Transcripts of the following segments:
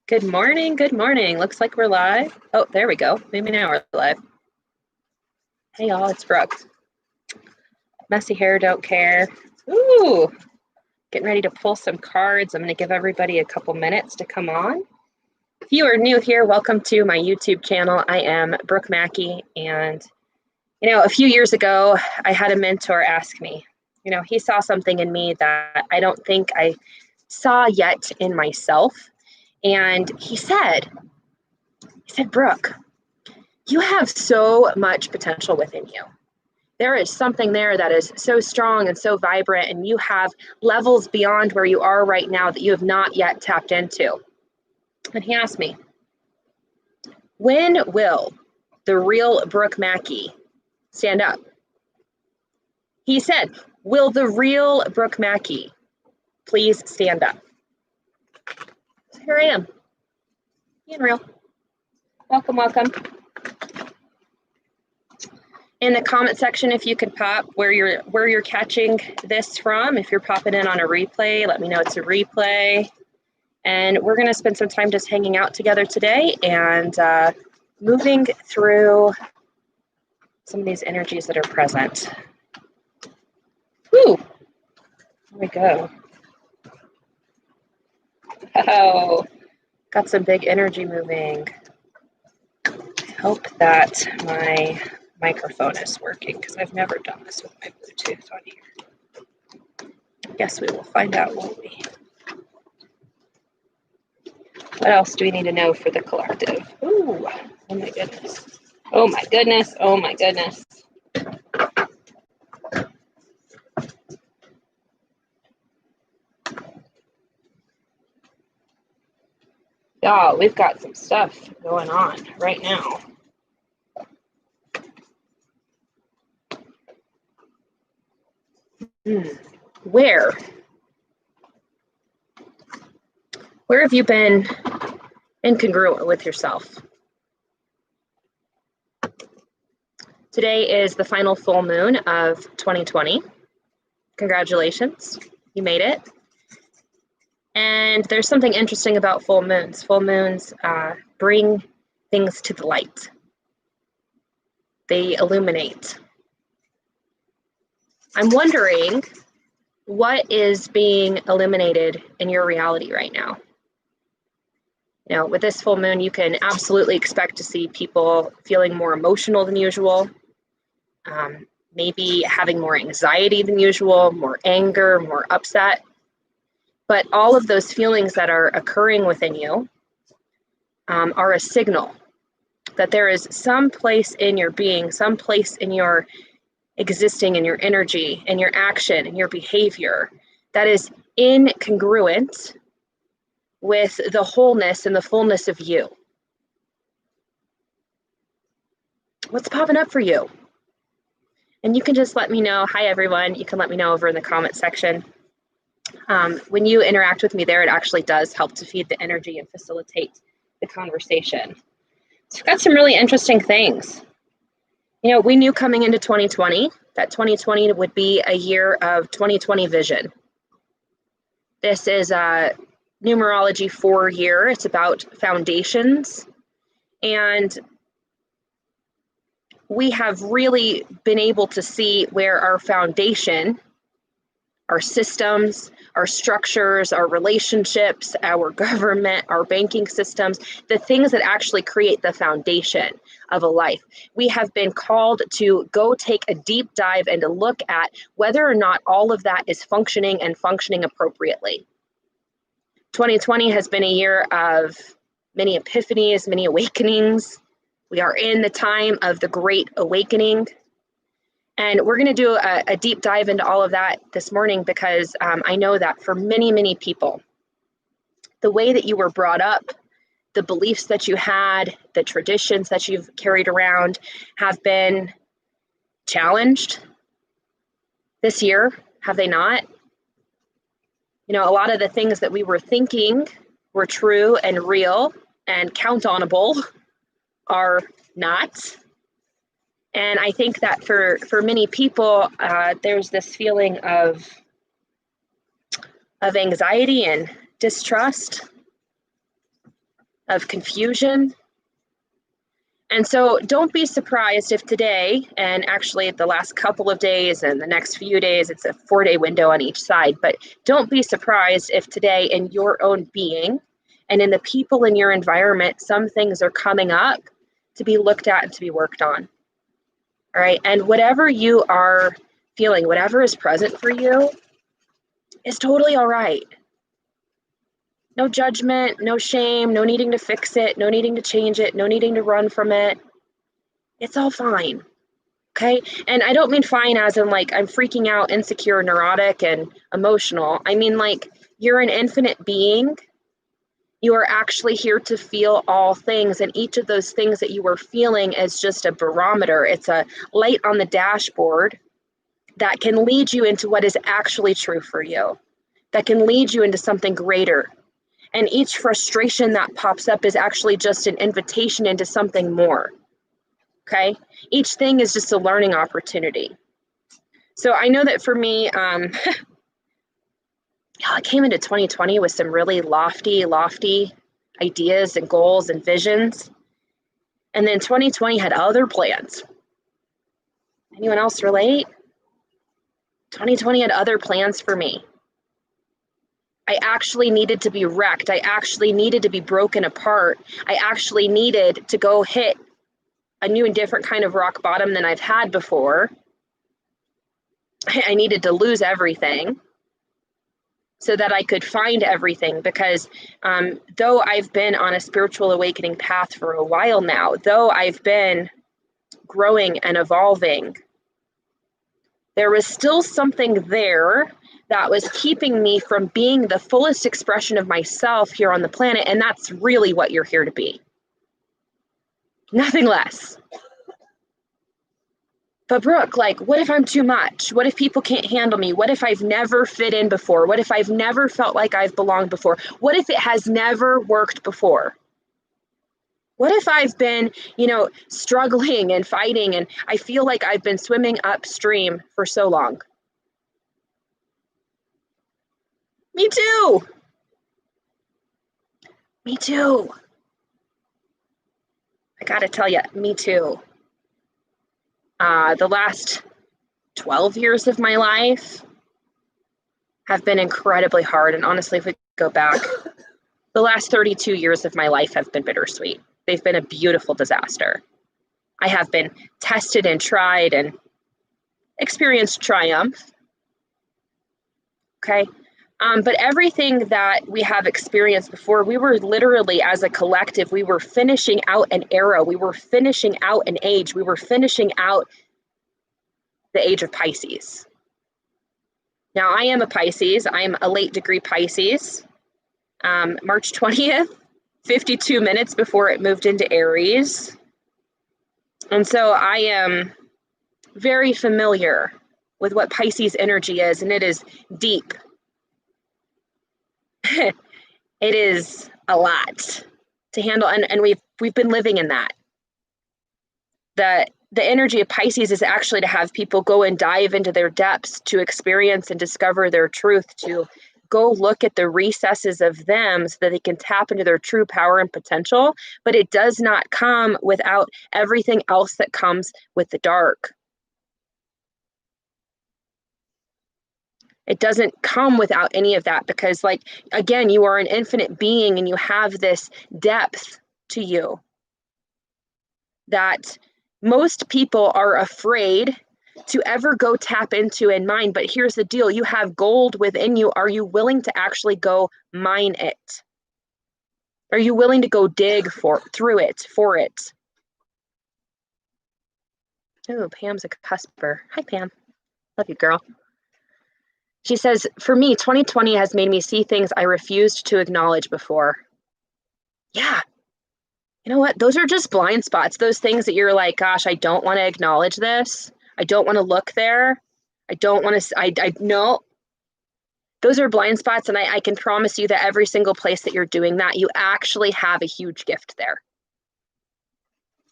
Good morning. Good morning. Looks like we're live. Oh, there we go. Maybe now we're live. Hey, y'all. It's Brooke. Messy hair, don't care. Ooh, getting ready to pull some cards. I'm going to give everybody a couple minutes to come on. If you are new here, welcome to my YouTube channel. I am Brooke Mackey. And, a few years ago, I had a mentor ask me, he saw something in me that I don't think I saw yet in myself. And he said, Brooke, you have so much potential within you. There is something there that is so strong and so vibrant, and you have levels beyond where you are right now that you have not yet tapped into. And he asked me, when will the real Brooke Mackey stand up? He said, will the real Brooke Mackey please stand up? So here I am, being real. Welcome, welcome. In the comment section, if you could pop where you're catching this from. If you're popping in on a replay, let me know it's a replay. And we're going to spend some time just hanging out together today and moving through some of these energies that are present. Woo! There we go. Oh, got some big energy moving. I hope that my microphone is working because I've never done this with my Bluetooth on here. Guess we will find out, won't we? What else do we need to know for the collective? Ooh, oh my goodness. Oh my goodness. Oh my goodness. Y'all, we've got some stuff going on right now. Where have you been incongruent with yourself? Today is the final full moon of 2020. Congratulations, you made it. And there's something interesting about full moons. Full moons bring things to the light. They illuminate. I'm wondering what is being illuminated in your reality right now. With this full moon, you can absolutely expect to see people feeling more emotional than usual, maybe having more anxiety than usual, more anger, more upset. But all of those feelings that are occurring within you are a signal that there is some place in your being, some place in your existing, in your energy, in your action, in your behavior that is incongruent with the wholeness and the fullness of you. What's popping up for you? And you can just let me know. Hi, everyone. You can let me know over in the comment section. When you interact with me there, it actually does help to feed the energy and facilitate the conversation. So we've got some really interesting things. We knew coming into 2020 that 2020 would be a year of 2020 vision. This is a numerology 4 year. It's about foundations. And we have really been able to see where our foundation, our systems, our structures, our relationships, our government, our banking systems, the things that actually create the foundation of a life. We have been called to go take a deep dive and to look at whether or not all of that is functioning and functioning appropriately. 2020 has been a year of many epiphanies, many awakenings. We are in the time of the Great Awakening. And we're going to do a deep dive into all of that this morning because I know that for many, many people, the way that you were brought up, the beliefs that you had, the traditions that you've carried around have been challenged this year, have they not? A lot of the things that we were thinking were true and real and count-onable are not. And I think that for many people, there's this feeling of anxiety and distrust. of confusion. And so don't be surprised if today, and actually the last couple of days and the next few days, it's a 4-day window on each side, but don't be surprised if today in your own being and in the people in your environment, some things are coming up to be looked at and to be worked on. All right. And whatever you are feeling, whatever is present for you is totally all right. No judgment, no shame, no needing to fix it, no needing to change it, no needing to run from it. It's all fine. Okay. And I don't mean fine as in like I'm freaking out, insecure, neurotic, and emotional. I mean like you're an infinite being. You are actually here to feel all things. And each of those things that you are feeling is just a barometer. It's a light on the dashboard that can lead you into what is actually true for you, that can lead you into something greater. And each frustration that pops up is actually just an invitation into something more. Okay. Each thing is just a learning opportunity. So I know that for me, I came into 2020 with some really lofty ideas and goals and visions. And then 2020 had other plans. Anyone else relate? 2020 had other plans for me. I actually needed to be wrecked. I actually needed to be broken apart. I actually needed to go hit a new and different kind of rock bottom than I've had before. I needed to lose everything so that I could find everything, because though I've been on a spiritual awakening path for a while now, though I've been growing and evolving, there was still something there that was keeping me from being the fullest expression of myself here on the planet. And that's really what you're here to be. Nothing less. But Brooke, like, what if I'm too much? What if people can't handle me? What if I've never fit in before? What if I've never felt like I've belonged before? What if it has never worked before? What if I've been, struggling and fighting and I feel like I've been swimming upstream for so long? Me too. Me too. I gotta tell you, me too. The last 12 years of my life have been incredibly hard. And honestly, if we go back, the last 32 years of my life have been bittersweet. They've been a beautiful disaster. I have been tested and tried and experienced triumph. Okay. But everything that we have experienced before, we were literally, as a collective, we were finishing out an era. We were finishing out an age. We were finishing out the age of Pisces. Now, I am a Pisces. I'm a late degree Pisces. March 20th, 52 minutes before it moved into Aries. And so I am very familiar with what Pisces energy is, and it is deep. It is a lot to handle, and we've been living in that. The energy of Pisces is actually to have people go and dive into their depths, to experience and discover their truth, to go look at the recesses of them so that they can tap into their true power and potential. But it does not come without everything else that comes with the dark. It doesn't come without any of that, because, like, again, you are an infinite being and you have this depth to you that most people are afraid to ever go tap into and mine. But here's the deal. You have gold within you. Are you willing to actually go mine it? Are you willing to go dig through it, for it? Oh, Pam's a cusper. Hi, Pam. Love you, girl. She says, for me, 2020 has made me see things I refused to acknowledge before. Yeah. You know what? Those are just blind spots. Those things that you're like, gosh, I don't want to acknowledge this. I don't want to look there. I don't want to, I no. Those are blind spots. And I can promise you that every single place that you're doing that, you actually have a huge gift there.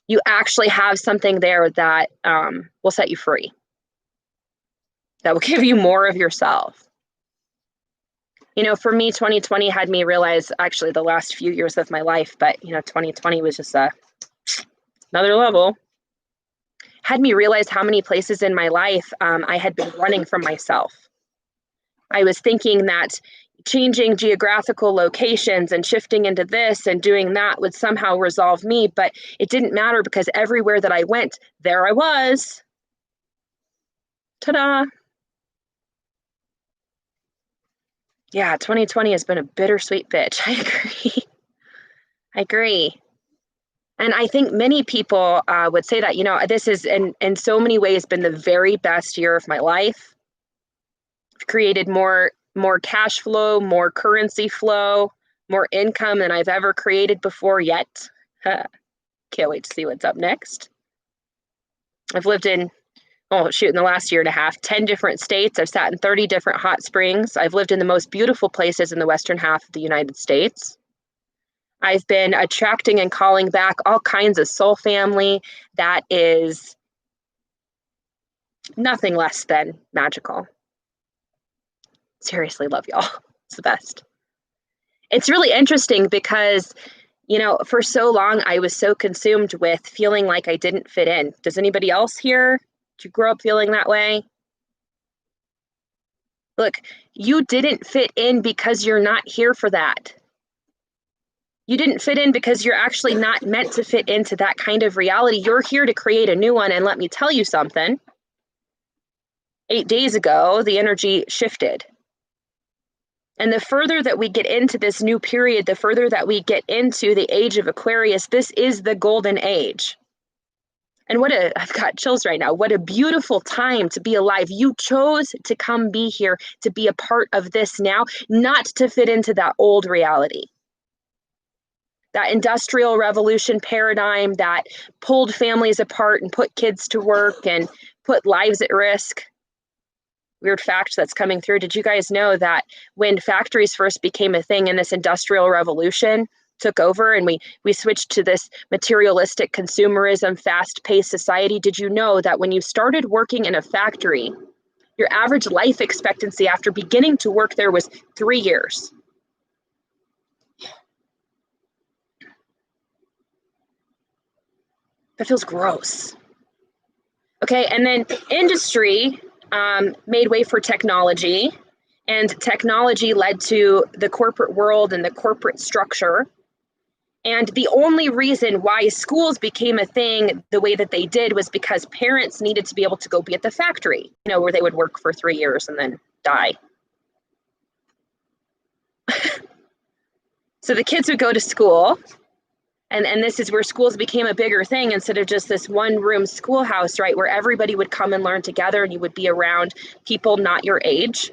You actually have something there that will set you free, that will give you more of yourself. For me, 2020 had me realize, actually the last few years of my life, but 2020 was just another level. Had me realize how many places in my life I had been running from myself. I was thinking that changing geographical locations and shifting into this and doing that would somehow resolve me, but it didn't matter because everywhere that I went, there I was. Ta-da! Yeah, 2020 has been a bittersweet bitch. I agree. I agree. And I think many people would say that, this has in so many ways been the very best year of my life. I've created more cash flow, more currency flow, more income than I've ever created before yet. Can't wait to see what's up next. I've lived in, in the last year and a half, 10 different states. I've sat in 30 different hot springs. I've lived in the most beautiful places in the western half of the United States. I've been attracting and calling back all kinds of soul family that is nothing less than magical. Seriously, love y'all. It's the best. It's really interesting because, for so long I was so consumed with feeling like I didn't fit in. Does anybody else here? Did you grow up feeling that way? Look, you didn't fit in because you're not here for that. You didn't fit in because you're actually not meant to fit into that kind of reality. You're here to create a new one. And let me tell you something. 8 days ago, the energy shifted. And the further that we get into this new period, the further that we get into the age of Aquarius, this is the golden age. And I've got chills right now. What a beautiful time to be alive. You chose to come be here, to be a part of this now, not to fit into that old reality. That industrial revolution paradigm that pulled families apart and put kids to work and put lives at risk. Weird fact that's coming through. Did you guys know that when factories first became a thing and this industrial revolution took over and we switched to this materialistic consumerism, fast-paced society, did you know that when you started working in a factory, your average life expectancy after beginning to work there was 3 years? That feels gross. Okay, and then industry made way for technology, and technology led to the corporate world and the corporate structure. And the only reason why schools became a thing the way that they did was because parents needed to be able to go be at the factory, where they would work for 3 years and then die. So the kids would go to school. And this is where schools became a bigger thing instead of just this one-room schoolhouse, right, where everybody would come and learn together and you would be around people not your age.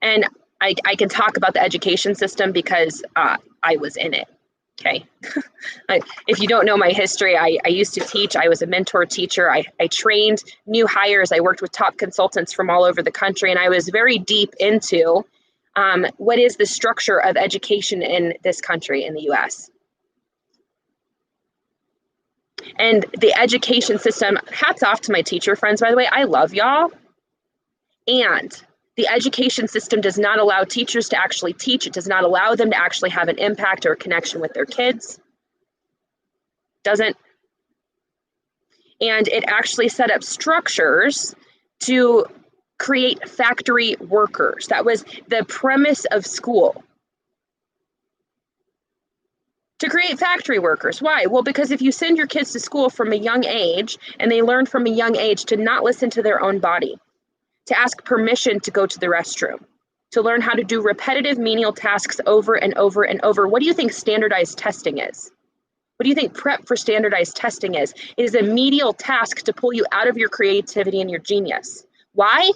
And I can talk about the education system because I was in it, okay? If you don't know my history, I used to teach. I was a mentor teacher. I trained new hires. I worked with top consultants from all over the country, and I was very deep into what is the structure of education in this country, in the US. And the education system, hats off to my teacher friends, by the way, I love y'all. And the education system does not allow teachers to actually teach. It does not allow them to actually have an impact or a connection with their kids. Doesn't. And it actually set up structures to create factory workers. That was the premise of school. To create factory workers. Why? Well, because if you send your kids to school from a young age and they learn from a young age to not listen to their own body, to ask permission to go to the restroom, to learn how to do repetitive menial tasks over and over and over, what do you think standardized testing is? What do you think prep for standardized testing is? It is a medial task to pull you out of your creativity and your genius. Why?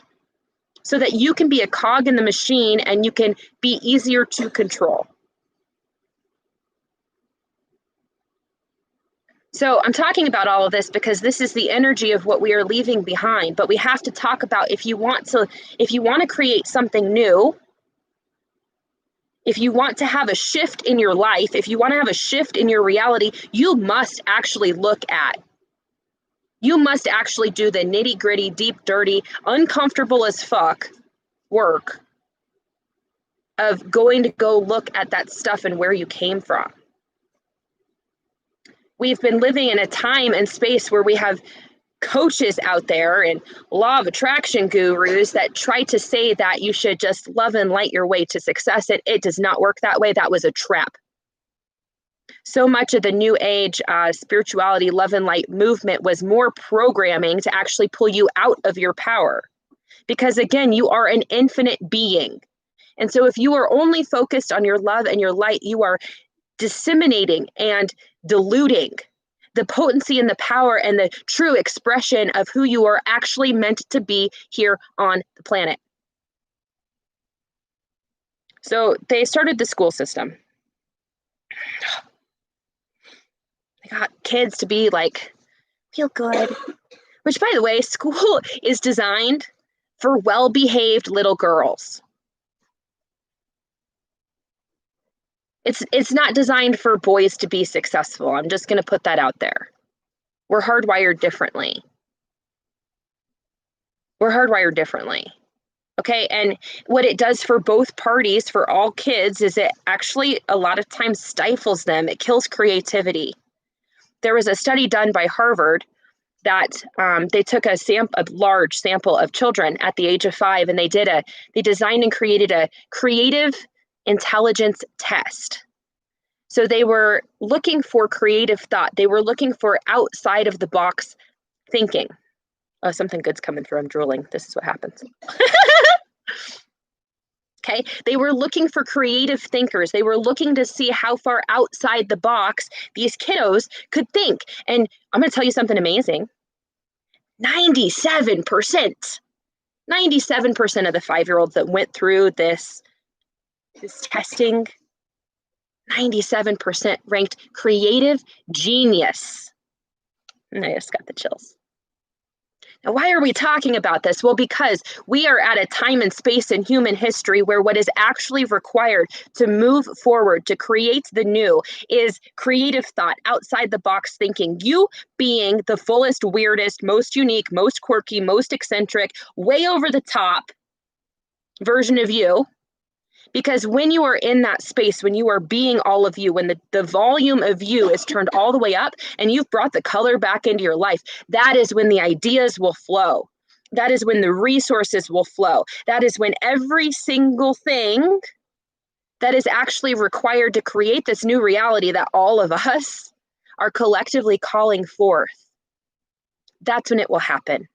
So that you can be a cog in the machine and you can be easier to control. So I'm talking about all of this because this is the energy of what we are leaving behind. But we have to talk about if you want to create something new, if you want to have a shift in your life, if you want to have a shift in your reality, you must actually do the nitty gritty, deep, dirty, uncomfortable as fuck work of going to go look at that stuff and where you came from. We've been living in a time and space where we have coaches out there and law of attraction gurus that try to say that you should just love and light your way to success. It does not work that way. That was a trap. So much of the new age spirituality, love and light movement was more programming to actually pull you out of your power. Because again, you are an infinite being. And so if you are only focused on your love and your light, you are disseminating and diluting the potency and the power and the true expression of who you are actually meant to be here on the planet. So they started the school system. They got kids to be like, feel good. Which, by the way, school is designed for well-behaved little girls. It's not designed for boys to be successful. I'm just going to put that out there. We're hardwired differently. We're hardwired differently. Okay, and what it does for both parties, for all kids, is it actually a lot of times stifles them. It kills creativity. There was a study done by Harvard that they took a large sample of children at the age of 5, and they designed and created a creative intelligence test. So they were looking for creative thought. They were looking for outside of the box thinking. Oh, something good's coming through. I'm drooling. This is what happens. Okay. They were looking for creative thinkers. They were looking to see how far outside the box these kiddos could think. And I'm going to tell you something amazing. 97% of the 5-year-olds that went through this testing, 97% ranked creative genius. And I just got the chills. Now, why are we talking about this? Well, because we are at a time and space in human history where what is actually required to move forward, to create the new, is creative thought, outside the box thinking. You being the fullest, weirdest, most unique, most quirky, most eccentric, way over the top version of you. Because when you are in that space, when you are being all of you, when the volume of you is turned all the way up and you've brought the color back into your life, that is when the ideas will flow. That is when the resources will flow. That is when every single thing that is actually required to create this new reality that all of us are collectively calling forth, that's when it will happen.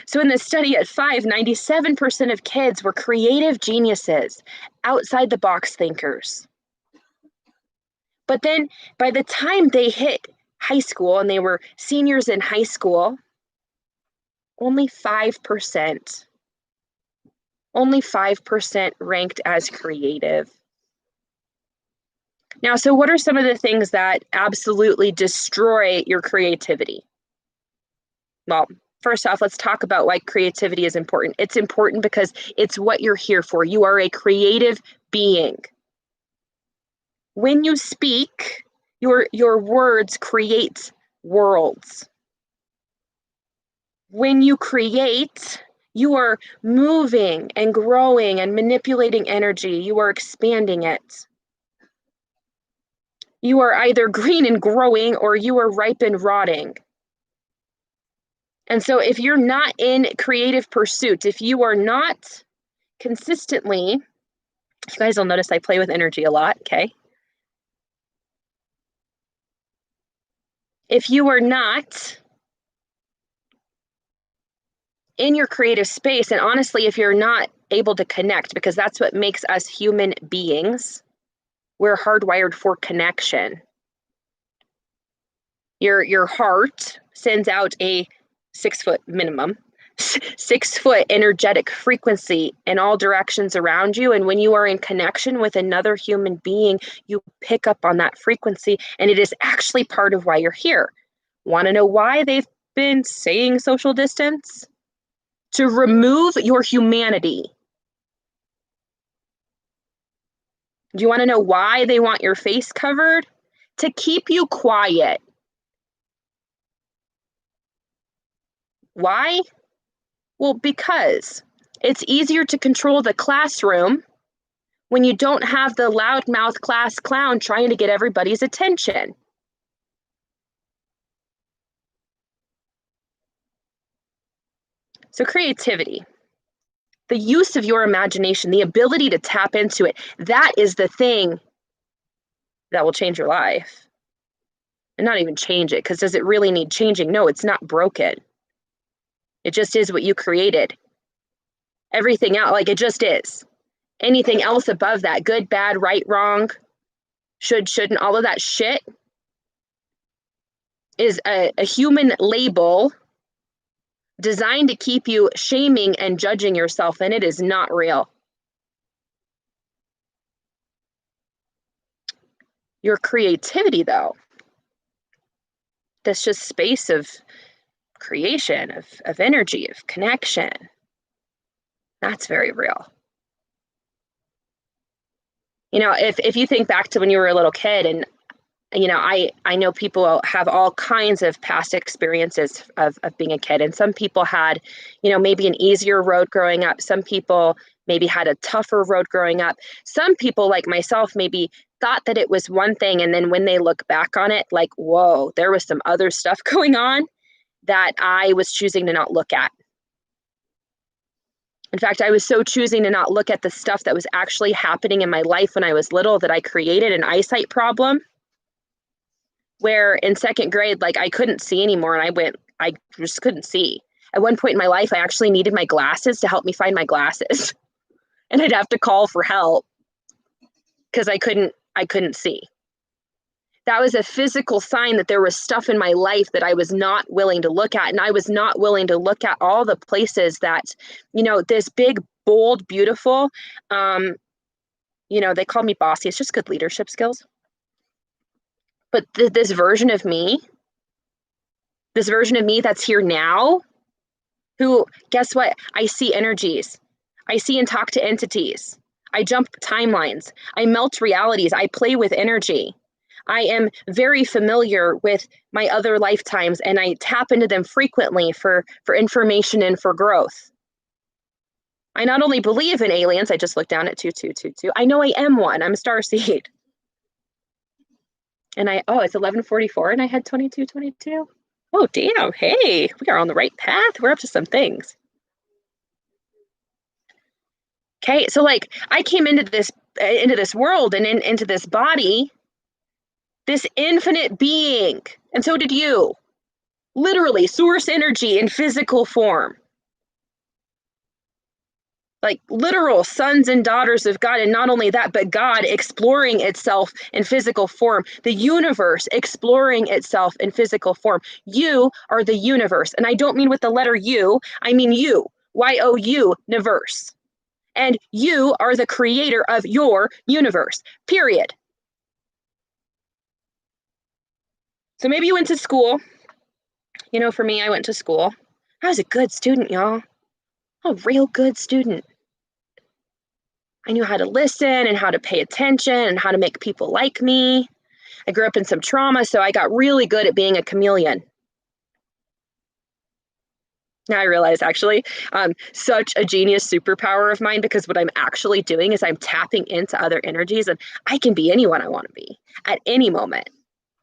So in this study at 5, 97% of kids were creative geniuses, outside the box thinkers. But then by the time they hit high school and they were seniors in high school, only 5% ranked as creative. Now, so what are some of the things that absolutely destroy your creativity? Well, first off, let's talk about why creativity is important. It's important because it's what you're here for. You are a creative being. When you speak, your words create worlds. When you create, you are moving and growing and manipulating energy. You are expanding it. You are either green and growing or you are ripe and rotting. And so if you're not in creative pursuit, if you are not consistently, you guys will notice I play with energy a lot, okay? If you are not in your creative space, and honestly, if you're not able to connect, because that's what makes us human beings, we're hardwired for connection. Your heart sends out a 6-foot minimum, 6-foot energetic frequency in all directions around you. And when you are in connection with another human being, you pick up on that frequency, and it is actually part of why you're here. Want to know why they've been saying social distance? To remove your humanity. Do you want to know why they want your face covered? To keep you quiet. Why? Well, because It's easier to control the classroom when you don't have the loudmouth class clown trying to get everybody's attention. So creativity, the use of your imagination, the ability to tap into it, that is the thing that will change your life. And not even change it, because does it really need changing? No, it's not broken. It just is what you created. Everything else, like it just is. Anything else above that, good, bad, right, wrong, should, shouldn't, all of that shit is a human label designed to keep you shaming and judging yourself, and it is not real. Your creativity, though, this just space of creation, of energy, of connection, that's very real. You know, if you think back to when you were a little kid, and you know, I know people have all kinds of past experiences of being a kid, and some people had, you know, maybe an easier road growing up. Some people maybe had a tougher road growing up. Some people, like myself, maybe thought that it was one thing, and then when they look back on it, like, whoa, there was some other stuff going on that I was choosing to not look at. In fact, I was so choosing to not look at the stuff that was actually happening in my life when I was little that I created an eyesight problem where in second grade, like I couldn't see anymore. And I just couldn't see. At one point in my life, I actually needed my glasses to help me find my glasses. And I'd have to call for help because I couldn't see. That was a physical sign that there was stuff in my life that I was not willing to look at. And I was not willing to look at all the places that, you know, this big, bold, beautiful, you know, they call me bossy. It's just good leadership skills. But this version of me that's here now, who, guess what? I see energies. I see and talk to entities. I jump timelines. I melt realities. I play with energy. I am very familiar with my other lifetimes, and I tap into them frequently for information and for growth. I not only believe in aliens, I just looked down at 2222. I know I am one. I'm a starseed. And it's 11:44 and I had 2222. Oh, damn. Hey, we are on the right path. We're up to some things. Okay, so like I came into this world and into this body, this infinite being, and so did you. Literally, source energy in physical form. Like literal sons and daughters of God. And not only that, but God exploring itself in physical form, the universe exploring itself in physical form. You are the universe. And I don't mean with the letter U, I mean you, Y-O-U, universe. And you are the creator of your universe, period. So maybe you went to school. You know, for me, I went to school. I was a good student, y'all. A real good student. I knew how to listen and how to pay attention and how to make people like me. I grew up in some trauma, so I got really good at being a chameleon. Now I realize actually, such a genius superpower of mine, because what I'm actually doing is I'm tapping into other energies, and I can be anyone I want to be at any moment.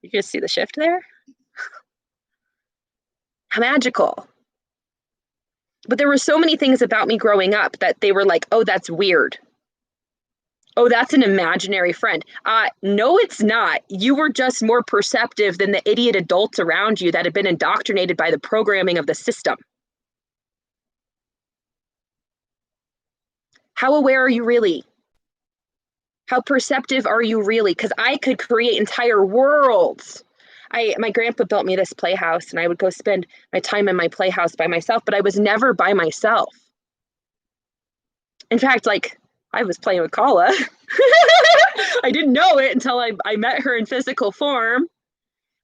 You can see the shift there? How magical. But there were so many things about me growing up that they were like, oh, that's weird. Oh, that's an imaginary friend. No, it's not. You were just more perceptive than the idiot adults around you that had been indoctrinated by the programming of the system. How aware are you really? How perceptive are you really? Because I could create entire worlds. My grandpa built me this playhouse, and I would go spend my time in my playhouse by myself, but I was never by myself. In fact, like, I was playing with Kala. I didn't know it until I met her in physical form.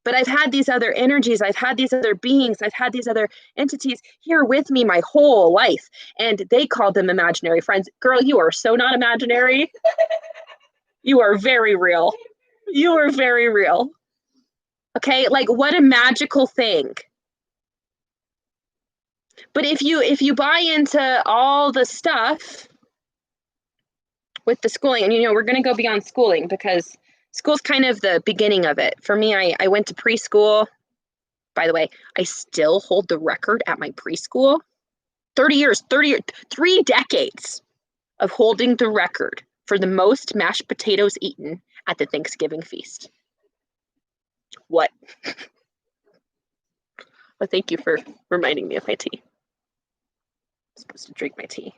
But I've had these other energies, I've had these other beings, I've had these other entities here with me my whole life. And they called them imaginary friends. Girl, you are so not imaginary. You are very real. You are very real. Okay, like what a magical thing. But if you buy into all the stuff with the schooling, and we're going to go beyond schooling because school's kind of the beginning of it. For me, I went to preschool. By the way, I still hold the record at my preschool. 30 years, 3 decades of holding the record for the most mashed potatoes eaten at the Thanksgiving feast. What? Well, thank you for reminding me of my tea. I'm supposed to drink my tea.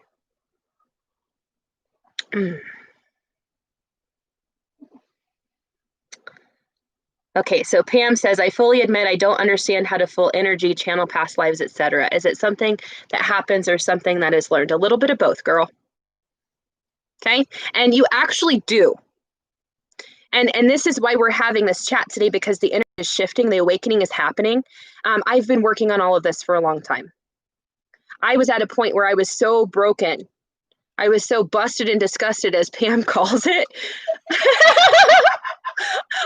Okay, so Pam says, I fully admit I don't understand how to full energy, channel past lives, etc. Is it something that happens or something that is learned? A little bit of both, girl. Okay, and you actually do. And this is why we're having this chat today, because the energy is shifting, the awakening is happening. I've been working on all of this for a long time. I was at a point where I was so broken. I was so busted and disgusted, as Pam calls it.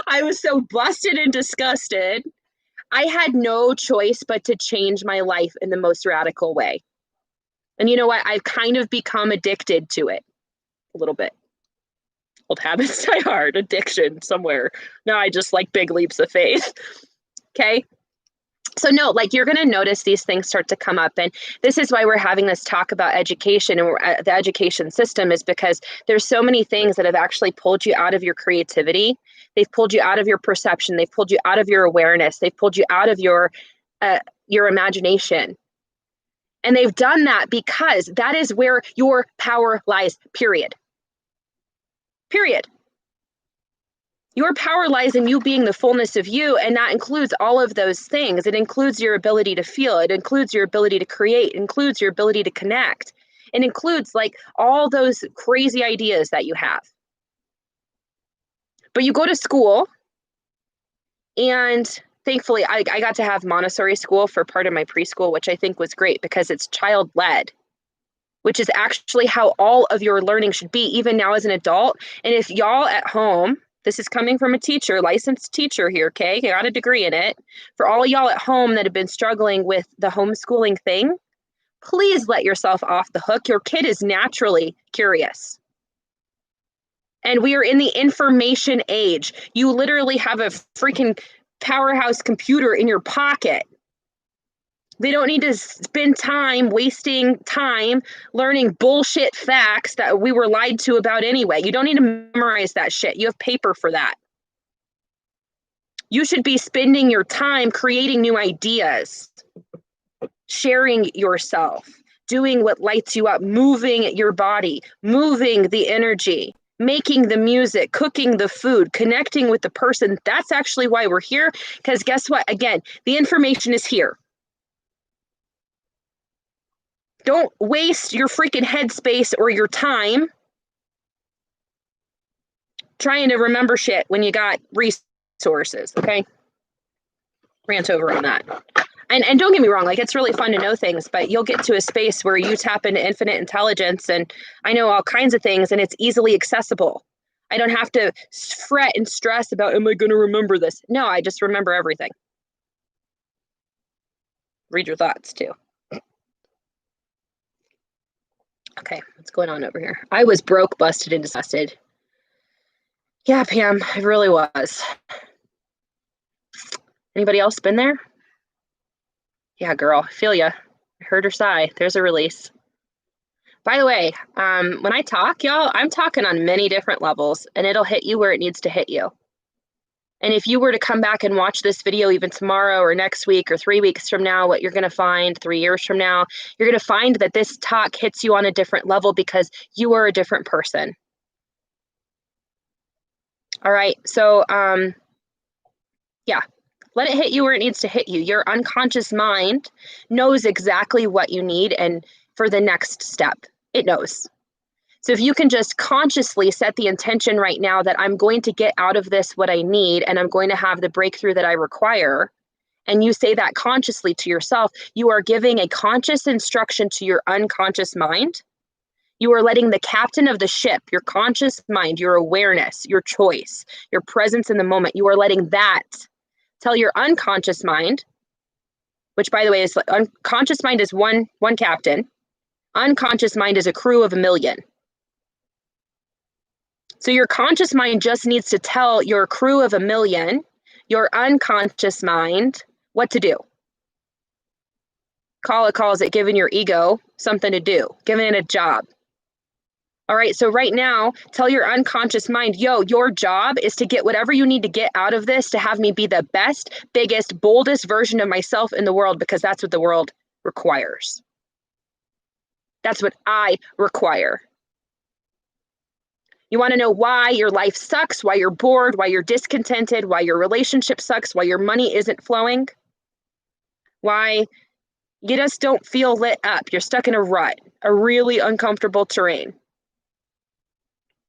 I was so busted and disgusted. I had no choice but to change my life in the most radical way. And you know what? I've kind of become addicted to it a little bit. Old habits die hard, addiction somewhere. Now I just like big leaps of faith. Okay. So no, like you're going to notice these things start to come up. And this is why we're having this talk about education and the education system, is because there's so many things that have actually pulled you out of your creativity. They've pulled you out of your perception. They've pulled you out of your awareness. They've pulled you out of your imagination. And they've done that because that is where your power lies, period. Period. Your power lies in you being the fullness of you, and that includes all of those things. It includes your ability to feel. It includes your ability to create. It includes your ability to connect. It includes like all those crazy ideas that you have. But you go to school, and thankfully I got to have Montessori school for part of my preschool, which I think was great because it's child-led, which is actually how all of your learning should be, even now as an adult. And if y'all at home, this is coming from a teacher, licensed teacher here, okay? I got a degree in it. For all y'all at home that have been struggling with the homeschooling thing, please let yourself off the hook. Your kid is naturally curious. And we are in the information age. You literally have a freaking powerhouse computer in your pocket. They don't need to spend time wasting time learning bullshit facts that we were lied to about anyway. You don't need to memorize that shit. You have paper for that. You should be spending your time creating new ideas, sharing yourself, doing what lights you up, moving your body, moving the energy, making the music, cooking the food, connecting with the person. That's actually why we're here. Because guess what? Again, the information is here. Don't waste your freaking headspace or your time trying to remember shit when you got resources, okay? Rant over on that. And don't get me wrong, like it's really fun to know things, but you'll get to a space where you tap into infinite intelligence and I know all kinds of things and it's easily accessible. I don't have to fret and stress about, am I going to remember this? No, I just remember everything. Read your thoughts too. Okay, what's going on over here? I was broke, busted, and disgusted. Yeah, Pam, I really was. Anybody else been there? Yeah, girl, I feel ya. I heard her sigh. There's a release. By the way, when I talk, y'all, I'm talking on many different levels, and it'll hit you where it needs to hit you. And if you were to come back and watch this video even tomorrow or next week or 3 weeks from now, what you're going to find 3 years from now, you're going to find that this talk hits you on a different level because you are a different person. All right. So, yeah, let it hit you where it needs to hit you. Your unconscious mind knows exactly what you need and for the next step. It knows. So if you can just consciously set the intention right now that I'm going to get out of this what I need and I'm going to have the breakthrough that I require, and you say that consciously to yourself, you are giving a conscious instruction to your unconscious mind. You are letting the captain of the ship, your conscious mind, your awareness, your choice, your presence in the moment, you are letting that tell your unconscious mind, which by the way is unconscious mind is one captain. Unconscious mind is a crew of 1,000,000. So your conscious mind just needs to tell your crew of 1,000,000, your unconscious mind, what to do. Calls it giving your ego something to do, giving it a job. All right, so right now, tell your unconscious mind, yo, your job is to get whatever you need to get out of this to have me be the best, biggest, boldest version of myself in the world, because that's what the world requires. That's what I require. You want to know why your life sucks, why you're bored, why you're discontented, why your relationship sucks, why your money isn't flowing, why you just don't feel lit up. You're stuck in a rut, a really uncomfortable terrain.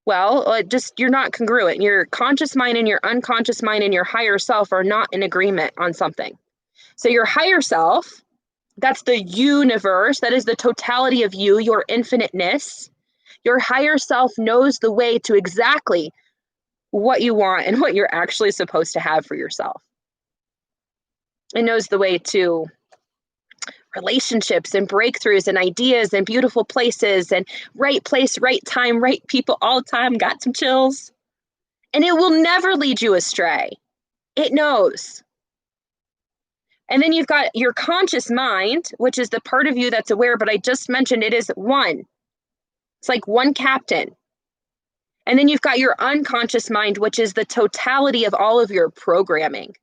Well, you're not congruent. Your conscious mind and your unconscious mind and your higher self are not in agreement on something. So your higher self, that's the universe, that is the totality of you, your infiniteness. Your higher self knows the way to exactly what you want and what you're actually supposed to have for yourself. It knows the way to relationships and breakthroughs and ideas and beautiful places and right place, right time, right people all the time. Got some chills. And it will never lead you astray. It knows. And then you've got your conscious mind, which is the part of you that's aware, but I just mentioned it is one. It's like one captain. And then you've got your unconscious mind, which is the totality of all of your programming.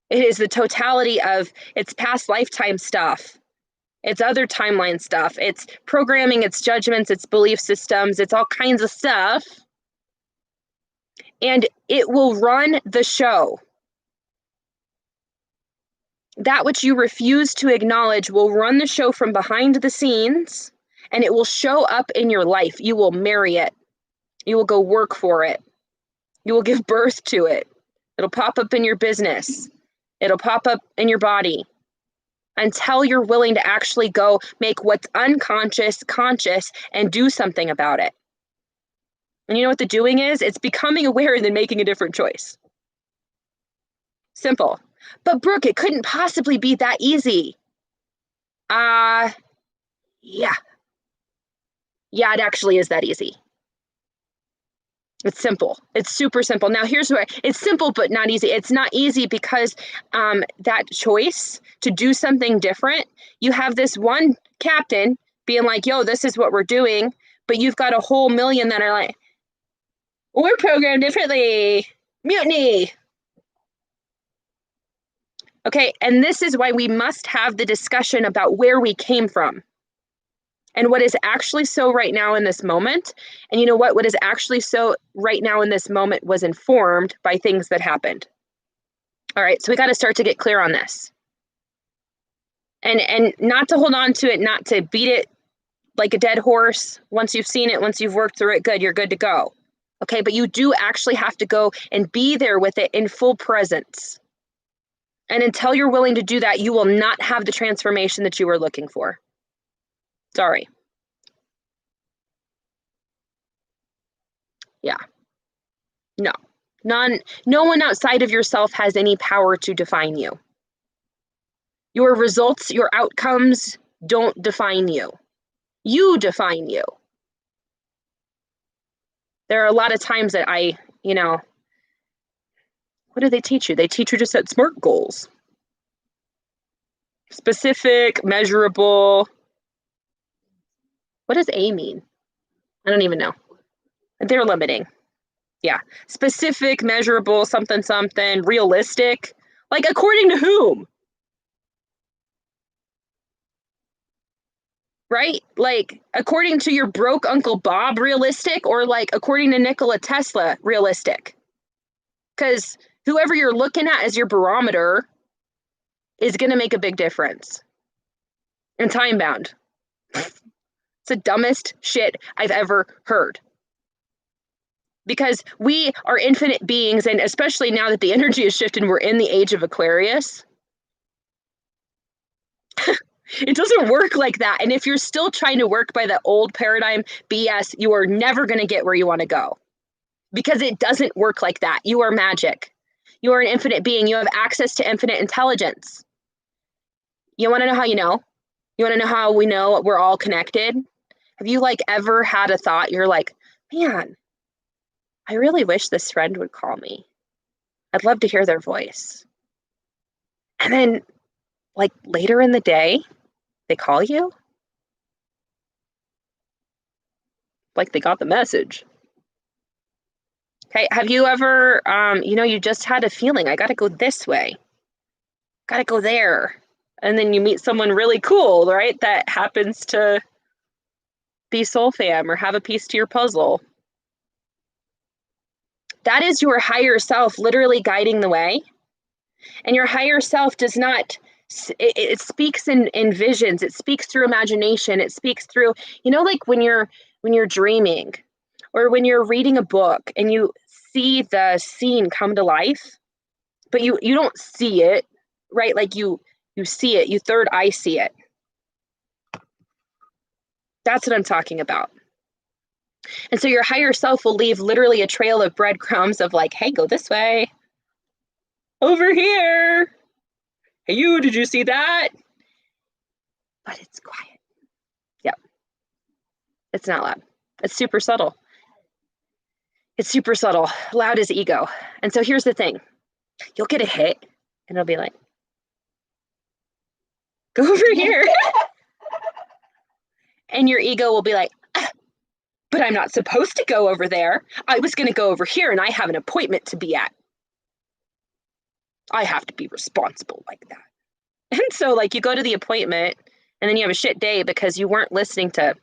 It is the totality of its past lifetime stuff, its other timeline stuff, its programming, its judgments, its belief systems, it's all kinds of stuff. And it will run the show. That which you refuse to acknowledge will run the show from behind the scenes, and it will show up in your life. You will marry it. You will go work for it. You will give birth to it. It'll pop up in your business. It'll pop up in your body until you're willing to actually go make what's unconscious conscious and do something about it. And you know what the doing is? It's becoming aware and then making a different choice. Simple. But Brooke, it couldn't possibly be that easy. Yeah. Yeah, it actually is that easy. It's simple. It's super simple. Now, here's where it's simple, but not easy. It's not easy because that choice to do something different, you have this one captain being like, yo, this is what we're doing. But you've got a whole million that are like, we're programmed differently. Mutiny. Okay, and this is why we must have the discussion about where we came from and what is actually so right now in this moment. And you know what? What is actually so right now in this moment was informed by things that happened. All right, so we got to start to get clear on this. And not to hold on to it, not to beat it like a dead horse. Once you've seen it, once you've worked through it, good, you're good to go. Okay, but you do actually have to go and be there with it in full presence. And until you're willing to do that, you will not have the transformation that you were looking for. Sorry. Yeah. No. No one outside of yourself has any power to define you. Your results, your outcomes don't define you. You define you. There are a lot of times that what do they teach you? They teach you to set SMART goals. Specific, measurable. What does A mean? I don't even know. They're limiting. Yeah. Specific, measurable, something, realistic. Like, according to whom? Right? Like, according to your broke Uncle Bob, realistic, or like according to Nikola Tesla, realistic? Because whoever you're looking at as your barometer is going to make a big difference. And time bound. It's the dumbest shit I've ever heard. Because we are infinite beings, and especially now that the energy has shifted and we're in the age of Aquarius, it doesn't work like that. And if you're still trying to work by the old paradigm BS, you are never going to get where you want to go. Because it doesn't work like that. You are magic. You are an infinite being. You have access to infinite intelligence. You want to know how you know? You want to know how we know we're all connected? Have you like ever had a thought you're like, man, I really wish this friend would call me. I'd love to hear their voice. And then like later in the day, they call you? Like they got the message. Okay, have you ever you just had a feeling, I got to go this way. Got to go there. And then you meet someone really cool, right? That happens to be soul fam or have a piece to your puzzle. That is your higher self literally guiding the way. And your higher self does not, it speaks in visions, it speaks through imagination, it speaks through, like when you're dreaming or when you're reading a book and you see the scene come to life, but you don't see it, right? Like you see it, you third eye see it. That's what I'm talking about. And so your higher self will leave literally a trail of breadcrumbs of like, hey, go this way. Over here. Hey, you, did you see that? But it's quiet. Yep. It's not loud. It's super subtle. It's super subtle. Loud is ego. And so here's the thing. You'll get a hit and it'll be like, go over here. And your ego will be like, but I'm not supposed to go over there. I was going to go over here and I have an appointment to be at. I have to be responsible like that. And so like you go to the appointment and then you have a shit day because you weren't listening to.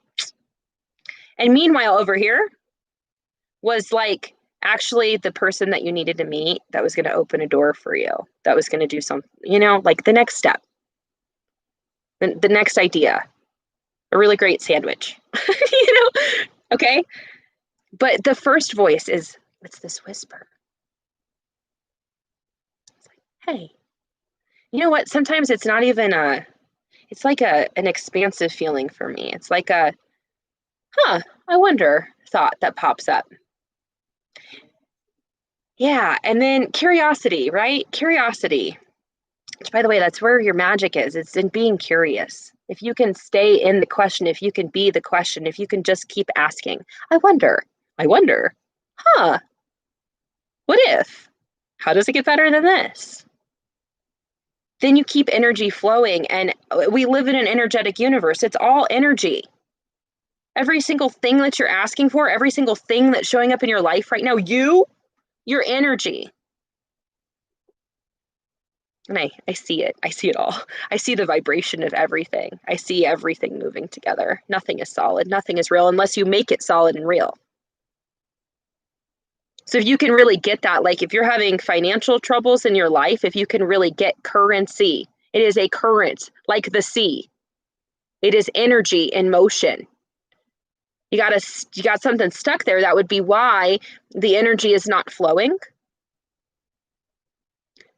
And meanwhile, over here was like actually the person that you needed to meet that was going to open a door for you, that was going to do something, like the next step, the next idea, a really great sandwich, okay? But the first voice is, it's this whisper. It's like, hey, you know what? Sometimes it's not even it's like an expansive feeling for me. It's like a, I wonder thought that pops up. Yeah. And then curiosity, right? Curiosity, which by the way, that's where your magic is. It's in being curious. If you can stay in the question, if you can be the question, if you can just keep asking, I wonder, what if, how does it get better than this? Then you keep energy flowing, and we live in an energetic universe. It's all energy. Every single thing that you're asking for, every single thing that's showing up in your life right now, your energy. And I see it. I see it all. I see the vibration of everything. I see everything moving together. Nothing is solid. Nothing is real unless you make it solid and real. So if you can really get that, like if you're having financial troubles in your life, if you can really get currency, it is a current like the sea. It is energy in motion. You got something stuck there. That would be why the energy is not flowing.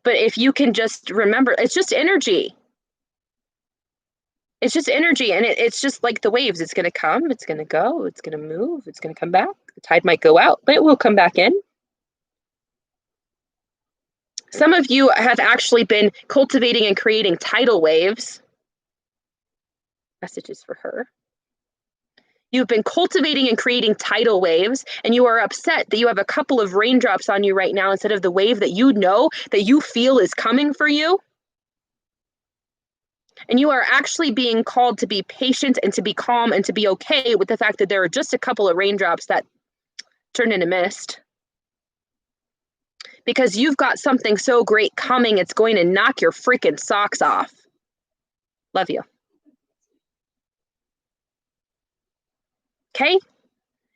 But if you can just remember, it's just energy. It's just energy. And it's just like the waves. It's going to come, it's going to go, it's going to move, it's going to come back. The tide might go out, but it will come back in. Some of you have actually been cultivating and creating tidal waves. Messages for her. You've been cultivating and creating tidal waves, and you are upset that you have a couple of raindrops on you right now instead of the wave that you feel is coming for you. And you are actually being called to be patient and to be calm and to be okay with the fact that there are just a couple of raindrops that turn into mist. Because you've got something so great coming, it's going to knock your freaking socks off. Love you. Okay?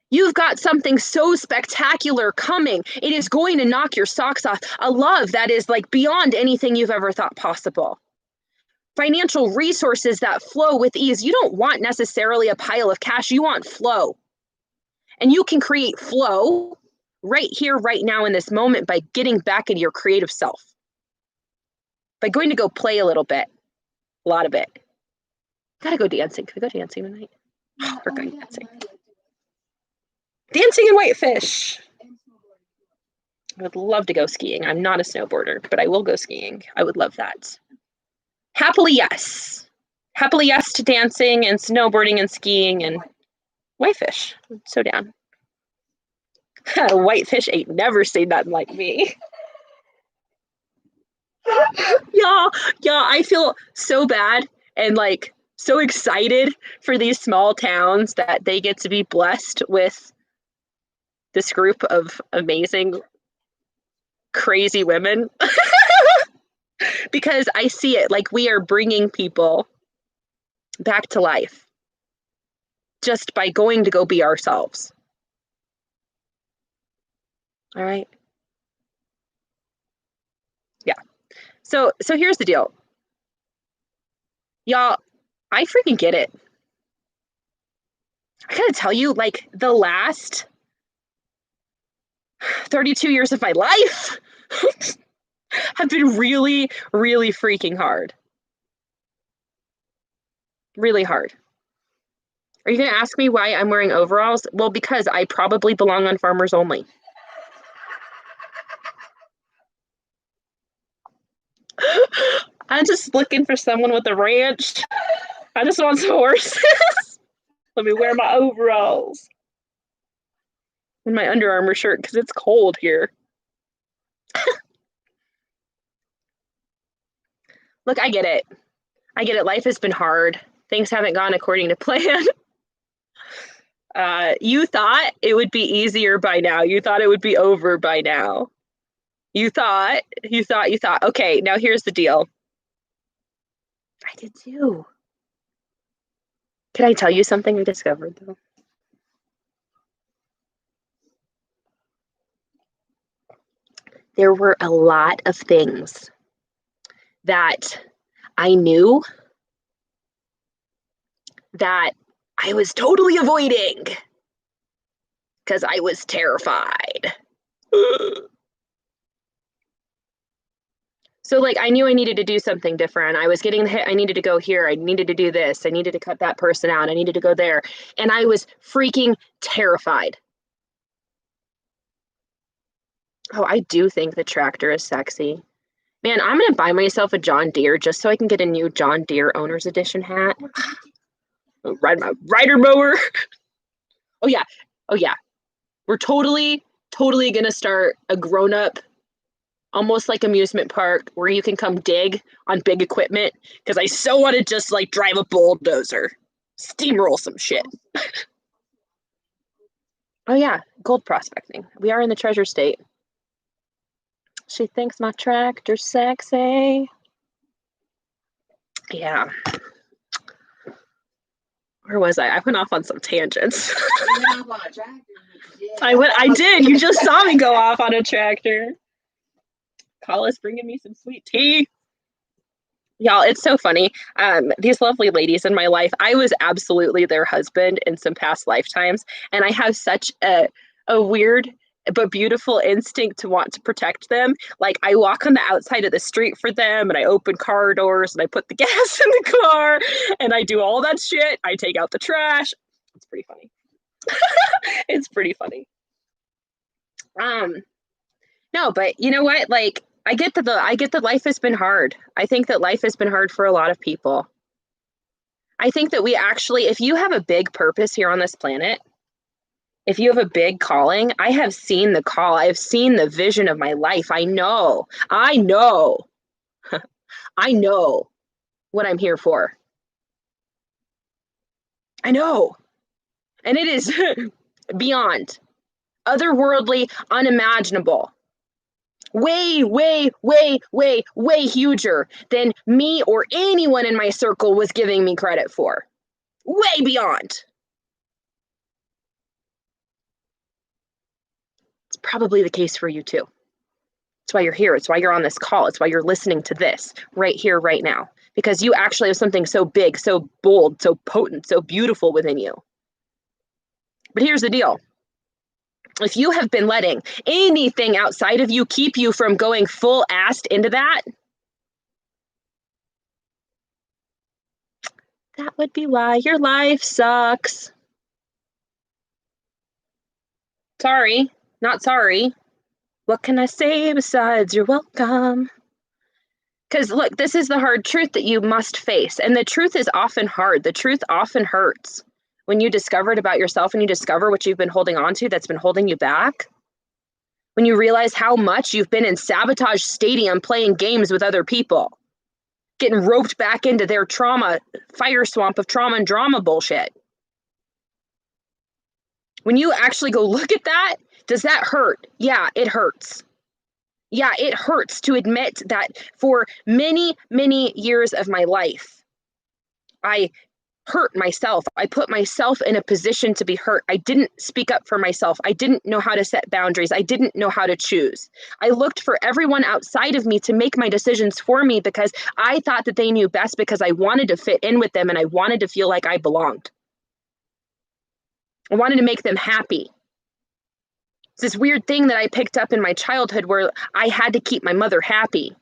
You've got something so spectacular coming. It is going to knock your socks off. A love that is like beyond anything you've ever thought possible. Financial resources that flow with ease. You don't want necessarily a pile of cash. You want flow. And you can create flow right here, right now in this moment by getting back into your creative self. By going to go play a little bit. A lot of it. Gotta go dancing. Can we go dancing tonight? Oh, we're going dancing. Dancing in Whitefish. I would love to go skiing. I'm not a snowboarder, but I will go skiing. I would love that. Happily, yes. Happily, yes to dancing and snowboarding and skiing and whitefish. I'm so down. Whitefish ain't never seen nothing like me. Y'all, I feel so bad and like so excited for these small towns that they get to be blessed with this group of amazing, crazy women. Because I see it like we are bringing people back to life just by going to go be ourselves. All right. Yeah. So here's the deal. Y'all, I freaking get it. I gotta tell you, like the last 32 years of my life have been really, really freaking hard. Really hard. Are you gonna ask me why I'm wearing overalls? Well, because I probably belong on Farmers Only. I'm just looking for someone with a ranch. I just want some horses. Let me wear my overalls and my Under Armour shirt because it's cold here. Look, I get it. I get it. Life has been hard. Things haven't gone according to plan. You thought it would be easier by now. You thought it would be over by now. You thought. Okay, now here's the deal. I did too. Can I tell you something I discovered though? There were a lot of things that I knew that I was totally avoiding because I was terrified. So like I knew I needed to do something different. I was getting the hit. I needed to go here. I needed to do this. I needed to cut that person out. I needed to go there. And I was freaking terrified. Oh, I do think the tractor is sexy. Man, I'm gonna buy myself a John Deere just so I can get a new John Deere owner's edition hat. Ride my rider mower. Oh yeah. Oh yeah. We're totally gonna start a grown-up, almost like amusement park where you can come dig on big equipment because I so want to just like drive a bulldozer, steamroll some shit. Oh yeah, gold prospecting. We are in the treasure state. She thinks my tractor's sexy. Yeah. Where was I? I went off on some tangents. I did. You just saw me go off on a tractor. Kala's bringing me some sweet tea. Y'all, it's so funny. These lovely ladies in my life, I was absolutely their husband in some past lifetimes, and I have such a weird but beautiful instinct to want to protect them. Like I walk on the outside of the street for them, and I open car doors, and I put the gas in the car, and I do all that shit. I take out the trash. It's pretty funny. It's pretty funny. No, but you know what? Like I get that life has been hard. I think that life has been hard for a lot of people. I think that we actually, if you have a big purpose here on this planet, if you have a big calling, I have seen the call. I've seen the vision of my life. I know I know what I'm here for. I know. And it is beyond otherworldly, unimaginable. Way, way, way, way, way huger than me or anyone in my circle was giving me credit for. Way beyond. It's probably the case for you too. It's why you're here. It's why you're on this call. It's why you're listening to this right here, right now. Because you actually have something so big, so bold, so potent, so beautiful within you. But here's the deal. If you have been letting anything outside of you keep you from going full assed into that, that would be why your life sucks. Sorry, not sorry. What can I say besides you're welcome? Because look, this is the hard truth that you must face. And the truth is often hard. The truth often hurts. When you discover it about yourself and you discover what you've been holding on to that's been holding you back, when you realize how much you've been in sabotage stadium playing games with other people, getting roped back into their trauma, fire swamp of trauma and drama bullshit. When you actually go look at that, does that hurt? Yeah, it hurts. Yeah, it hurts to admit that for many, many years of my life, I hurt myself. I put myself in a position to be hurt. I didn't speak up for myself. I didn't know how to set boundaries. I didn't know how to choose. I looked for everyone outside of me to make my decisions for me because I thought that they knew best because I wanted to fit in with them and I wanted to feel like I belonged. I wanted to make them happy. It's this weird thing that I picked up in my childhood where I had to keep my mother happy.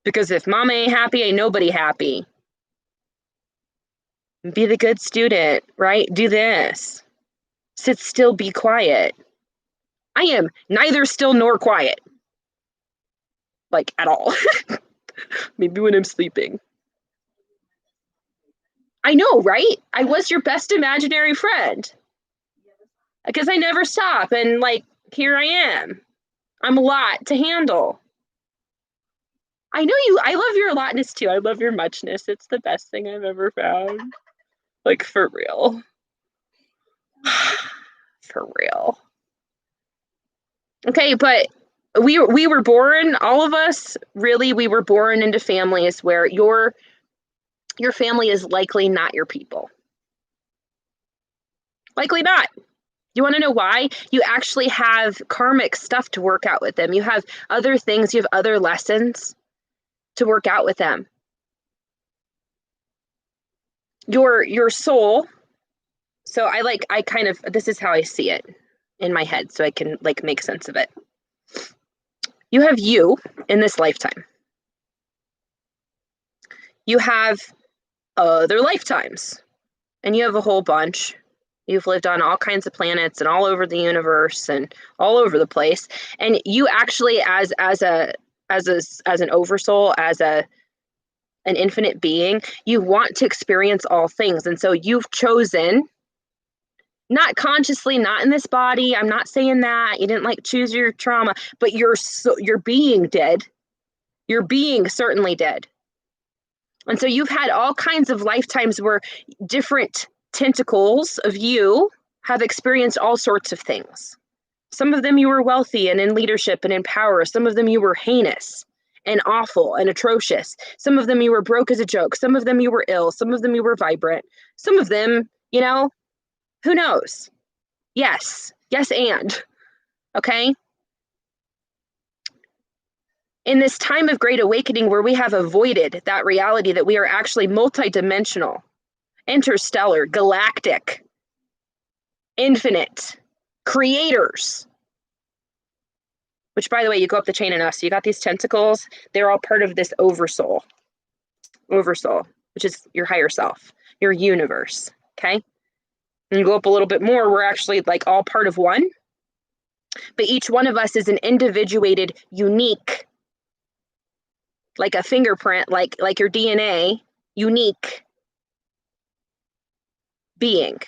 Because if mama ain't happy, ain't nobody happy. Be the good student, right? Do this. Sit still, be quiet. I am neither still nor quiet. Like, at all. Maybe when I'm sleeping. I know, right? I was your best imaginary friend. Because I never stop. And, like, here I am. I'm a lot to handle. I know you. I love your allotness, too. I love your muchness. It's the best thing I've ever found. Like, for real. For real. Okay, but we were born, all of us, really, we were born into families where your family is likely not your people. Likely not. You want to know why? You actually have karmic stuff to work out with them. You have other things, you have other lessons to work out with them. Your soul. So I kind of, this is how I see it in my head so I can like make sense of it. You have you in this lifetime. You have other lifetimes, and you have a whole bunch. You've lived on all kinds of planets and all over the universe and all over the place. And you actually, as an oversoul, as an infinite being, you want to experience all things. And so you've chosen, not consciously, not in this body. I'm not saying that you didn't like choose your trauma, but your being did. Your being certainly did. And so you've had all kinds of lifetimes where different tentacles of you have experienced all sorts of things. Some of them you were wealthy and in leadership and in power. Some of them you were heinous and awful and atrocious. Some of them you were broke as a joke. Some of them you were ill. Some of them you were vibrant. Some of them, who knows? Yes, and. Okay? In this time of great awakening where we have avoided that reality that we are actually multidimensional, interstellar, galactic, infinite, creators. Which, by the way, you go up the chain in us. So you got these tentacles. They're all part of this oversoul, which is your higher self, your universe. Okay? And you go up a little bit more, we're actually like all part of one. But each one of us is an individuated, unique, like a fingerprint, like your DNA, unique being.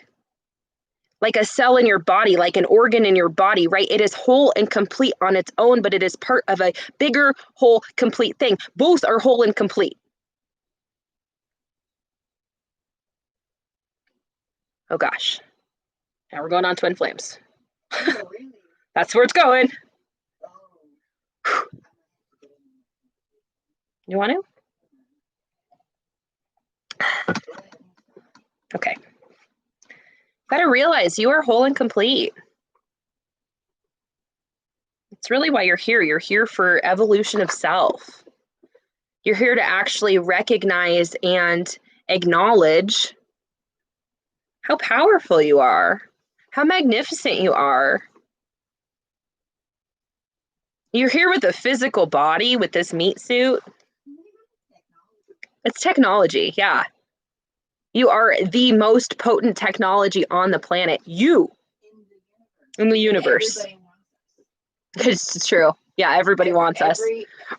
Like a cell in your body, like an organ in your body, right? It is whole and complete on its own, but it is part of a bigger, whole, complete thing. Both are whole and complete. Oh gosh. Now we're going on twin flames. Oh, really? That's where it's going. Oh. You want to? Okay. Gotta realize you are whole and complete. It's really why you're here. You're here for evolution of self. You're here to actually recognize and acknowledge how powerful you are, how magnificent you are. You're here with a physical body, with this meat suit. It's technology, yeah. You are the most potent technology on the planet. You. In the universe. It's true. Yeah, everybody wants us.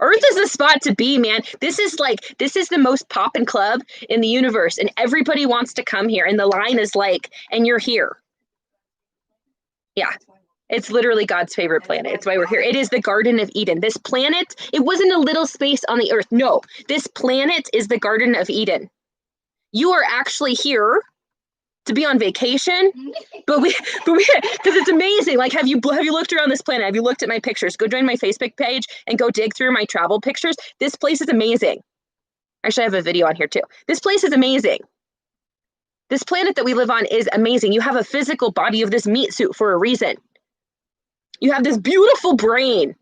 Earth is the spot to be, man. This is the most poppin' club in the universe, and everybody wants to come here. And the line is like, and you're here. Yeah. It's literally God's favorite planet. It's why we're here. It is the Garden of Eden. This planet, it wasn't a little space on the earth. No, this planet is the Garden of Eden. You are actually here to be on vacation, but we, because it's amazing. Like, have you looked around this planet? Have you looked at my pictures? Go join my Facebook page and go dig through my travel pictures. This place is amazing. Actually, I have a video on here too. This place is amazing. This planet that we live on is amazing. You have a physical body of this meat suit for a reason. You have this beautiful brain,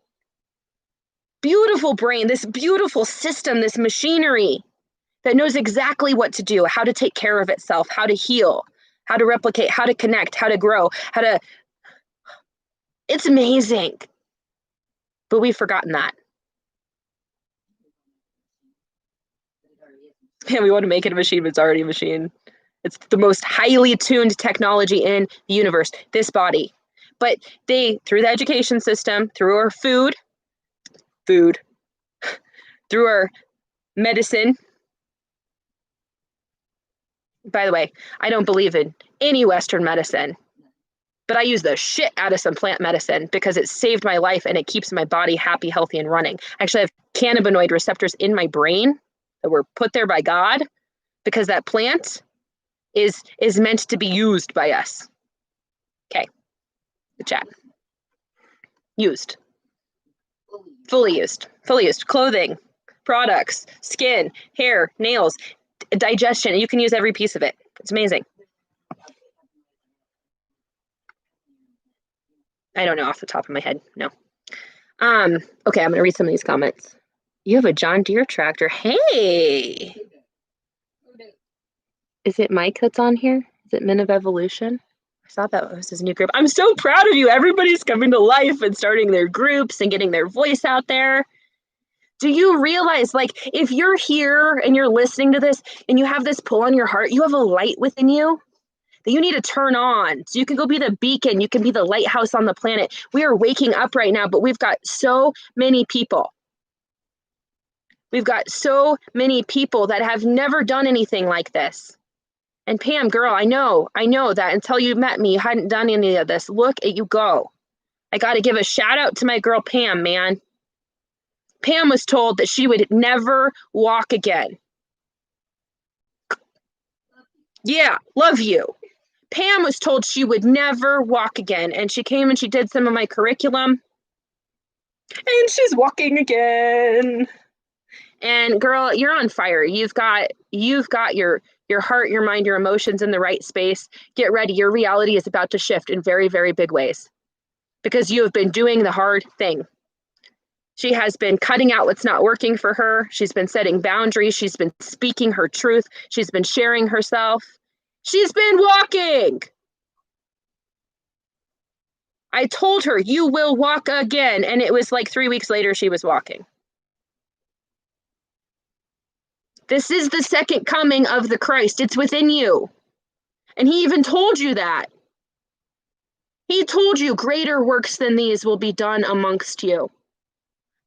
this beautiful system, this machinery that knows exactly what to do, how to take care of itself, how to heal, how to replicate, how to connect, how to grow, it's amazing. But we've forgotten that. Yeah, we want to make it a machine, but it's already a machine. It's the most highly tuned technology in the universe, this body. But they, through the education system, through our food, through our medicine. By the way, I don't believe in any Western medicine, but I use the shit out of some plant medicine because it saved my life and it keeps my body happy, healthy, and running. I actually have cannabinoid receptors in my brain that were put there by God because that plant is meant to be used by us. Okay. The chat. Used. Fully used. Clothing, products, skin, hair, nails, digestion. You can use every piece of it. It's amazing. I don't know off the top of my head. No. Okay, I'm gonna read some of these comments. You have a John Deere tractor. Hey! Is it Mike that's on here? Is it Men of Evolution? I thought that was his new group. I'm so proud of you. Everybody's coming to life and starting their groups and getting their voice out there. Do you realize, like, if you're here and you're listening to this and you have this pull on your heart, you have a light within you that you need to turn on so you can go be the beacon, you can be the lighthouse on the planet. We are waking up right now, but we've got so many people. We've got so many people that have never done anything like this. And Pam, girl, I know that until you met me, you hadn't done any of this. Look at you go. I got to give a shout out to my girl, Pam, man. Pam was told that she would never walk again. Yeah, love you. Pam was told she would never walk again. And she came and she did some of my curriculum. And she's walking again. And girl, you're on fire. You've got your heart, your mind, your emotions in the right space. Get ready. Your reality is about to shift in very, very big ways because you have been doing the hard thing. She has been cutting out what's not working for her. She's been setting boundaries. She's been speaking her truth. She's been sharing herself. She's been walking. I told her, you will walk again. And it was like 3 weeks later, she was walking. This is the second coming of the Christ. It's within you. And he even told you that. He told you greater works than these will be done amongst you.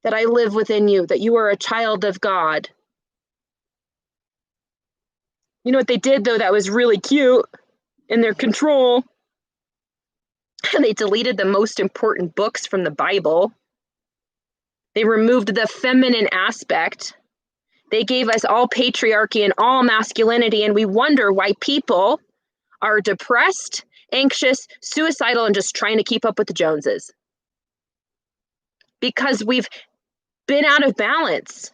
That I live within you, that you are a child of God. You know what they did, though, that was really cute in their control? They deleted the most important books from the Bible. They removed the feminine aspect. They gave us all patriarchy and all masculinity, and we wonder why people are depressed, anxious, suicidal, and just trying to keep up with the Joneses. Because we've been out of balance.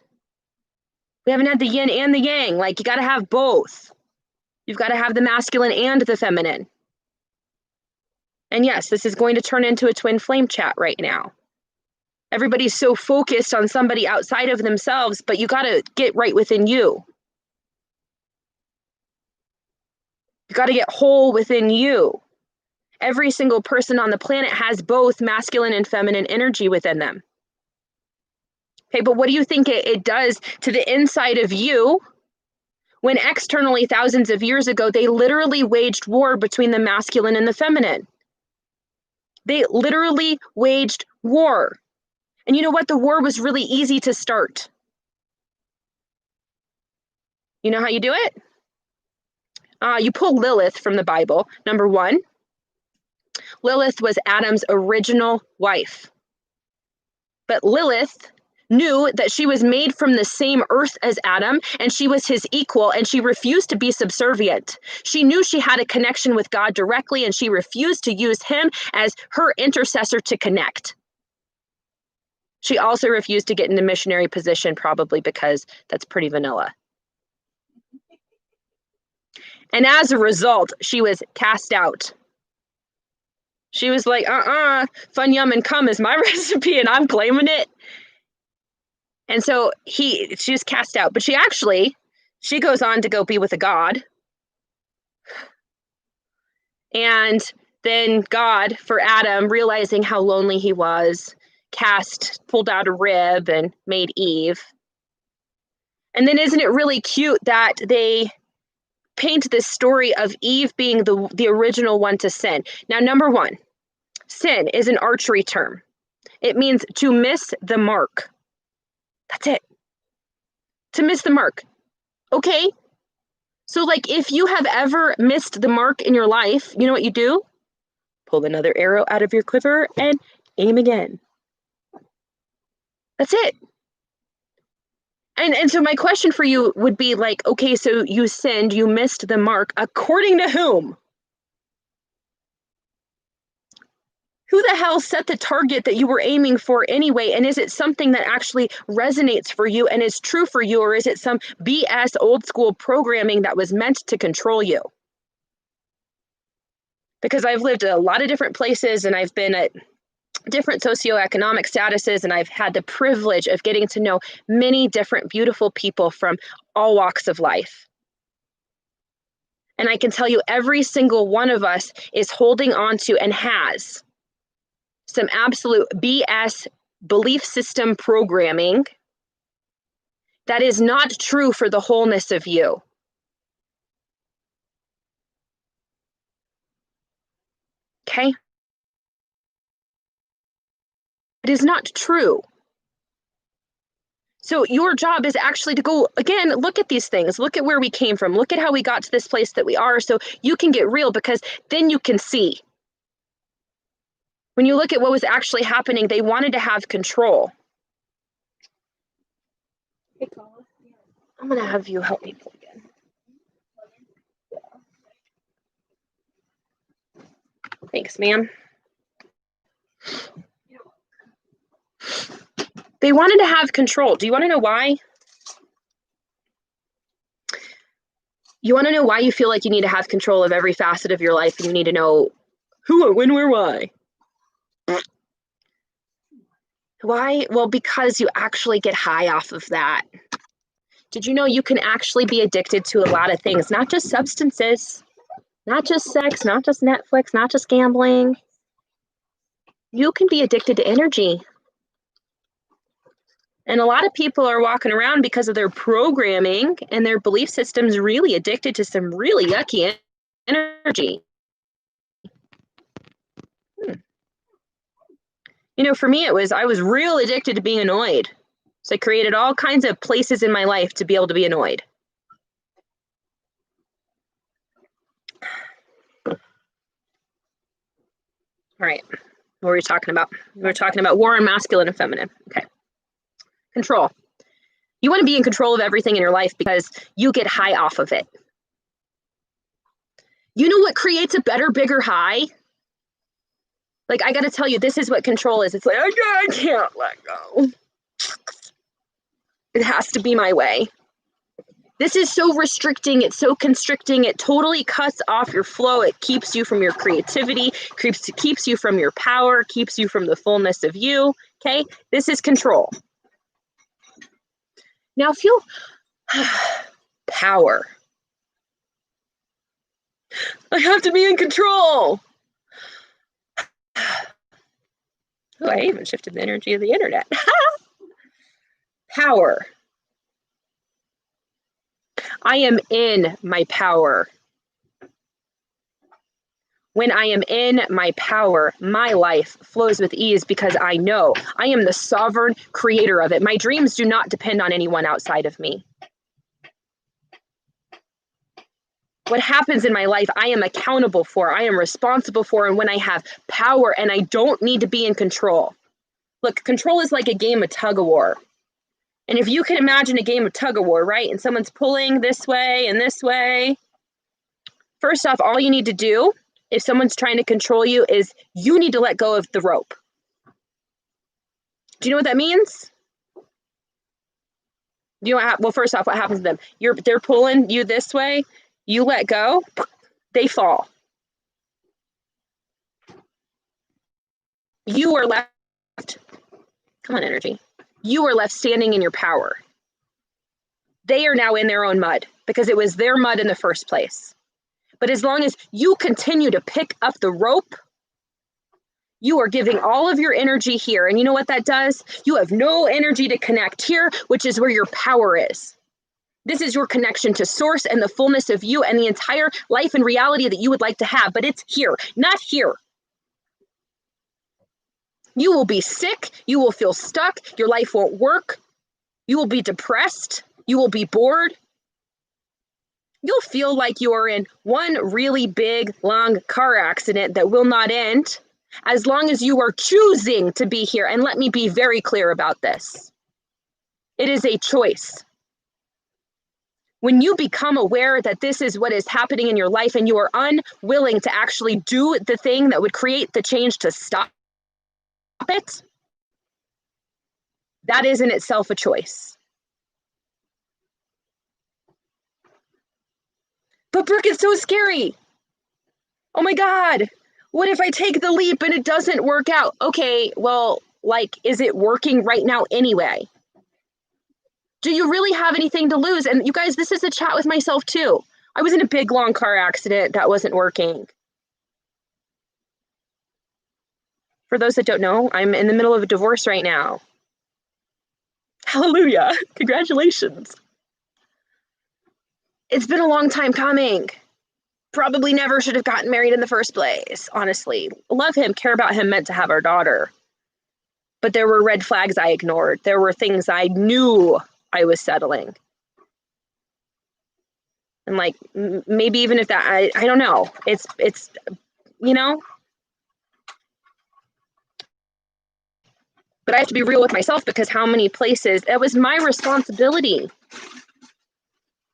We haven't had the yin and the yang. Like, you got to have both. You've got to have the masculine and the feminine. And yes, this is going to turn into a twin flame chat right now. Everybody's so focused on somebody outside of themselves, but you got to get right within you. You got to get whole within you. Every single person on the planet has both masculine and feminine energy within them. Okay, but what do you think it does to the inside of you when externally thousands of years ago, they literally waged war between the masculine and the feminine? They literally waged war. And you know what? The war was really easy to start. You know how you do it? You pull Lilith from the Bible. Number one, Lilith was Adam's original wife. But Lilith knew that she was made from the same earth as Adam, and she was his equal, and she refused to be subservient. She knew she had a connection with God directly, and she refused to use him as her intercessor to connect. She also refused to get in a missionary position, probably because that's pretty vanilla. And as a result, she was cast out. She was like, fun, yum, and cum is my recipe, and I'm claiming it. And so she was cast out. But she goes on to go be with a god. And then God, for Adam, realizing how lonely he was, pulled out a rib and made Eve. And then isn't it really cute that they paint this story of Eve being the original one to sin? Now, number one, sin is an archery term. It means to miss the mark. That's it. To miss the mark. Okay? So, like, if you have ever missed the mark in your life, you know what you do? Pull another arrow out of your quiver and aim again. That's it. And so my question for you would be like, okay, so you sinned, you missed the mark, according to whom? Who the hell set the target that you were aiming for anyway? And is it something that actually resonates for you and is true for you? Or is it some BS old school programming that was meant to control you? Because I've lived a lot of different places and I've been at different socioeconomic statuses, and I've had the privilege of getting to know many different beautiful people from all walks of life. And I can tell you every single one of us is holding on to and has some absolute BS belief system programming that is not true for the wholeness of you. Okay? It is not true. So your job is actually to go, again, look at these things. Look at where we came from. Look at how we got to this place that we are so you can get real, because then you can see. When you look at what was actually happening, they wanted to have control. Hey, Paula. I'm going to have you help me plug in. Thanks, ma'am. They wanted to have control. Do you want to know why? You want to know why you feel like you need to have control of every facet of your life, and you need to know who, when, where, why? Why? Well, because you actually get high off of that. Did you know you can actually be addicted to a lot of things, not just substances, not just sex, not just Netflix, not just gambling. You can be addicted to energy. And a lot of people are walking around because of their programming and their belief systems really addicted to some really yucky energy. You know, for me, I was real addicted to being annoyed. So I created all kinds of places in my life to be able to be annoyed. All right. What were we talking about? We were talking about war on masculine and feminine. Okay. Control. You want to be in control of everything in your life because you get high off of it. You know what creates a better, bigger high? Like, I got to tell you, this is what control is. It's like, I can't let go. It has to be my way. This is so restricting. It's so constricting. It totally cuts off your flow. It keeps you from your creativity, keeps you from your power, keeps you from the fullness of you. Okay? This is control. Now feel power. I have to be in control. Oh, I even shifted the energy of the internet. Power. I am in my power. When I am in my power, my life flows with ease because I know I am the sovereign creator of it. My dreams do not depend on anyone outside of me. What happens in my life, I am accountable for, I am responsible for, and when I have power and I don't need to be in control. Look, control is like a game of tug of war. And if you can imagine a game of tug of war, right? And someone's pulling this way and this way. First off, all you need to do if someone's trying to control you is you need to let go of the rope. Do you know what that means? Do you know well, first off, what happens to them? They're pulling you this way, you let go, they fall. You are left, come on, energy. You are left standing in your power. They are now in their own mud because it was their mud in the first place. But as long as you continue to pick up the rope, you are giving all of your energy here. And you know what that does? You have no energy to connect here, which is where your power is. This is your connection to source and the fullness of you and the entire life and reality that you would like to have. But it's here, not here. You will be sick. You will feel stuck. Your life won't work. You will be depressed. You will be bored. You'll feel like you are in one really big, long car accident that will not end as long as you are choosing to be here. And let me be very clear about this. It is a choice. When you become aware that this is what is happening in your life and you are unwilling to actually do the thing that would create the change to stop it, that is in itself a choice. But Brooke, it's so scary. Oh my God, what if I take the leap and it doesn't work out? Okay, well, like, is it working right now anyway? Do you really have anything to lose? And you guys, this is a chat with myself too. I was in a big, long car accident that wasn't working. For those that don't know, I'm in the middle of a divorce right now. Hallelujah. Congratulations. It's been a long time coming. Probably never should have gotten married in the first place, honestly. Love him, care about him, meant to have our daughter. But there were red flags I ignored. There were things I knew I was settling. And like, maybe even if that, I don't know. It's, you know. But I have to be real with myself because how many places, it was my responsibility.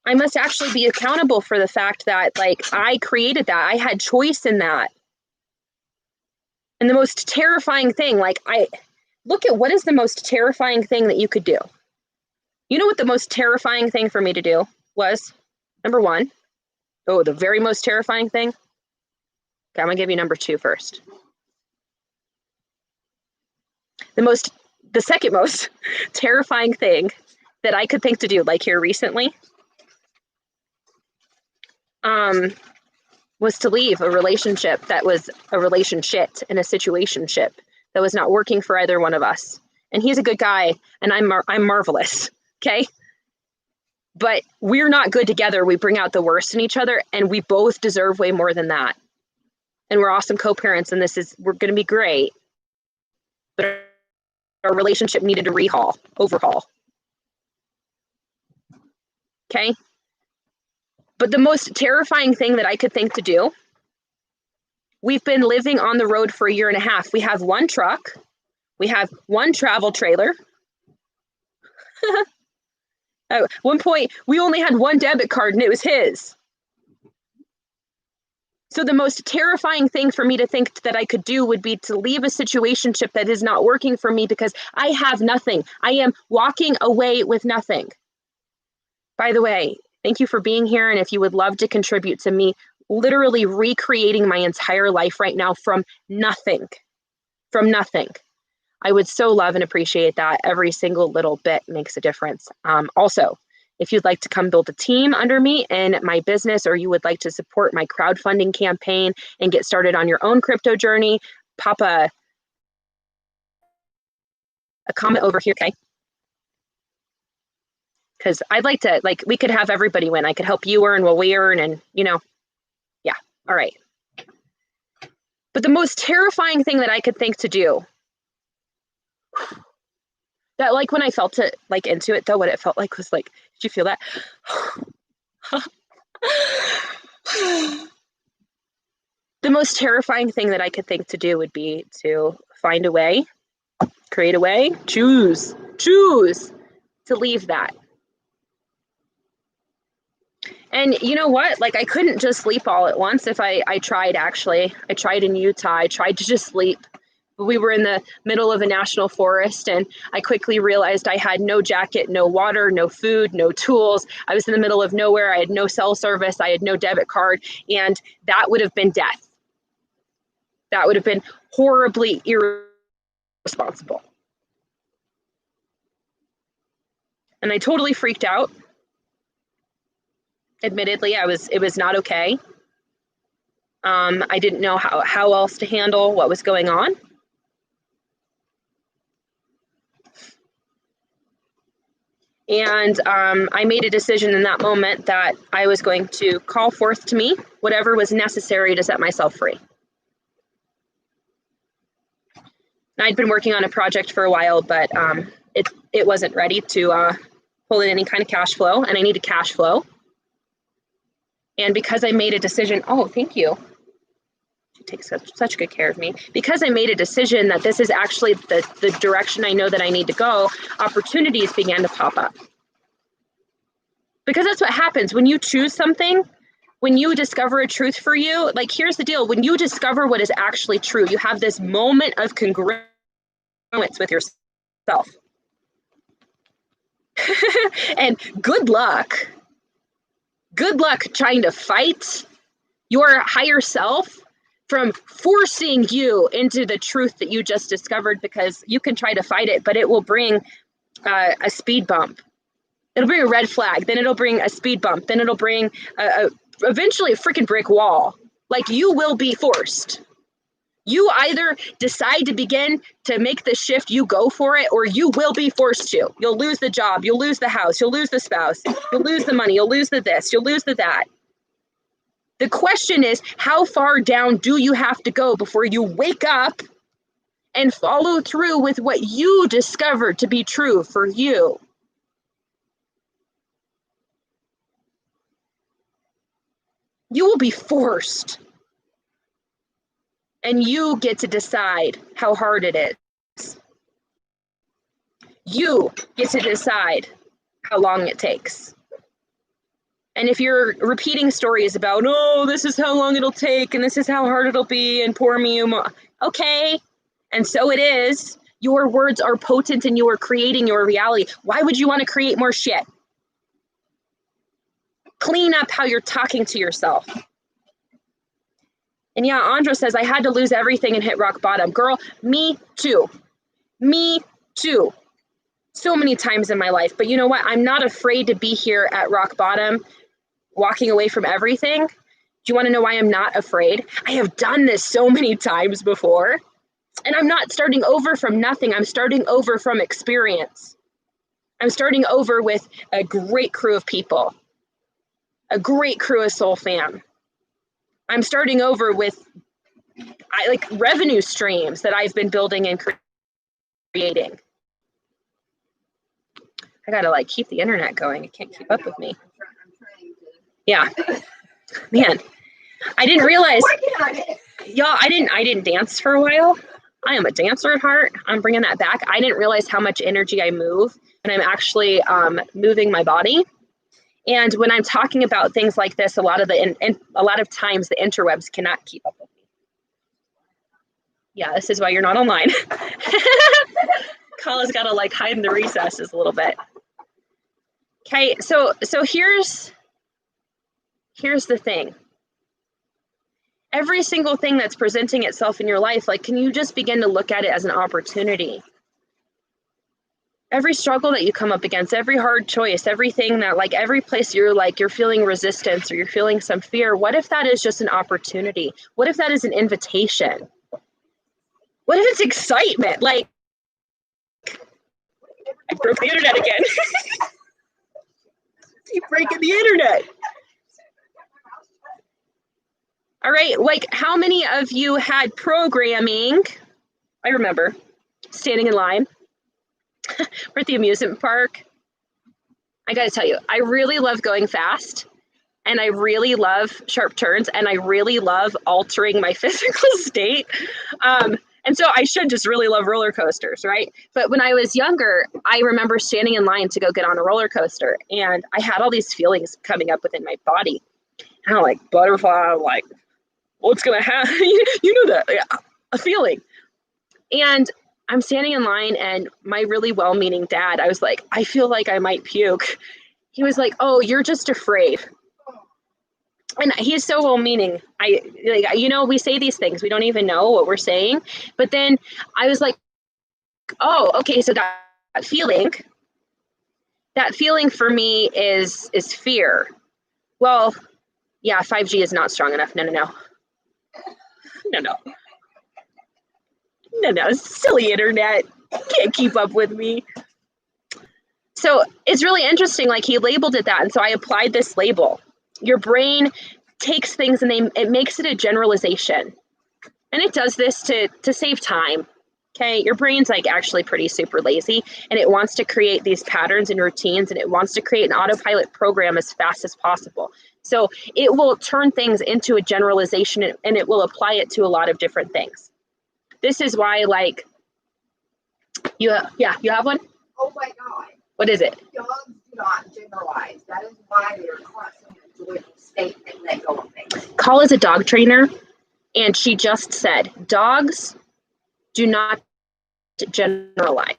I must actually be accountable for the fact that, like, I created that. I had choice in that. And the most terrifying thing, like, look at what is the most terrifying thing that you could do. You know what the most terrifying thing for me to do was? Number one. Oh, the very most terrifying thing? Okay, I'm going to give you number two first. The second most terrifying thing that I could think to do, like here recently, was to leave a relationship that was a relationship and a situationship that was not working for either one of us. And he's a good guy, and I'm marvelous, okay? But we're not good together. We bring out the worst in each other, and we both deserve way more than that. And we're awesome co-parents, and we're going to be great. But our relationship needed a overhaul. Okay? But the most terrifying thing that I could think to do, we've been living on the road for a year and a half. We have one truck. We have one travel trailer. At one point, we only had one debit card, and it was his. So the most terrifying thing for me to think that I could do would be to leave a situationship that is not working for me because I have nothing. I am walking away with nothing. By the way, thank you for being here. And if you would love to contribute to me literally recreating my entire life right now from nothing, I would so love and appreciate that. Every single little bit makes a difference. Also, if you'd like to come build a team under me in my business, or you would like to support my crowdfunding campaign and get started on your own crypto journey, pop a comment over here, okay? Because I'd like to, like, we could have everybody win. I could help you earn while we earn, and, you know, yeah, all right. But the most terrifying thing that I could think to do, that like when I felt it like into it though, what it felt like was like, did you feel that? The most terrifying thing that I could think to do would be to find a way, create a way, choose to leave that. And you know what? Like I couldn't just sleep all at once. If I tried actually. I tried in Utah. I tried to just sleep. We were in the middle of a national forest and I quickly realized I had no jacket, no water, no food, no tools. I was in the middle of nowhere. I had no cell service. I had no debit card. And that would have been death. That would have been horribly irresponsible. And I totally freaked out. Admittedly, it was not okay. I didn't know how else to handle what was going on. And I made a decision in that moment that I was going to call forth to me whatever was necessary to set myself free. And I'd been working on a project for a while, but it wasn't ready to pull in any kind of cash flow, and I needed cash flow. And because I made a decision, oh, thank you. She takes such good care of me. Because I made a decision that this is actually the direction I know that I need to go, opportunities began to pop up. Because that's what happens when you choose something, when you discover a truth for you. Like, here's the deal. When you discover what is actually true, you have this moment of congruence with yourself. And good luck. Good luck trying to fight your higher self from forcing you into the truth that you just discovered, because you can try to fight it, but it will bring a speed bump. It'll bring a red flag, then it'll bring a speed bump, then it'll bring eventually a freaking brick wall. Like, you will be forced. You either decide to begin to make the shift, you go for it, or you will be forced to. You'll lose the job, you'll lose the house, you'll lose the spouse, you'll lose the money, you'll lose the this, you'll lose the that. The question is, how far down do you have to go before you wake up and follow through with what you discovered to be true for you? You will be forced. And you get to decide how hard it is. You get to decide how long it takes. And if you're repeating stories about, oh, this is how long it'll take, and this is how hard it'll be, and poor me, okay, and so it is. Your words are potent and you are creating your reality. Why would you want to create more shit? Clean up how you're talking to yourself. And yeah, Andra says, I had to lose everything and hit rock bottom. Girl, me too. Me too. So many times in my life. But you know what? I'm not afraid to be here at rock bottom, walking away from everything. Do you want to know why I'm not afraid? I have done this so many times before. And I'm not starting over from nothing. I'm starting over from experience. I'm starting over with a great crew of people, a great crew of soul fam. I'm starting over with like revenue streams that I've been building and creating. I gotta like keep the internet going. It can't keep up with me. Yeah, man, I didn't realize, y'all. I didn't dance for a while. I am a dancer at heart. I'm bringing that back. I didn't realize how much energy I move when I'm actually moving my body. And when I'm talking about things like this, a lot of times the interwebs cannot keep up with me. Yeah, this is why you're not online. Kala's got to like hide in the recesses a little bit. Okay, so here's the thing. Every single thing that's presenting itself in your life, like, can you just begin to look at it as an opportunity? Every struggle that you come up against, every hard choice, everything that, like, every place you're feeling resistance or you're feeling some fear, what if that is just an opportunity? What if that is an invitation? What if it's excitement? Like, I broke the internet again. Keep breaking the internet. All right, like how many of you had programming? I remember standing in line. We're at the amusement park. I got to tell you, I really love going fast and I really love sharp turns and I really love altering my physical state. And so I should just really love roller coasters, right? But when I was younger, I remember standing in line to go get on a roller coaster and I had all these feelings coming up within my body. And I'm like, butterfly, I'm like, what's going to happen? You know that, a feeling. And I'm standing in line and my really well-meaning dad, I was like, I feel like I might puke. He was like, oh, you're just afraid. And he's so well-meaning. We say these things, we don't even know what we're saying. But then I was like, oh, okay, so that feeling for me is fear. Well, yeah, 5G is not strong enough. No, silly internet, can't keep up with me. So it's really interesting, like he labeled it that, and so I applied this label. Your brain takes things and it makes it a generalization, and it does this to save time. Okay, your brain's like actually pretty super lazy, and it wants to create these patterns and routines, and it wants to create an autopilot program as fast as possible. So it will turn things into a generalization, and it will apply it to a lot of different things. This is why, like, you have one? Oh my God. What is it? Dogs do not generalize. That is why they are constantly in a joyful state and let go of things. Call is a dog trainer, and she just said, dogs do not generalize.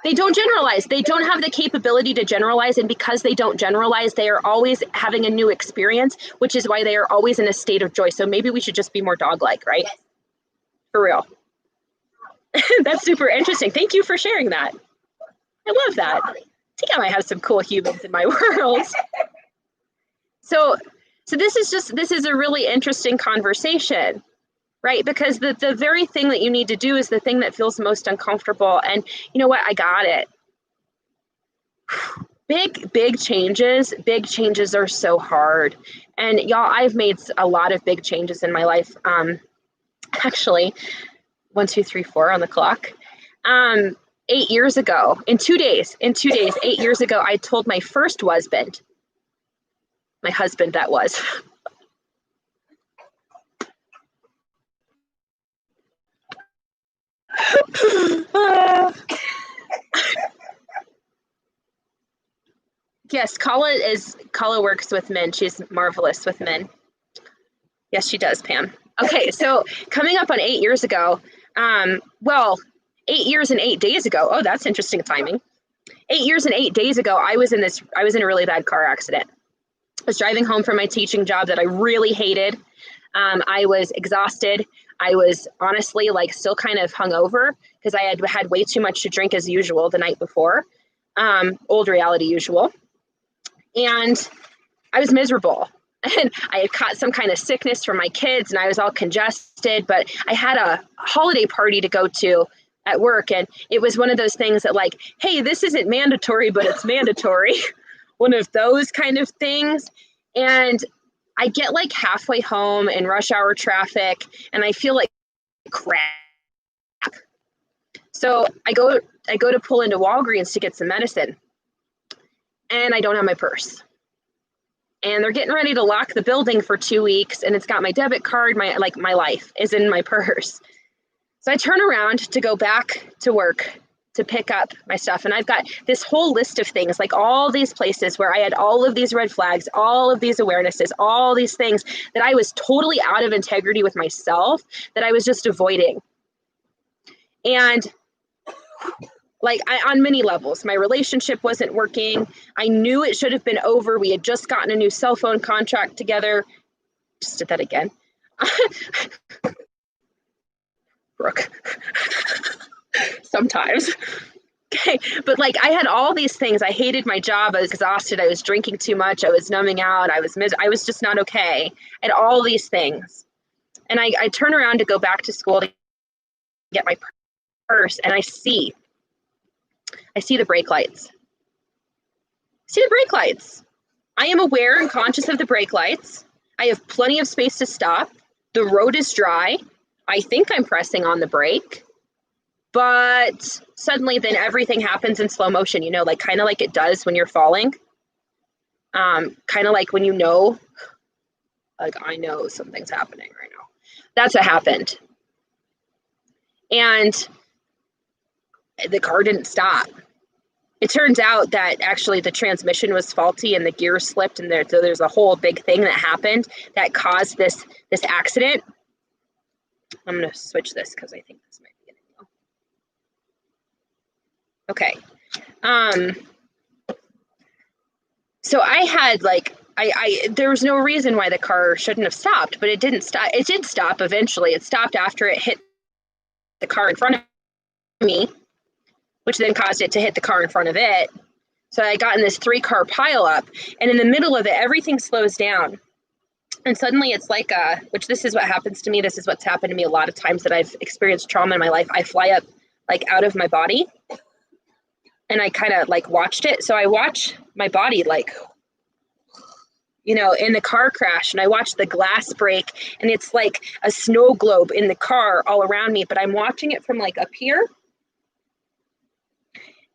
They don't generalize. They don't have the capability to generalize, and because they don't generalize, they are always having a new experience, which is why they are always in a state of joy. So maybe we should just be more dog-like, right? Yes. For real. That's super interesting. Thank you for sharing that. I love that. I think I might have some cool humans in my world. So this is a really interesting conversation, right? Because the very thing that you need to do is the thing that feels most uncomfortable. And you know what? I got it. Big changes are so hard. And y'all, I've made a lot of big changes in my life. Actually, 1, 2, 3, 4 on the clock. 8 years ago, in 2 days, 8 years ago, I told my first husband, that was. Yes, Kala works with men. She's marvelous with men. Yes, she does, Pam. Okay, so coming up on 8 years ago, 8 years and 8 days ago. Oh, that's interesting timing. 8 years and 8 days ago, I was in a really bad car accident. I was driving home from my teaching job that I really hated. I was exhausted. I was honestly like still kind of hungover because I had way too much to drink as usual the night before. Old reality usual. And I was miserable. And I had caught some kind of sickness from my kids and I was all congested, but I had a holiday party to go to at work. And it was one of those things that like, hey, this isn't mandatory, but it's mandatory. One of those kind of things. And I get like halfway home in rush hour traffic and I feel like crap. So I go to pull into Walgreens to get some medicine and I don't have my purse. And they're getting ready to lock the building for 2 weeks and it's got my debit card, my life is in my purse. So I turn around to go back to work to pick up my stuff. And I've got this whole list of things, like all these places where I had all of these red flags, all of these awarenesses, all these things that I was totally out of integrity with myself that I was just avoiding. And like on many levels, my relationship wasn't working. I knew it should have been over. We had just gotten a new cell phone contract together. Just did that again. Brooke. Sometimes. Okay, but like I had all these things. I hated my job. I was exhausted. I was drinking too much. I was numbing out. I was just not okay. I had all these things. And I turn around to go back to school to get my purse and I see the brake lights. I am aware and conscious of the brake lights. I have plenty of space to stop. The road is dry. I think I'm pressing on the brake, but suddenly then everything happens in slow motion, you know, like kind of like it does when you're falling. Kind of like when you know, like I know something's happening right now. That's what happened. And the car didn't stop. It turns out that actually the transmission was faulty and the gear slipped, and so there's a whole big thing that happened that caused this accident. I'm going to switch this because I think this might be an okay. So I had like there was no reason why the car shouldn't have stopped, but it didn't stop. It did stop eventually. It stopped after it hit the car in front of me, which then caused it to hit the car in front of it. So I got in this 3-car pileup, and in the middle of it, everything slows down. And suddenly it's like, which this is what happens to me. This is what's happened to me a lot of times that I've experienced trauma in my life. I fly up like out of my body, and I kind of like watched it. So I watch my body like, you know, in the car crash, and I watch the glass break, and it's like a snow globe in the car all around me, but I'm watching it from like up here.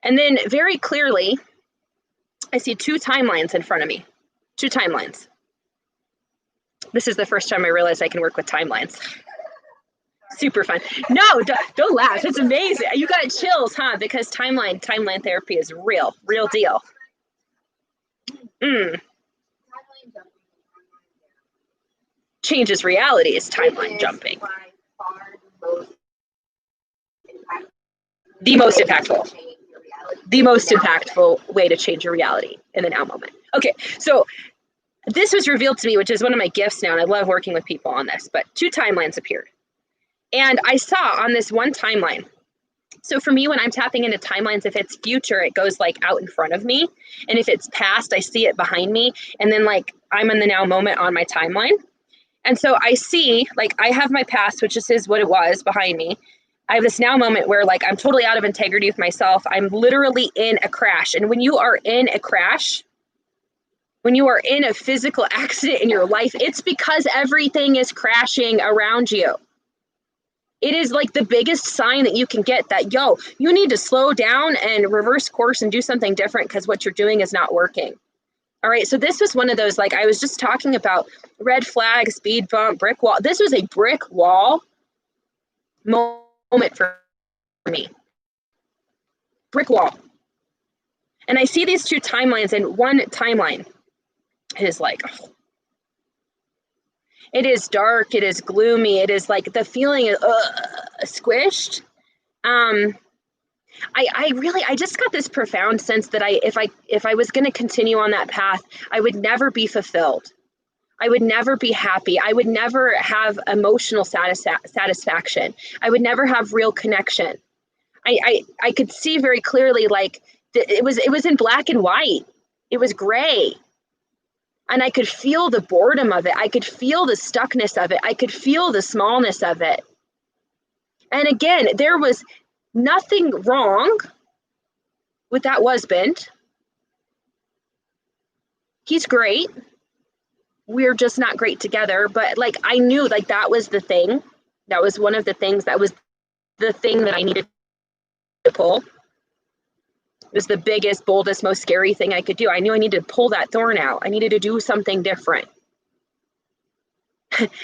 And then very clearly, I see 2 timelines in front of me, 2 timelines. This is the first time I realized I can work with timelines. Super fun. No, don't laugh. It's amazing. You got chills, huh? Because timeline therapy is real deal. Changes reality is timeline jumping. The most impactful way to change your reality in the now moment. Okay, so this was revealed to me, which is one of my gifts now, and I love working with people on this, but 2 timelines appeared. And I saw on this one timeline, so for me, when I'm tapping into timelines, if it's future, it goes like out in front of me. And if it's past, I see it behind me. And then like I'm in the now moment on my timeline. And so I see, like I have my past, which just is what it was behind me. I have this now moment where like I'm totally out of integrity with myself. I'm literally in a crash. And when you are in a crash, when you are in a physical accident in your life, it's because everything is crashing around you. It is like the biggest sign that you can get that, yo, you need to slow down and reverse course and do something different because what you're doing is not working. All right, so this was one of those, like I was just talking about red flag, speed bump, brick wall. This was a brick wall moment for me. Brick wall. And I see these 2 timelines, and one timeline is like, it is dark, it is gloomy, it is like the feeling is squished. I just got this profound sense that if I was going to continue on that path, I would never be fulfilled. I would never be happy. I would never have emotional satisfaction. I would never have real connection. I could see very clearly, like it was in black and white. It was gray. And I could feel the boredom of it. I could feel the stuckness of it. I could feel the smallness of it. And again, there was nothing wrong with that husband. He's great. We're just not great together. But like, I knew like that was the thing. That was one of the things. That was the thing that I needed to pull. It was the biggest, boldest, most scary thing I could do. I knew I needed to pull that thorn out. I needed to do something different.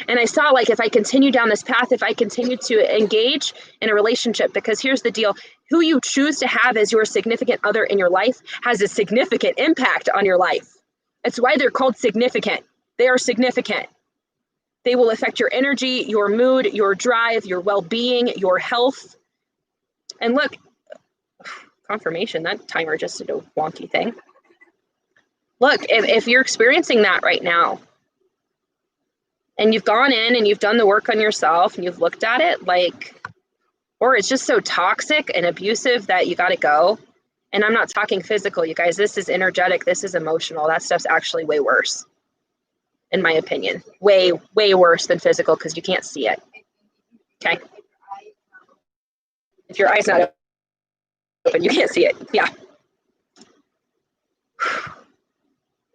And I saw, like, if I continue down this path, if I continue to engage in a relationship, because here's the deal, who you choose to have as your significant other in your life has a significant impact on your life. That's why they're called significant. They are significant. They will affect your energy, your mood, your drive, your well-being, your health. And look, confirmation, that timer just did a wonky thing. Look, if you're experiencing that right now, and you've gone in and you've done the work on yourself and you've looked at it, like, or it's just so toxic and abusive that you got to go. And I'm not talking physical, you guys. This is energetic. This is emotional. That stuff's actually way worse, in my opinion. Way, way worse than physical because you can't see it. Okay? If your eye's not open, you can't see it. Yeah.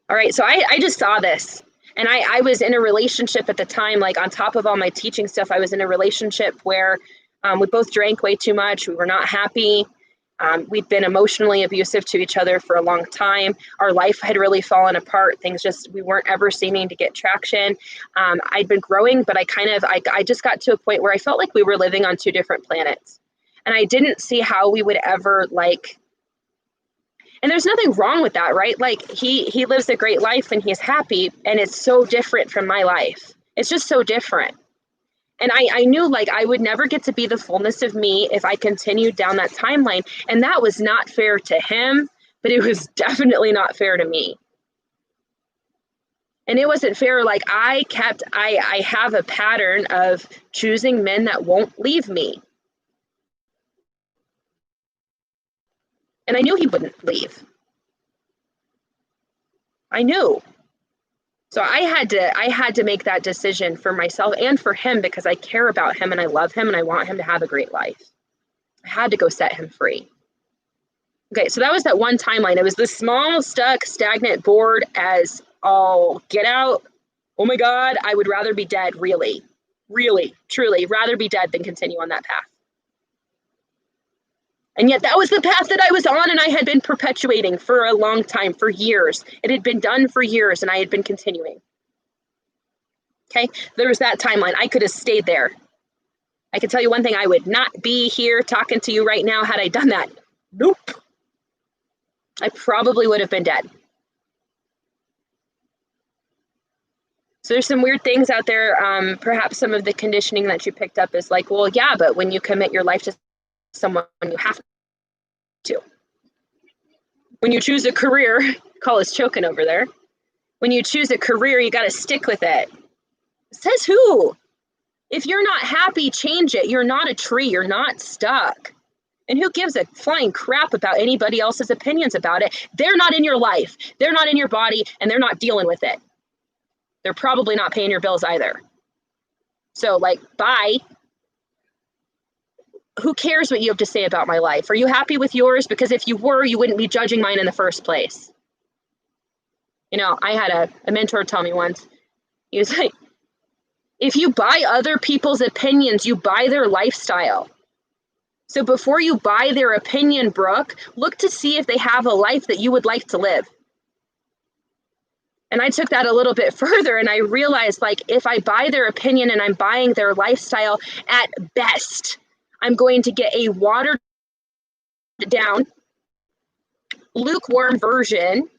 All right, so I just saw this. And I was in a relationship at the time, like on top of all my teaching stuff, I was in a relationship where we both drank way too much. We were not happy. We'd been emotionally abusive to each other for a long time. Our life had really fallen apart. Things just, we weren't ever seeming to get traction. I'd been growing, but I just got to a point where I felt like we were living on two different planets. And I didn't see how we would ever and there's nothing wrong with that, right? Like he lives a great life and he's happy, and it's so different from my life. It's just so different. And I knew like I would never get to be the fullness of me if I continued down that timeline. And that was not fair to him, but it was definitely not fair to me. And it wasn't fair. Like I have a pattern of choosing men that won't leave me. And I knew he wouldn't leave. I knew. So I had to make that decision for myself and for him, because I care about him and I love him and I want him to have a great life. I had to go set him free. Okay, so that was that one timeline. It was this small, stuck, stagnant, bored as all get out. Oh my God, I would rather be dead, really, truly, rather be dead than continue on that path. And yet that was the path that I was on and I had been perpetuating for a long time, for years. It had been done for years and I had been continuing. Okay, there was that timeline. I could have stayed there. I can tell you one thing, I would not be here talking to you right now had I done that. Nope. I probably would have been dead. So there's some weird things out there. Perhaps some of the conditioning that you picked up is like, well, yeah, but when you commit your life to someone, you have to. When you choose a career, Call is choking over there. When you choose a career, you got to stick with it. Says who? If you're not happy, change it. You're not a tree. You're not stuck. And who gives a flying crap about anybody else's opinions about it? They're not in your life. They're not in your body, and they're not dealing with it. They're probably not paying your bills either. So, like, bye. Who cares what you have to say about my life? Are you happy with yours? Because if you were, you wouldn't be judging mine in the first place. You know, I had a mentor tell me once, he was like, if you buy other people's opinions, you buy their lifestyle. So before you buy their opinion, Brooke, look to see if they have a life that you would like to live. And I took that a little bit further and I realized, like, if I buy their opinion and I'm buying their lifestyle, at best, I'm going to get a watered down, lukewarm version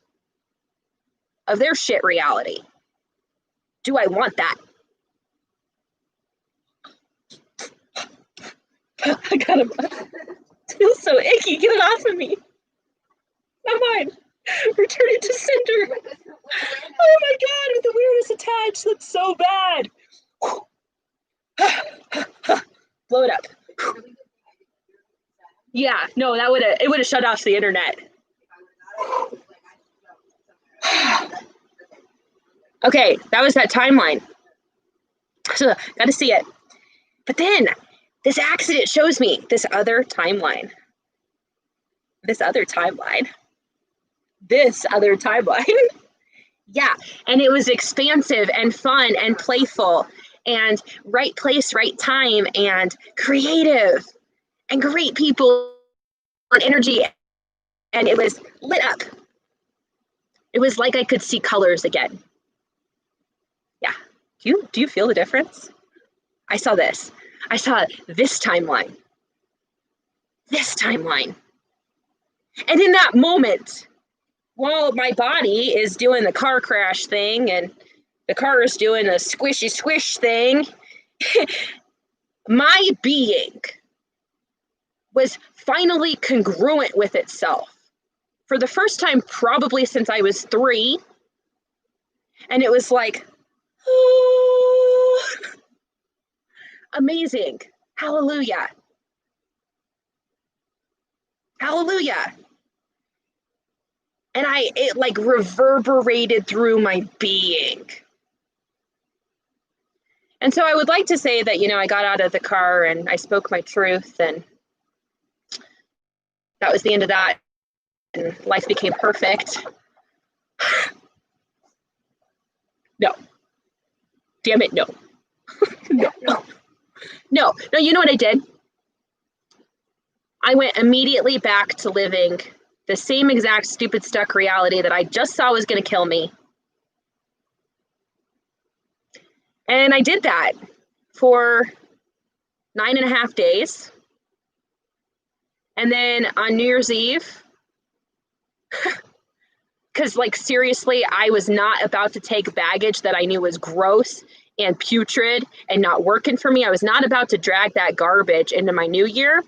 of their shit reality. Do I want that? I got him. It feels so icky. Get it off of me. Not mine. Return it to sender. Oh my God, with the weirdness attached. That's so bad. Blow it up. Yeah, no, it would have shut off the internet. Okay, that was that timeline. So, got to see it. But then this accident shows me this other timeline. This other timeline. Yeah, and it was expansive and fun and playful and right place, right time and creative and great people and energy. And it was lit up. It was like I could see colors again. Yeah. Do you feel the difference? I saw this. I saw this timeline. This timeline. And in that moment, while my body is doing the car crash thing and the car is doing a squishy squish thing, my being was finally congruent with itself for the first time, probably since I was 3. And it was like, oh, amazing. Hallelujah. Hallelujah. And it like reverberated through my being. And so I would like to say that, you know, I got out of the car and I spoke my truth, and that was the end of that. And life became perfect. No. Damn it, no. No. No, you know what I did? I went immediately back to living the same exact stupid stuck reality that I just saw was going to kill me. And I did that for 9.5 days. And then on New Year's Eve, because like seriously, I was not about to take baggage that I knew was gross and putrid and not working for me. I was not about to drag that garbage into my new year.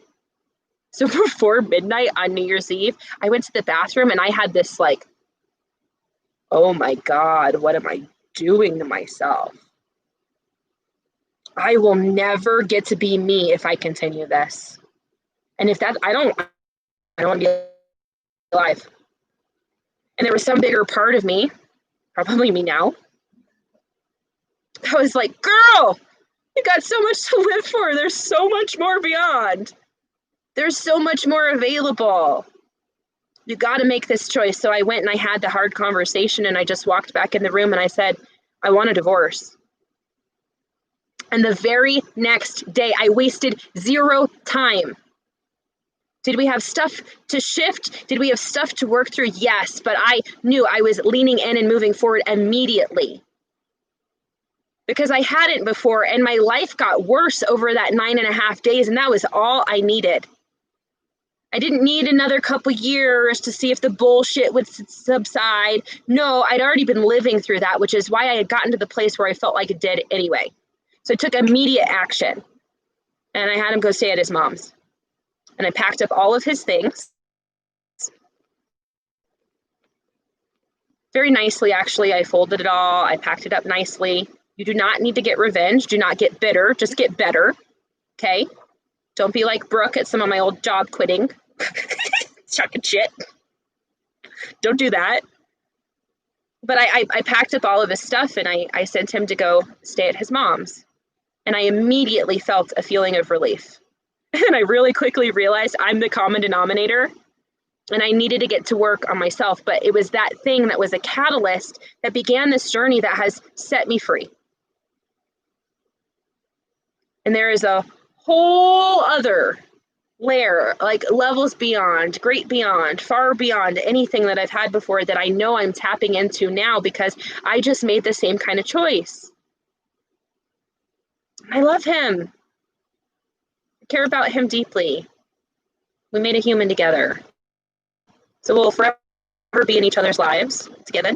So before midnight on New Year's Eve, I went to the bathroom and I had this like, oh my God, what am I doing to myself? I will never get to be me if I continue this. And if that, I don't want to be alive. And there was some bigger part of me, probably me now. I was like, girl, you got so much to live for. There's so much more beyond. There's so much more available. You got to make this choice. So I went and I had the hard conversation and I just walked back in the room and I said, I want a divorce. And the very next day, I wasted 0 time. Did we have stuff to shift? Did we have stuff to work through? Yes, but I knew I was leaning in and moving forward immediately. Because I hadn't before, and my life got worse over that 9.5 days, and that was all I needed. I didn't need another couple years to see if the bullshit would subside. No, I'd already been living through that, which is why I had gotten to the place where I felt like it did anyway. So I took immediate action, and I had him go stay at his mom's. And I packed up all of his things. Very nicely, actually. I folded it all. I packed it up nicely. You do not need to get revenge. Do not get bitter. Just get better. Okay? Don't be like Brooke at some of my old job quitting. Chucking shit. Don't do that. But I packed up all of his stuff and I sent him to go stay at his mom's. And I immediately felt a feeling of relief. And I really quickly realized I'm the common denominator and I needed to get to work on myself. But it was that thing that was a catalyst that began this journey that has set me free. And there is a whole other layer, like levels beyond, great beyond, far beyond anything that I've had before that I know I'm tapping into now because I just made the same kind of choice. I love him. I care about him deeply. We made a human together. So we'll forever be in each other's lives together.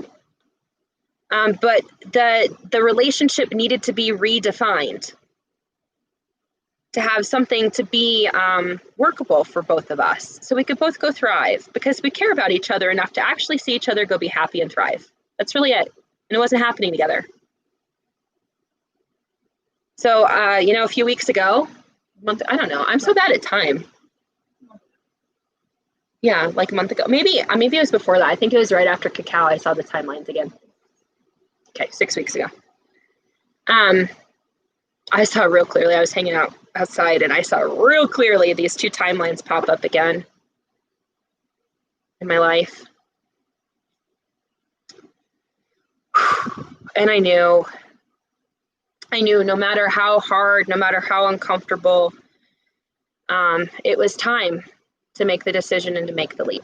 But the relationship needed to be redefined to have something to be workable for both of us so we could both go thrive because we care about each other enough to actually see each other go be happy and thrive. That's really it. And it wasn't happening together. So, a few weeks ago, I don't know, I'm so bad at time. Yeah, like a month ago. Maybe it was before that. I think it was right after cacao. I saw the timelines again. Okay, 6 weeks ago. I saw real clearly. I was hanging out outside and I saw real clearly these 2 timelines pop up again in my life. And I knew no matter how hard, no matter how uncomfortable, it was time to make the decision and to make the leap.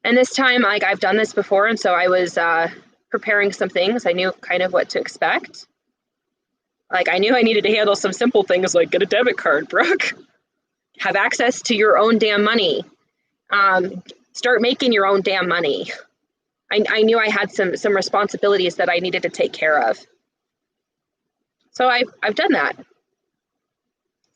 And this time, like I've done this before, and so I was preparing some things. I knew kind of what to expect. Like I knew I needed to handle some simple things like get a debit card, Brooke. Have access to your own damn money. Start making your own damn money. I knew I had some responsibilities that I needed to take care of. So I've done that.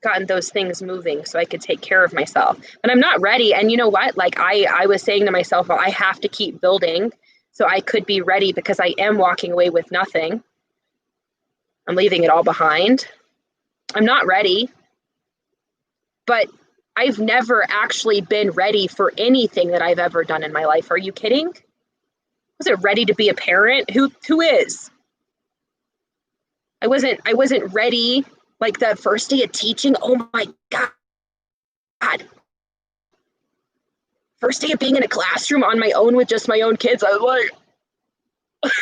Gotten those things moving so I could take care of myself. But I'm not ready. And you know what? Like I was saying to myself, well, I have to keep building so I could be ready because I am walking away with nothing. I'm leaving it all behind. I'm not ready. But I've never actually been ready for anything that I've ever done in my life. Are you kidding? Was it ready to be a parent? Who is? I wasn't ready. Like the first day of teaching, oh my God. First day of being in a classroom on my own with just my own kids, I was like,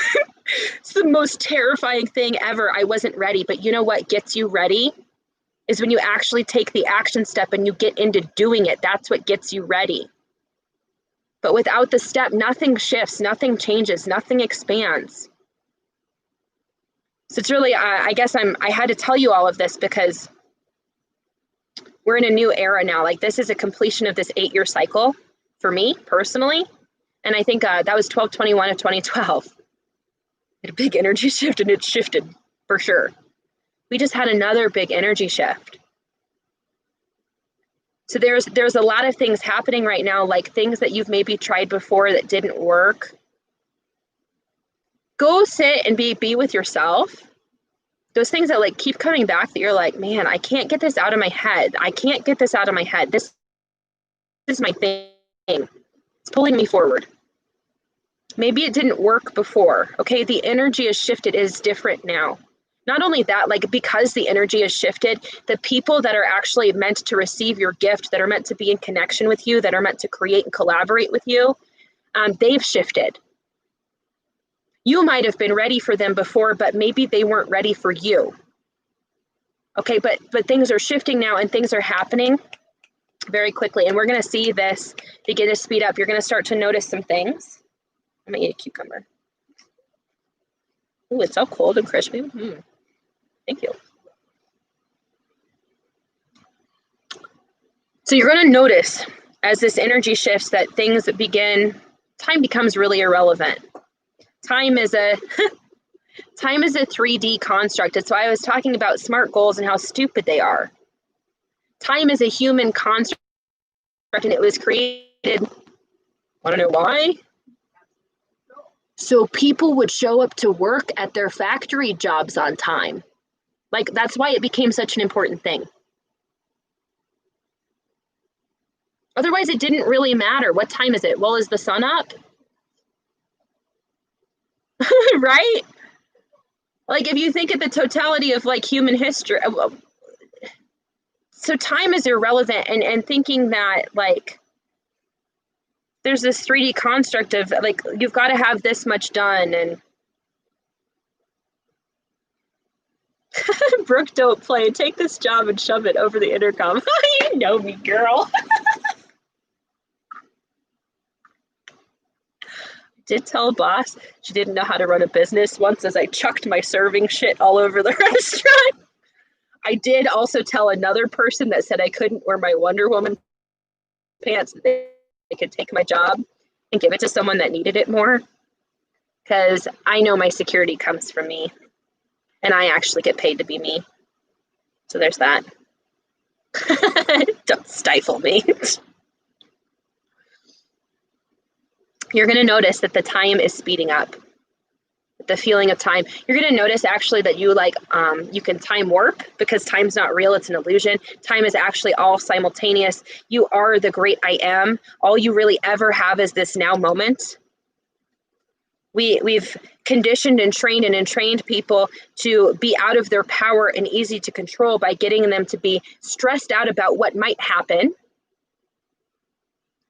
it's the most terrifying thing ever. I wasn't ready. But you know what gets you ready is when you actually take the action step and you get into doing it. That's what gets you ready. But without the step, nothing shifts, nothing changes, nothing expands. So it's really, I guess I had to tell you all of this because we're in a new era now. Like this is a completion of this 8-year cycle for me personally. And I think that was 12/21 of 2012. Had a big energy shift and it shifted for sure. We just had another big energy shift. So there's a lot of things happening right now, like things that you've maybe tried before that didn't work. Go sit and be with yourself. Those things that like keep coming back that you're like, man, I can't get this out of my head. I can't get this out of my head. This is my thing. It's pulling me forward. Maybe it didn't work before. Okay, the energy has shifted, it is different now. Not only that, like because the energy has shifted, the people that are actually meant to receive your gift, that are meant to be in connection with you, that are meant to create and collaborate with you, they've shifted. You might have been ready for them before, but maybe they weren't ready for you. Okay, but things are shifting now and things are happening very quickly. And we're going to see this begin to speed up. You're going to start to notice some things. I'm going to eat a cucumber. Oh, it's so cold and crispy. Thank you. So you're going to notice as this energy shifts that things begin, time becomes really irrelevant. Time is a 3D construct. It's why I was talking about SMART goals and how stupid they are. Time is a human construct and it was created, want to know why? So people would show up to work at their factory jobs on time. Like that's why it became such an important thing. Otherwise, it didn't really matter. What time is it? Well, is the sun up? Right? Like if you think of the totality of like human history, so time is irrelevant, and thinking that like there's this 3D construct of like you've got to have this much done, and Brooke, don't play. Take this job and shove it over the intercom. You know me, girl. Did tell boss she didn't know how to run a business once as I chucked my serving shit all over the restaurant. I did also tell another person that said I couldn't wear my Wonder Woman pants, that they could take my job and give it to someone that needed it more. Because I know my security comes from me. And I actually get paid to be me. So there's that. Don't stifle me. You're going to notice that the time is speeding up. The feeling of time. You're going to notice actually that you like you can time warp because time's not real, it's an illusion. Time is actually all simultaneous. You are the great I am. All you really ever have is this now moment. We've conditioned and trained people to be out of their power and easy to control by getting them to be stressed out about what might happen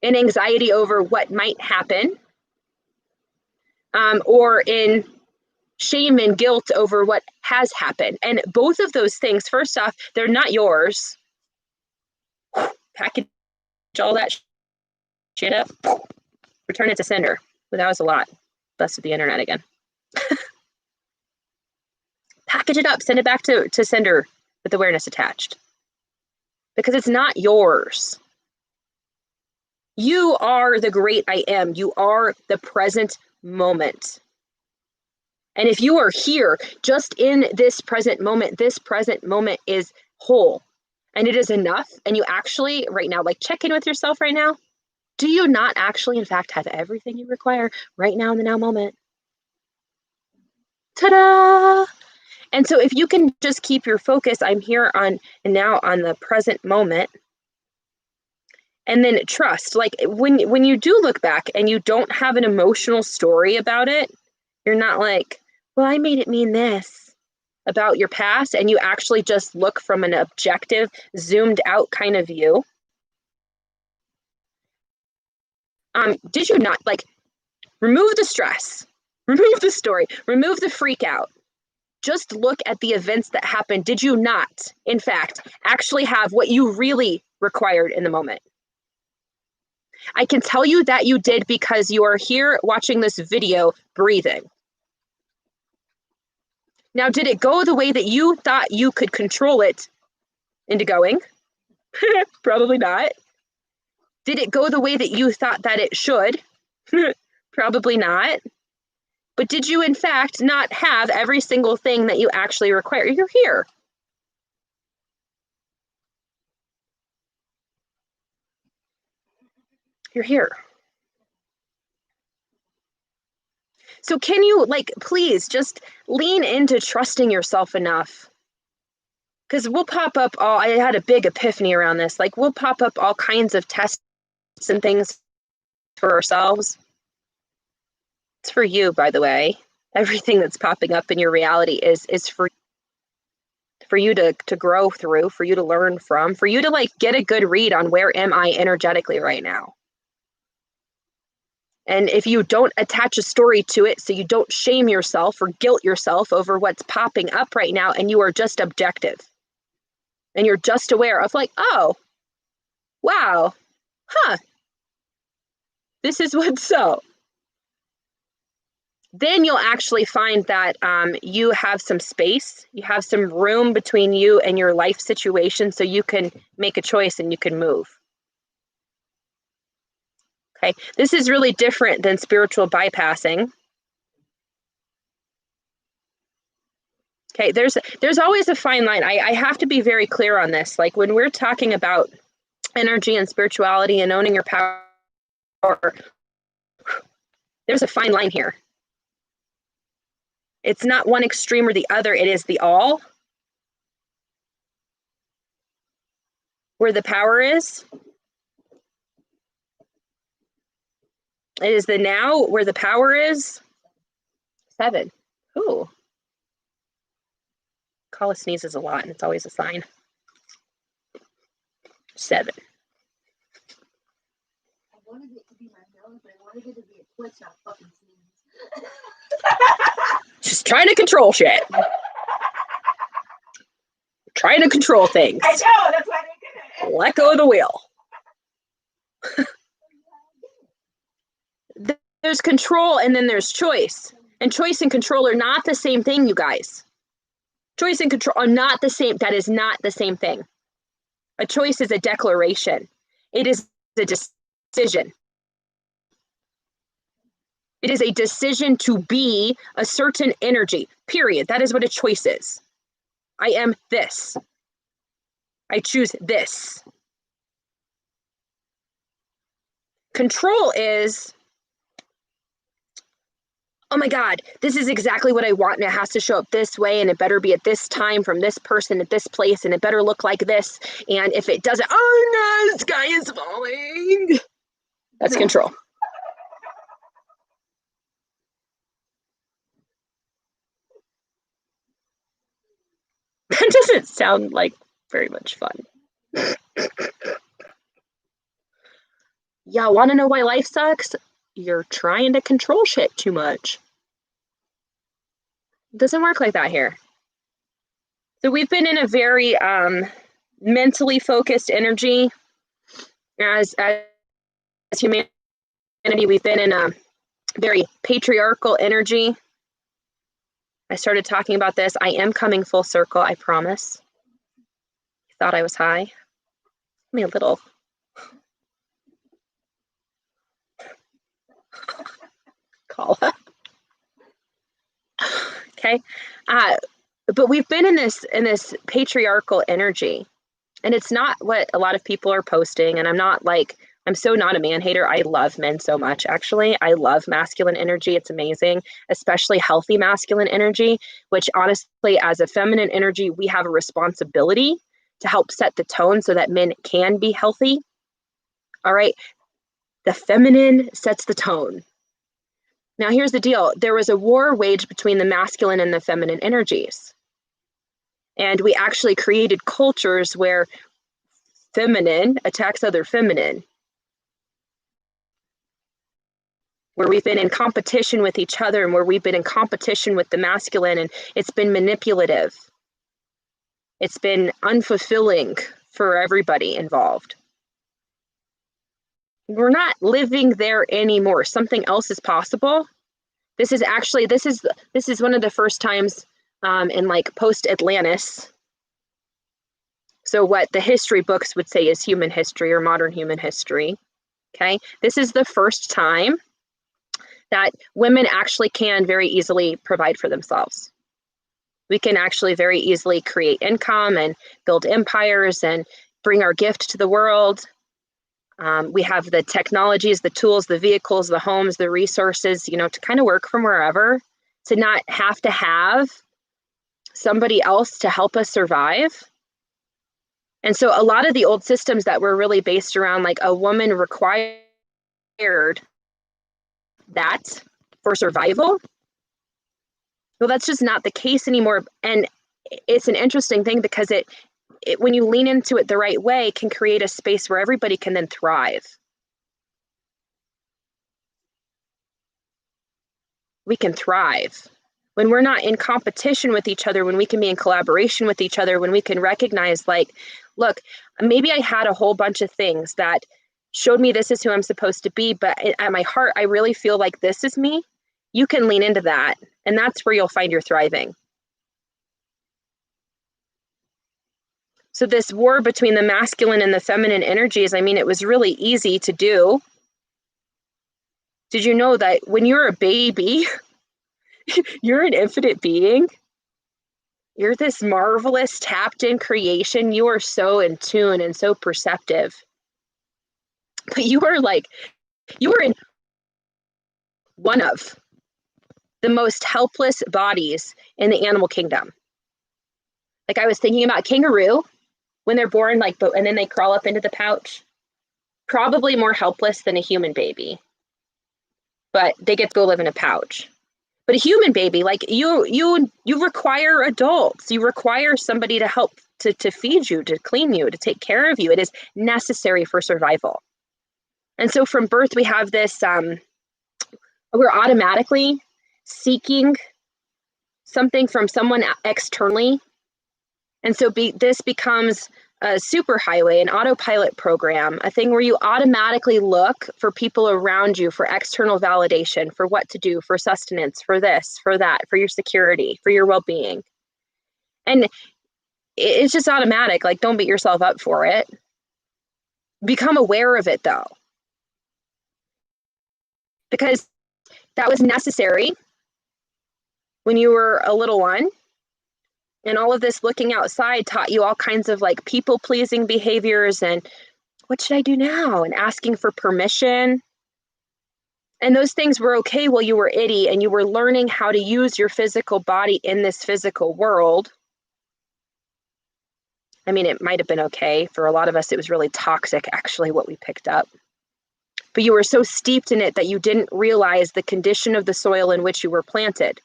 and anxiety over what might happen, or in shame and guilt over what has happened. And both of those things, first off, they're not yours. Package all that shit up, return it to sender. But that was a lot. Busted the internet again. Package it up, send it back to sender with awareness attached. Because it's not yours. You are the great I am. You are the present moment. And if you are here, just in this present moment is whole. And it is enough. And you actually, right now, like check in with yourself right now. Do you not actually, in fact, have everything you require right now in the now moment? Ta-da! And so if you can just keep your focus, I'm here on and now on the present moment. And then trust, like when you do look back and you don't have an emotional story about it, you're not like, well, I made it mean this about your past. And you actually just look from an objective, zoomed out kind of view. Did you not, like, remove the stress, remove the story, remove the freak out? Just look at the events that happened. Did you not, in fact, actually have what you really required in the moment? I can tell you that you did because you are here watching this video breathing. Now, did it go the way that you thought you could control it into going? Probably not. Did it go the way that you thought that it should? Probably not. But did you, in fact, not have every single thing that you actually require? You're here. You're here. So can you, like, please just lean into trusting yourself enough? Because we'll pop up all, I had a big epiphany around this. Like, we'll pop up all kinds of tests and things for ourselves. It's for you, by the way. Everything that's popping up in your reality is for you to grow through, for you to learn from, for you to, like, get a good read on where am I energetically right now. And if you don't attach a story to it, so you don't shame yourself or guilt yourself over what's popping up right now, and you are just objective and you're just aware of, like, oh, wow, huh, this is what's so. Then you'll actually find that you have some space, you have some room between you and your life situation, so you can make a choice and you can move. Okay, this is really different than spiritual bypassing. Okay, there's always a fine line. I have to be very clear on this. Like, when we're talking about energy and spirituality and owning your power, there's a fine line here. It's not one extreme or the other. It is the all. Where the power is. It is the now where the power is. 7. Ooh. Kala sneezes a lot, and it's always a sign. 7. I wanted it to be my nose, but I wanted it to be a twitch, not a fucking sneeze. Just trying to control shit. Trying to control things. I know, that's why I didn't get it. Let go of the wheel. There's control and then there's choice. And choice and control are not the same thing, you guys. Choice and control are not the same. That is not the same thing. A choice is a declaration. It is a decision. It is a decision to be a certain energy, period. That is what a choice is. I am this. I choose this. Control is, oh my God, this is exactly what I want, and it has to show up this way, and it better be at this time from this person at this place, and it better look like this. And if it doesn't, oh no, the sky is falling. That's control. That doesn't sound like very much fun. Y'all want to know why life sucks? You're trying to control shit too much. It doesn't work like that here. So we've been in a very mentally focused energy as humanity. We've been in a very patriarchal energy. I started talking about this. I am coming full circle, I promise. You thought I was high? Give me a little. Call. Okay. But we've been in this patriarchal energy, and it's not what a lot of people are posting. And I'm so not a man hater. I love men so much, actually. I love masculine energy. It's amazing, especially healthy masculine energy, which honestly, as a feminine energy, we have a responsibility to help set the tone so that men can be healthy. All right. The feminine sets the tone. Now, here's the deal. There was a war waged between the masculine and the feminine energies. And we actually created cultures where feminine attacks other feminine. where we've been in competition with each other and where we've been in competition with the masculine, and it's been manipulative. It's been unfulfilling for everybody involved. We're not living there anymore. Something else is possible. This is one of the first times in like post-Atlantis. So what the history books would say is human history or modern human history. Okay, this is the first time that women actually can very easily provide for themselves. We can actually very easily create income and build empires and bring our gift to the world. We have the technologies, the tools, the vehicles, the homes, the resources, to kind of work from wherever, to not have to have somebody else to help us survive. And so a lot of the old systems that were really based around like a woman required that for survival, well, that's just not the case anymore. And it's an interesting thing because it when you lean into it the right way, can create a space where everybody can then thrive. We can thrive when we're not in competition with each other, when we can be in collaboration with each other, when we can recognize like, look, maybe I had a whole bunch of things that showed me this is who I'm supposed to be, but at my heart, I really feel like this is me. You can lean into that, and that's where you'll find you're thriving. So this war between the masculine and the feminine energies, I mean, it was really easy to do. Did you know that when you're a baby, you're an infinite being? You're this marvelous tapped in creation. You are so in tune and so perceptive. But you are in one of the most helpless bodies in the animal kingdom. Like I was thinking about kangaroo when they're born, and then they crawl up into the pouch. Probably more helpless than a human baby, but they get to go live in a pouch. But a human baby, like you require adults. You require somebody to help to feed you, to clean you, to take care of you. It is necessary for survival. And so from birth, we have this, we're automatically seeking something from someone externally. And so this becomes a superhighway, an autopilot program, a thing where you automatically look for people around you for external validation, for what to do, for sustenance, for this, for that, for your security, for your well-being. And it's just automatic. Like, don't beat yourself up for it. Become aware of it, though, because that was necessary when you were a little one. And all of this looking outside taught you all kinds of like people-pleasing behaviors and what should I do now? And asking for permission. And those things were okay while you were itty and you were learning how to use your physical body in this physical world. I mean, it might have been okay. For a lot of us, it was really toxic, actually, what we picked up. But you were so steeped in it that you didn't realize the condition of the soil in which you were planted.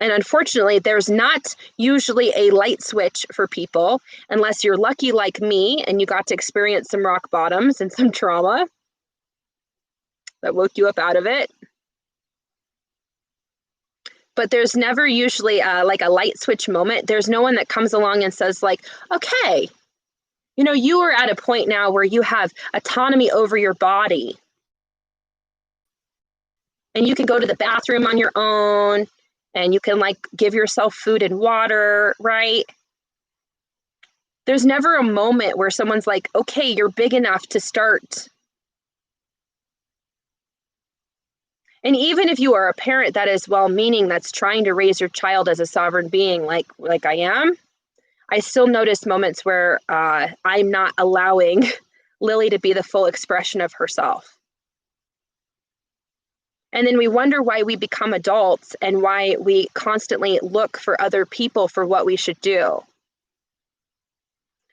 And unfortunately, there's not usually a light switch for people unless you're lucky like me and you got to experience some rock bottoms and some trauma that woke you up out of it. But there's never usually like a light switch moment. There's no one that comes along and says like, okay, you are at a point now where you have autonomy over your body. And you can go to the bathroom on your own. And you can like give yourself food and water, right? There's never a moment where someone's like, okay, you're big enough to start. And even if you are a parent that is well-meaning, that's trying to raise your child as a sovereign being, like I am, I still notice moments where I'm not allowing Lily to be the full expression of herself. And then we wonder why we become adults and why we constantly look for other people for what we should do.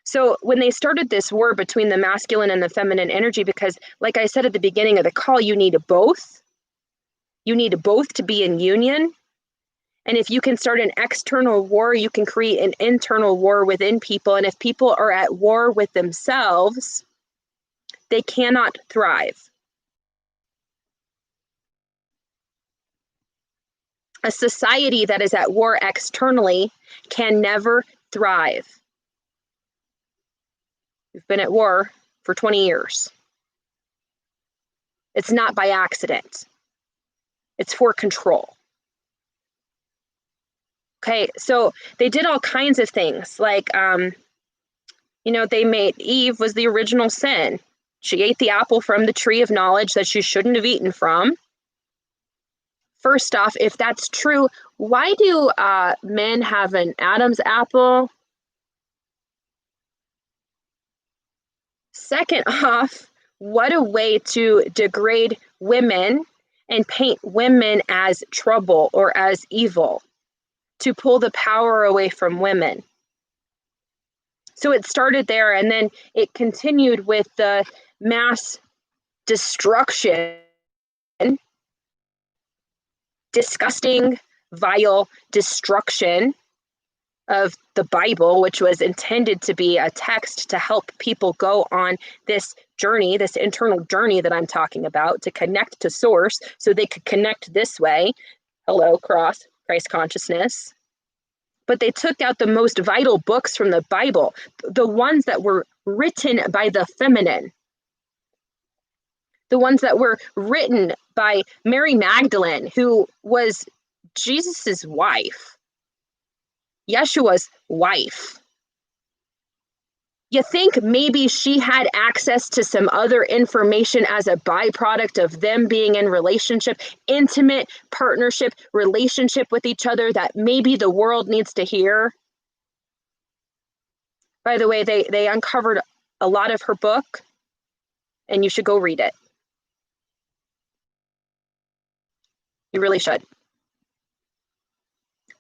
So when they started this war between the masculine and the feminine energy, because like I said at the beginning of the call, you need both. You need both to be in union. And if you can start an external war, you can create an internal war within people. And if people are at war with themselves, they cannot thrive. A society that is at war externally can never thrive. We've been at war for 20 years. It's not by accident. It's for control. Okay, so they did all kinds of things. Like, they made Eve was the original sin. She ate the apple from the tree of knowledge that she shouldn't have eaten from. First off, if that's true, why do men have an Adam's apple? Second off, what a way to degrade women and paint women as trouble or as evil, to pull the power away from women. So it started there, and then it continued with the mass destruction, disgusting, vile destruction of the Bible, which was intended to be a text to help people go on this journey, this internal journey that I'm talking about, to connect to source so they could connect this way. Hello, cross, Christ consciousness. But they took out the most vital books from the Bible, the ones that were written by the feminine, the ones that were written by Mary Magdalene, who was Jesus's wife, Yeshua's wife. You think maybe she had access to some other information as a byproduct of them being in relationship, intimate partnership, relationship with each other that maybe the world needs to hear? By the way, they uncovered a lot of her book, and you should go read it. You really should.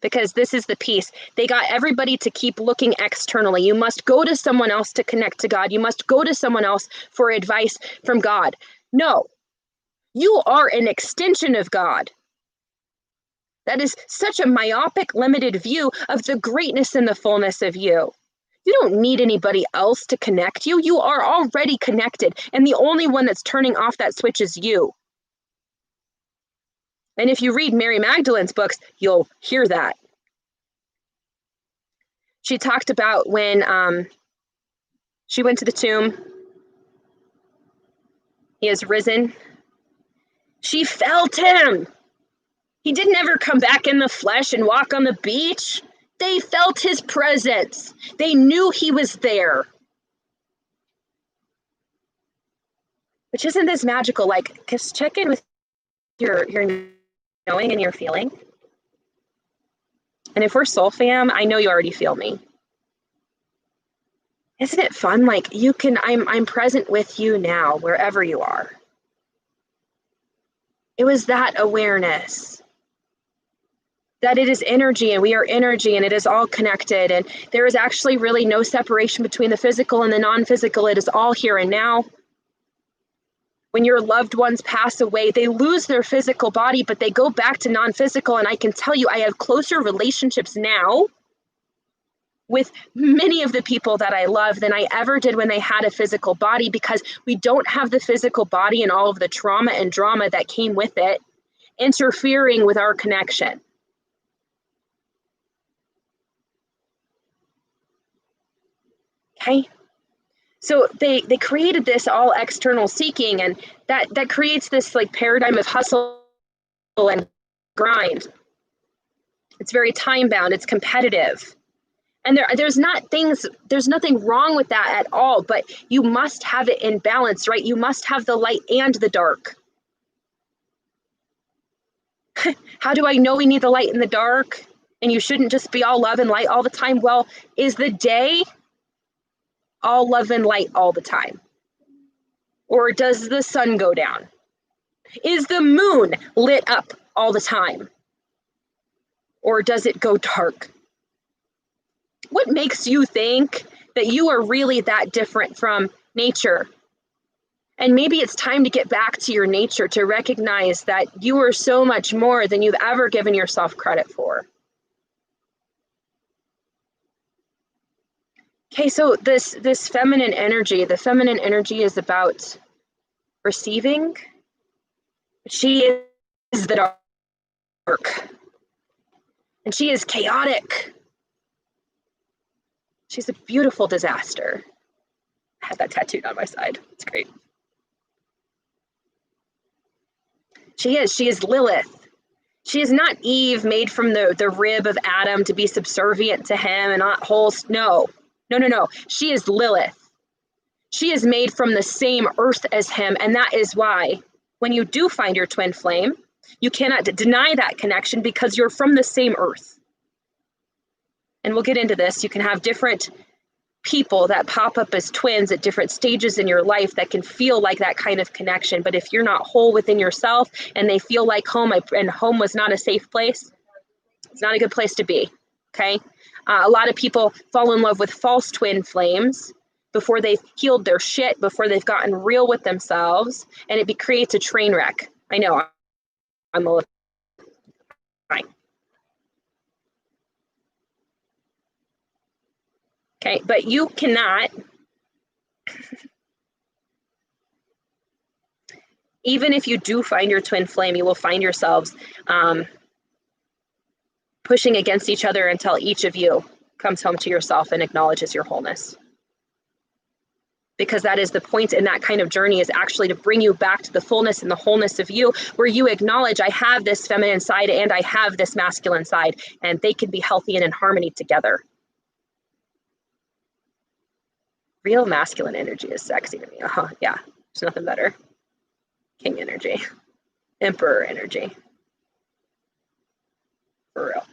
Because this is the piece. They got everybody to keep looking externally. You must go to someone else to connect to God. You must go to someone else for advice from God. No, you are an extension of God. That is such a myopic, limited view of the greatness and the fullness of you. You don't need anybody else to connect you. You are already connected, and the only one that's turning off that switch is you. And if you read Mary Magdalene's books, you'll hear that. She talked about when she went to the tomb. He has risen. She felt him. He didn't ever come back in the flesh and walk on the beach. They felt his presence. They knew he was there. Which isn't this magical? Like, just check in with your knowing and your feeling. And if we're soul fam, I know you already feel me. Isn't it fun? Like, you can, I'm present with you now, wherever you are. It was that awareness that it is energy, and we are energy, and it is all connected, and there is actually really no separation between the physical and the non-physical. It is all here and now. When your loved ones pass away, they lose their physical body, but they go back to non-physical. And I can tell you, I have closer relationships now with many of the people that I love than I ever did when they had a physical body, because we don't have the physical body and all of the trauma and drama that came with it interfering with our connection. Okay? So they created this all external seeking, and that creates this like paradigm of hustle and grind. It's very time bound, it's competitive. And there's nothing wrong with that at all, but you must have it in balance, right? You must have the light and the dark. How do I know we need the light and the dark? And you shouldn't just be all love and light all the time. Well, is the day all love and light all the time? Or does the sun go down? Is the moon lit up all the time? Or does it go dark? What makes you think that you are really that different from nature? And maybe it's time to get back to your nature, to recognize that you are so much more than you've ever given yourself credit for. Okay, so this feminine energy, the feminine energy is about receiving. She is the dark. And she is chaotic. She's a beautiful disaster. I have that tattooed on my side. It's great. She is Lilith. She is not Eve made from the rib of Adam to be subservient to him and not whole. No. She is Lilith. She is made from the same earth as him. And that is why when you do find your twin flame, you cannot deny that connection because you're from the same earth. And we'll get into this. You can have different people that pop up as twins at different stages in your life that can feel like that kind of connection. But if you're not whole within yourself and they feel like home, and home was not a safe place, it's not a good place to be. Okay. A lot of people fall in love with false twin flames before they've healed their shit, before they've gotten real with themselves, and it creates a train wreck. I know, I'm a little fine. Okay, but you cannot, even if you do find your twin flame, you will find yourselves pushing against each other until each of you comes home to yourself and acknowledges your wholeness. Because that is the point in that kind of journey, is actually to bring you back to the fullness and the wholeness of you, where you acknowledge, I have this feminine side and I have this masculine side, and they can be healthy and in harmony together. Real masculine energy is sexy to me. Yeah, there's nothing better. King energy, emperor energy. For real.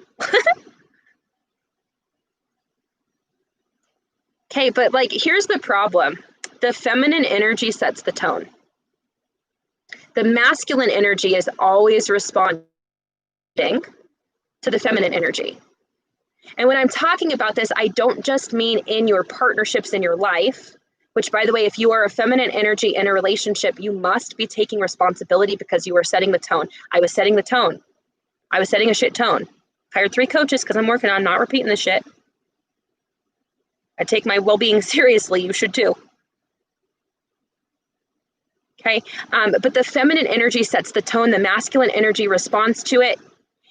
Okay, but like, here's the problem. The feminine energy sets the tone. The masculine energy is always responding to the feminine energy. And when I'm talking about this, I don't just mean in your partnerships in your life, which, by the way, if you are a feminine energy in a relationship, you must be taking responsibility because you are setting the tone. I was setting the tone. I was setting a shit tone. Hired 3 coaches because I'm working on not repeating this shit. I take my well-being seriously. You should too. Okay, but the feminine energy sets the tone. The masculine energy responds to it.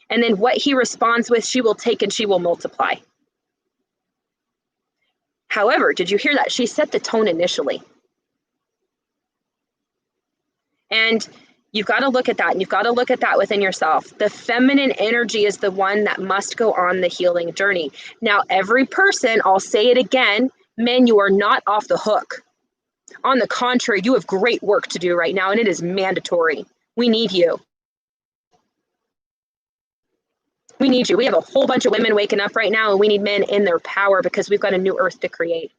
And then what he responds with, she will take and she will multiply. However, did you hear that? She set the tone initially. And you've got to look at that, and you've got to look at that within yourself. The feminine energy is the one that must go on the healing journey. Now, every person, I'll say it again, men, you are not off the hook. On the contrary, you have great work to do right now, and it is mandatory. We need you. We need you. We have a whole bunch of women waking up right now, and we need men in their power because we've got a new earth to create.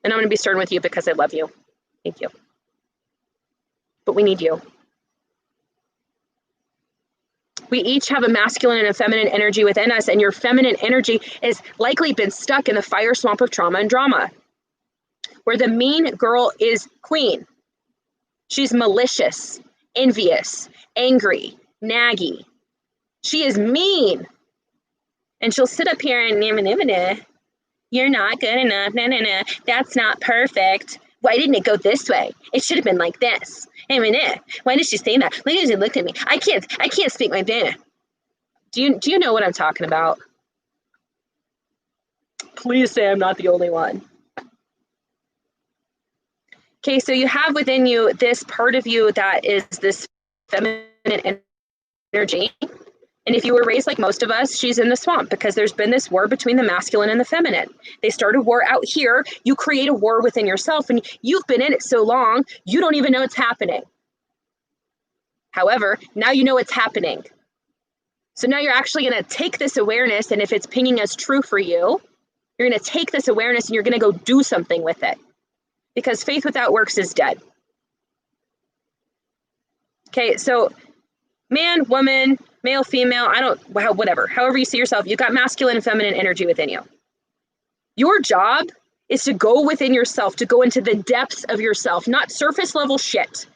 And I'm going to be stern with you because I love you. Thank you. But we need you. We each have a masculine and a feminine energy within us, and your feminine energy has likely been stuck in the fire swamp of trauma and drama, where the mean girl is queen. She's malicious, envious, angry, naggy. She is mean. And she'll sit up here and you're not good enough. No. That's not perfect. Why didn't it go this way? It should have been like this. Why did she say that? Why did she look at me? I can't speak my banner. Do you know what I'm talking about? Please say I'm not the only one. Okay, so you have within you this part of you that is this feminine energy. And if you were raised like most of us, she's in the swamp because there's been this war between the masculine and the feminine. They start a war out here. You create a war within yourself, and you've been in it so long, you don't even know it's happening. However, now you know it's happening. So now you're actually going to take this awareness, and if it's pinging as true for you, you're going to take this awareness and you're going to go do something with it. Because faith without works is dead. Okay, so man, woman, male, female, whatever. However you see yourself, you've got masculine and feminine energy within you. Your job is to go within yourself, to go into the depths of yourself, not surface level shit,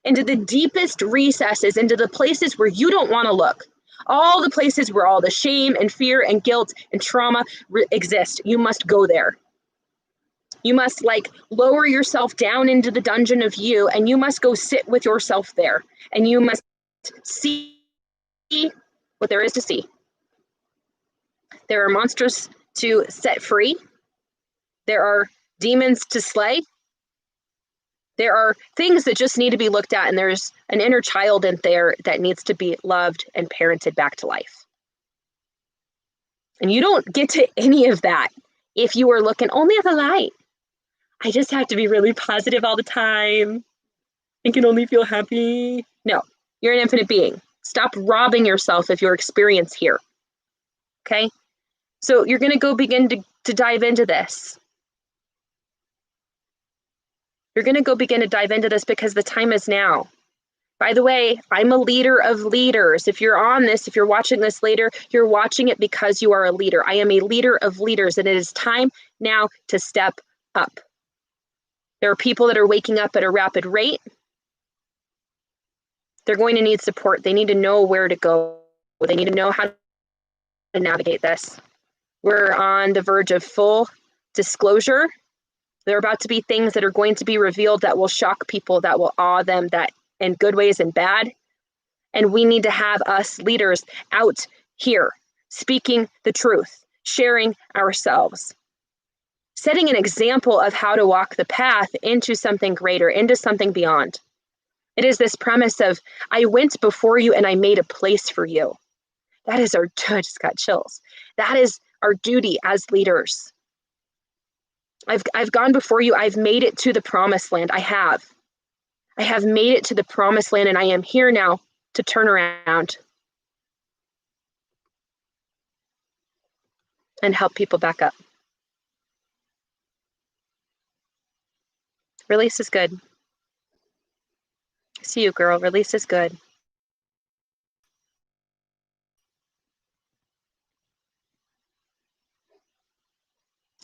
into the deepest recesses, into the places where you don't want to look. All the places where all the shame and fear and guilt and trauma exist. You must go there. You must lower yourself down into the dungeon of you, and you must go sit with yourself there. And you must see what there is to see. There are monsters to set free. There are demons to slay. There are things that just need to be looked at, and there's an inner child in there that needs to be loved and parented back to life. And you don't get to any of that if you are looking only at the light. I just have to be really positive all the time. I can only feel happy. No, you're an infinite being. Stop robbing yourself of your experience here. Okay? So you're going to go begin to dive into this. You're going to go begin to dive into this because the time is now. By the way, I'm a leader of leaders. If you're on this, if you're watching this later, you're watching it because you are a leader. I am a leader of leaders, and it is time now to step up. There are people that are waking up at a rapid rate. They're going to need support. They need to know where to go. They need to know how to navigate this. We're on the verge of full disclosure. There are about to be things that are going to be revealed that will shock people, that will awe them, that in good ways and bad. And we need to have us leaders out here speaking the truth, sharing ourselves, setting an example of how to walk the path into something greater, into something beyond. It is this premise of, I went before you and I made a place for you. That is our, I just got chills. That is our duty as leaders. I've gone before you. I've made it to the promised land. I have made it to the promised land, and I am here now to turn around and help people back up. Release is good. See you, girl. Release is good.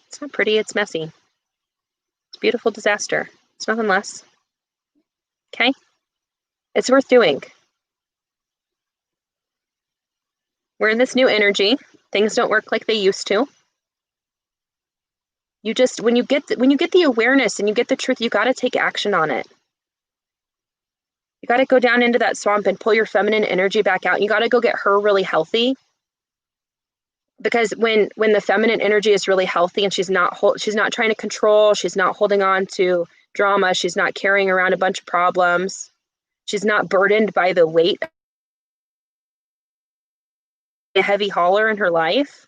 It's not pretty, it's messy. It's a beautiful disaster. It's nothing less. Okay? It's worth doing. We're in this new energy. Things don't work like they used to. You just, when you get the awareness and you get the truth, you got to take action on it. You got to go down into that swamp and pull your feminine energy back out. You got to go get her really healthy. Because when the feminine energy is really healthy and she's not trying to control, she's not holding on to drama, she's not carrying around a bunch of problems, she's not burdened by the weight, a heavy hauler in her life.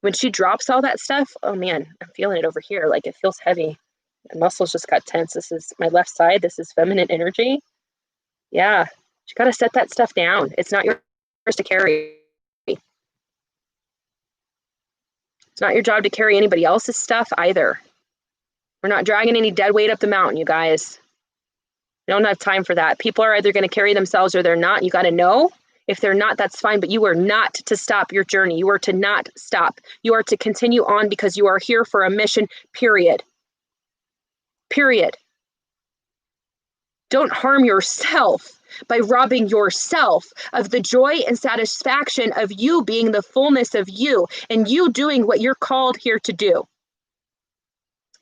When she drops all that stuff, oh man, I'm feeling it over here. Like it feels heavy. My muscles just got tense. This is my left side. This is feminine energy. Yeah, you got to set that stuff down. It's not yours to carry. It's not your job to carry anybody else's stuff either. We're not dragging any dead weight up the mountain, you guys. We don't have time for that. People are either going to carry themselves or they're not. You got to know. If they're not, that's fine, but you are not to stop your journey. You are to not stop. You are to continue on because you are here for a mission, period. Period. Don't harm yourself by robbing yourself of the joy and satisfaction of you being the fullness of you and you doing what you're called here to do.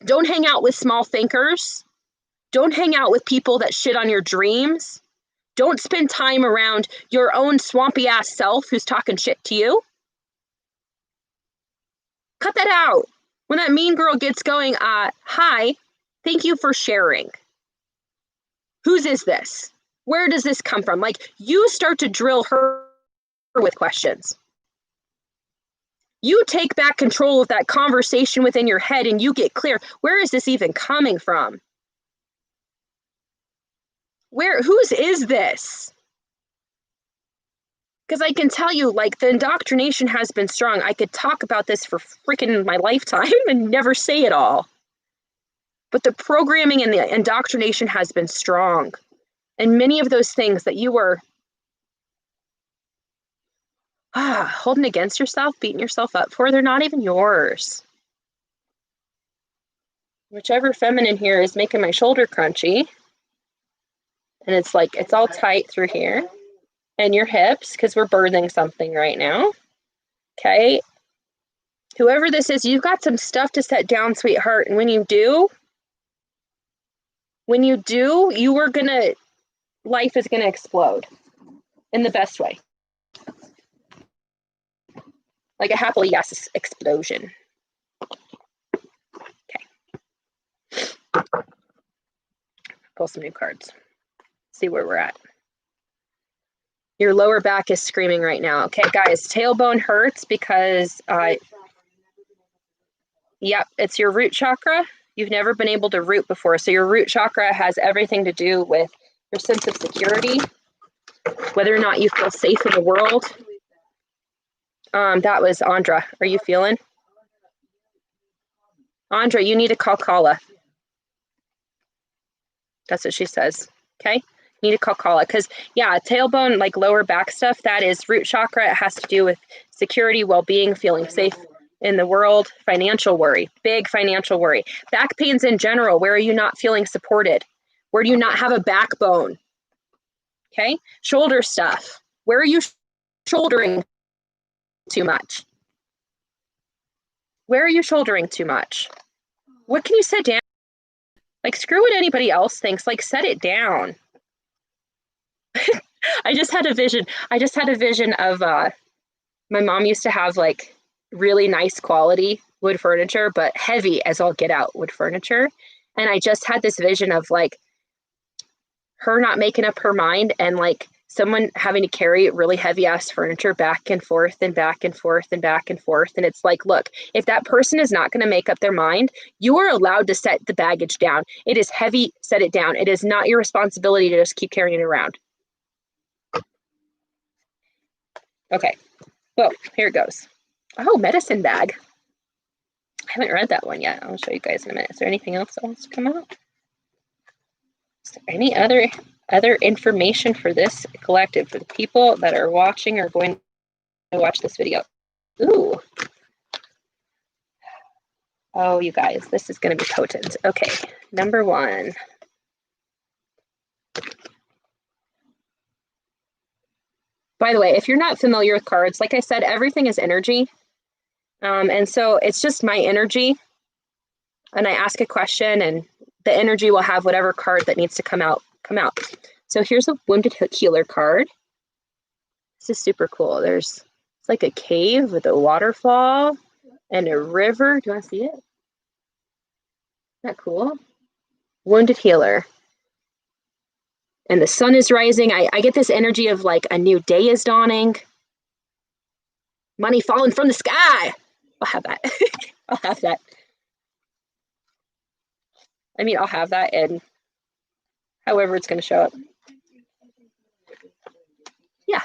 Don't hang out with small thinkers. Don't hang out with people that shit on your dreams. Don't spend time around your own swampy ass self who's talking shit to you. Cut that out. When that mean girl gets going, hi, thank you for sharing. Whose is this? Where does this come from? Like, you start to drill her with questions. You take back control of that conversation within your head and you get clear. Where is this even coming from? Whose is this? Because I can tell you, like, the indoctrination has been strong. I could talk about this for freaking my lifetime and never say it all. But the programming and the indoctrination has been strong. And many of those things that you were holding against yourself, beating yourself up for, they're not even yours. Whichever feminine here is making my shoulder crunchy. And it's like, it's all tight through here. And your hips, because we're birthing something right now. Okay. Whoever this is, you've got some stuff to set down, sweetheart. And when you do, life is gonna explode in the best way. Like a happily yes explosion. Okay. Pull some new cards. See where we're at. Your lower back is screaming right now. Okay, guys, tailbone hurts because, yep, it's your root chakra. You've never been able to root before. So your root chakra has everything to do with your sense of security, whether or not you feel safe in the world. That was Andra. Are you feeling? Andra, you need to call Kala. That's what she says. Okay? Need to call Kala. Because, yeah, tailbone, like lower back stuff, that is root chakra. It has to do with security, well-being, feeling safe in the world, financial worry, big financial worry. Back pains in general, where are you not feeling supported? Where do you not have a backbone? Okay? Shoulder stuff. Where are you shouldering too much? Where are you shouldering too much? What can you set down? Like, screw what anybody else thinks. Like, set it down. I just had a vision. Of my mom used to have like really nice quality wood furniture, but heavy as all get out wood furniture. And I just had this vision of like her not making up her mind and like someone having to carry really heavy ass furniture back and forth and back and forth and back and forth. And it's like, look, if that person is not going to make up their mind, you are allowed to set the baggage down. It is heavy, set it down. It is not your responsibility to just keep carrying it around. Okay, well, here it goes. Oh, medicine bag. I haven't read that one yet. I'll show you guys in a minute. Is there anything else that wants to come out? Is there any other information for this collective, for the people that are watching or going to watch this video? Ooh. Oh, you guys, this is going to be potent. Okay, number one. By the way, if you're not familiar with cards, like I said, everything is energy. And so it's just my energy. And I ask a question and the energy will have whatever card that needs to come out. So here's a wounded healer card. This is super cool. It's like a cave with a waterfall and a river. Do you want to see it? Isn't that cool? Wounded healer. And the sun is rising. I get this energy of like a new day is dawning. Money falling from the sky. I'll have that. I'll have that. I mean, I'll have that and however it's going to show up. Yeah.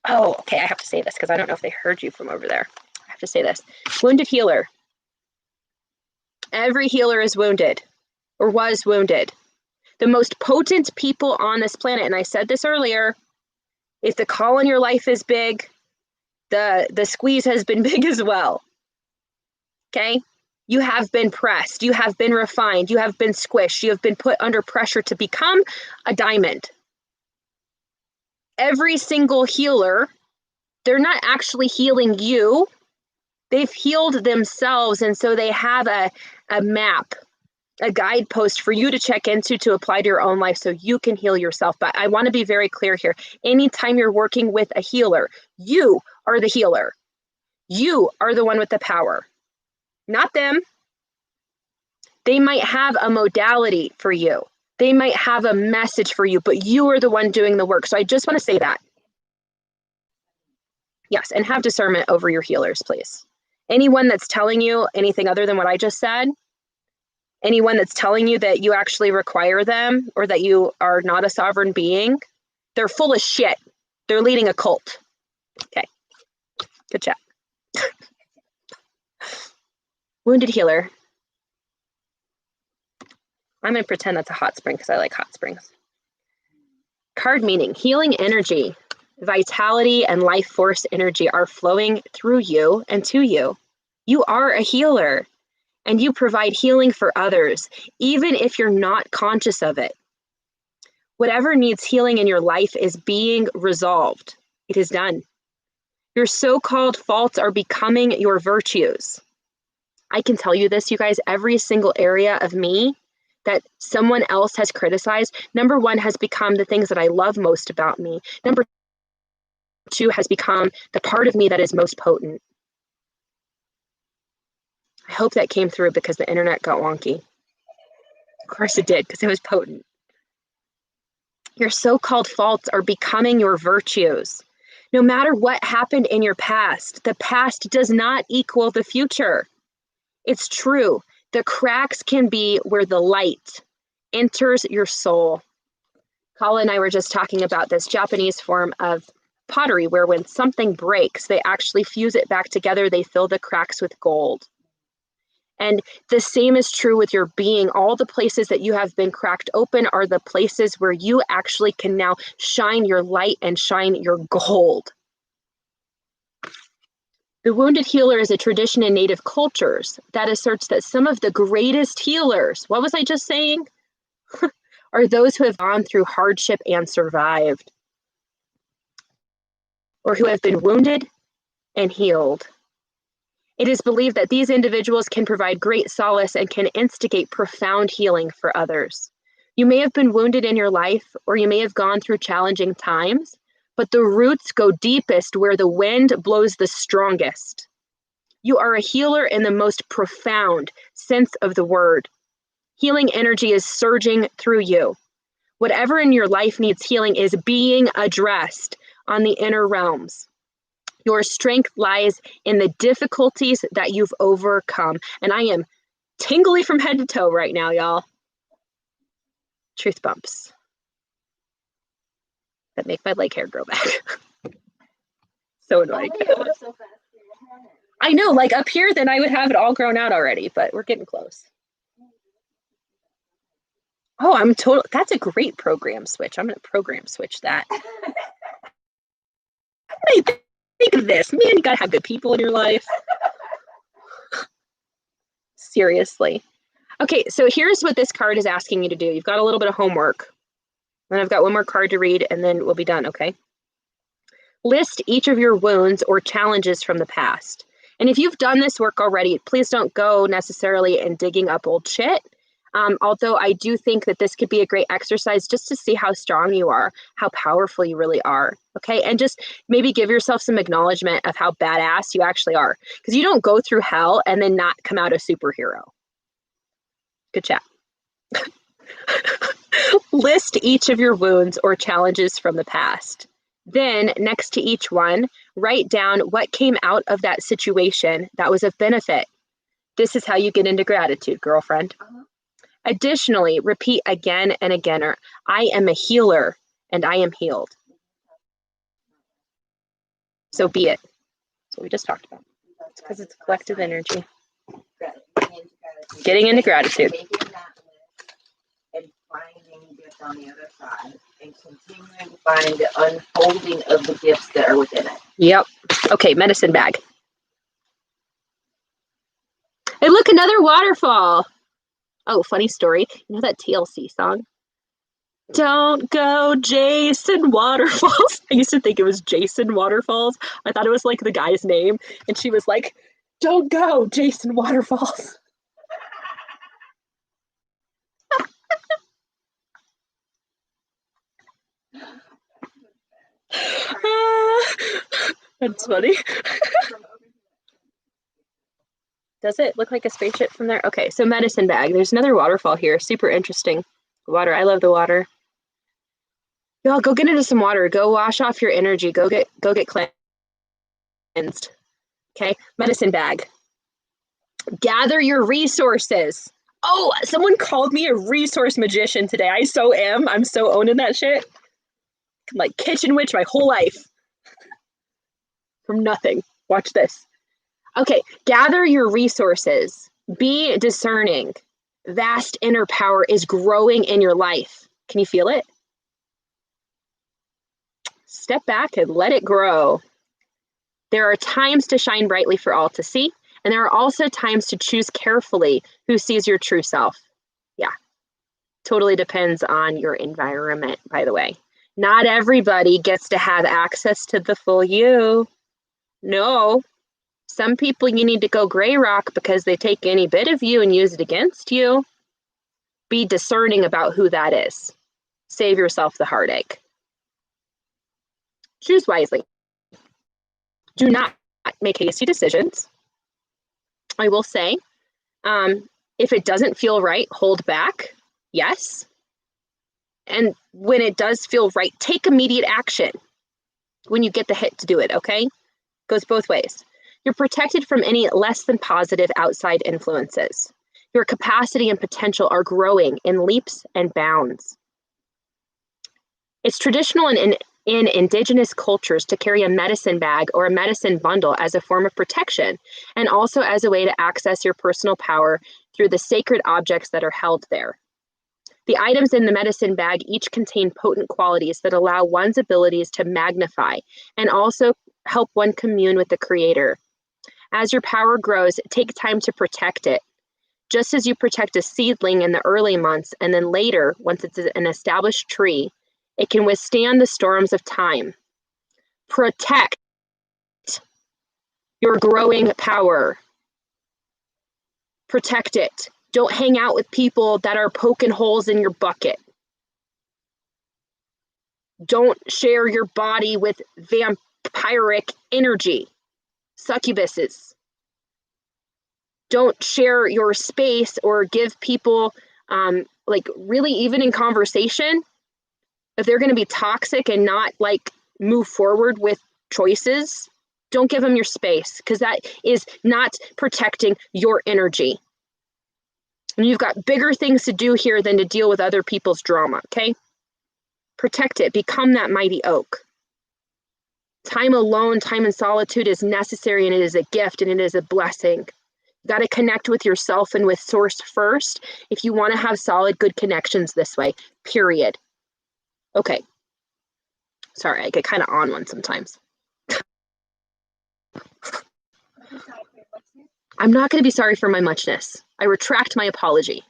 Oh, okay. I have to say this because I don't know if they heard you from over there. I have to say this. Wounded healer. Every healer is wounded or was wounded. The most potent people on this planet, and I said this earlier, if the call in your life is big, the squeeze has been big as well. Okay? You have been pressed. You have been refined. You have been squished. You have been put under pressure to become a diamond. Every single healer, they're not actually healing you. They've healed themselves. And so they have a map, a guidepost for you to check into to apply to your own life so you can heal yourself. But I want to be very clear here. Anytime you're working with a healer, you are the healer. You are the one with the power, not them. They might have a modality for you. They might have a message for you, but you are the one doing the work. So I just want to say that. Yes, and have discernment over your healers, please. Anyone that's telling you anything other than what I just said, anyone that's telling you that you actually require them or that you are not a sovereign being, they're full of shit. They're leading a cult. Okay, good chat. Wounded healer. I'm going to pretend that's a hot spring because I like hot springs. Card meaning, healing energy, vitality, and life force energy are flowing through you and to you. You are a healer and you provide healing for others, even if you're not conscious of it. Whatever needs healing in your life is being resolved. It is done. Your so-called faults are becoming your virtues. I can tell you this, you guys, every single area of me that someone else has criticized, number one, has become the things that I love most about me. Number too has become the part of me that is most potent. I hope that came through because the internet got wonky. Of course it did, because it was potent. Your so-called faults are becoming your virtues. No matter what happened in your past, the past does not equal the future. It's true. The cracks can be where the light enters your soul. Kala and I were just talking about this Japanese form of pottery where when something breaks, they actually fuse it back together. They fill the cracks with gold. And the same is true with your being. All the places that you have been cracked open are the places where you actually can now shine your light and shine your gold. The wounded healer is a tradition in Native cultures that asserts that some of the greatest healers, what was I just saying? Are those who have gone through hardship and survived, or who have been wounded and healed. It is believed that these individuals can provide great solace and can instigate profound healing for others. You may have been wounded in your life, or you may have gone through challenging times, but the roots go deepest where the wind blows the strongest. You are a healer in the most profound sense of the word. Healing energy is surging through you. Whatever in your life needs healing is being addressed on the inner realms. Your strength lies in the difficulties that you've overcome. And I am tingly from head to toe right now, y'all. Truth bumps that make my leg hair grow back. So annoying. I know, like up here, then I would have it all grown out already, but we're getting close. Oh, I'm total. That's a great program switch. I'm going to program switch that. Hey, think of this. Man, you got to have good people in your life. Seriously. Okay, so here's what this card is asking you to do. You've got a little bit of homework. Then I've got one more card to read, and then we'll be done, okay? List each of your wounds or challenges from the past. And if you've done this work already, please don't go necessarily in digging up old shit. Although I do think that this could be a great exercise just to see how strong you are, how powerful you really are, okay? And just maybe give yourself some acknowledgement of how badass you actually are. Because you don't go through hell and then not come out a superhero. Good chat. List each of your wounds or challenges from the past. Then, next to each one, write down what came out of that situation that was of benefit. This is how you get into gratitude, girlfriend. Additionally, repeat again and again, I am a healer and I am healed. So be it. That's what we just talked about. It's because it's collective energy. Getting into gratitude. And finding gifts on the other side and continuing to find the unfolding of the gifts that are within it. Yep. Okay, medicine bag. Hey, look, another waterfall. Oh, funny story. You know that TLC song? Don't go Jason Waterfalls. I used to think it was Jason Waterfalls. I thought it was like the guy's name. And she was like, don't go Jason Waterfalls. That's funny. Does it look like a spaceship from there? Okay, so medicine bag. There's another waterfall here. Super interesting. Water. I love the water. Y'all, go get into some water. Go wash off your energy. Go get cleansed. Okay, medicine bag. Gather your resources. Oh, someone called me a resource magician today. I so am. I'm so owning that shit. I'm like kitchen witch my whole life. From nothing. Watch this. Okay, gather your resources. Be discerning. Vast inner power is growing in your life. Can you feel it? Step back and let it grow. There are times to shine brightly for all to see, and there are also times to choose carefully who sees your true self. Yeah, totally depends on your environment, by the way. Not everybody gets to have access to the full you. No. Some people you need to go gray rock because they take any bit of you and use it against you. Be discerning about who that is. Save yourself the heartache. Choose wisely. Do not make hasty decisions. I will say, if it doesn't feel right, hold back. Yes. And when it does feel right, take immediate action when you get the hit to do it, okay? Goes both ways. You're protected from any less than positive outside influences. Your capacity and potential are growing in leaps and bounds. It's traditional in indigenous cultures to carry a medicine bag or a medicine bundle as a form of protection, and also as a way to access your personal power through the sacred objects that are held there. The items in the medicine bag each contain potent qualities that allow one's abilities to magnify and also help one commune with the Creator. As your power grows, take time to protect it. Just as you protect a seedling in the early months, and then later, once it's an established tree, it can withstand the storms of time. Protect your growing power. Protect it. Don't hang out with people that are poking holes in your bucket. Don't share your body with vampiric energy, succubuses. Don't share your space or give people, like really even in conversation, if they're going to be toxic and not like move forward with choices, don't give them your space, because that is not protecting your energy. And you've got bigger things to do here than to deal with other people's drama, okay? Protect it. Become that mighty oak. Time alone, time in solitude is necessary, and it is a gift, and it is a blessing. You got to connect with yourself and with source first if you want to have solid, good connections this way, period. Okay. Sorry, I get kind of on one sometimes. I'm not going to be sorry for my muchness. I retract my apology.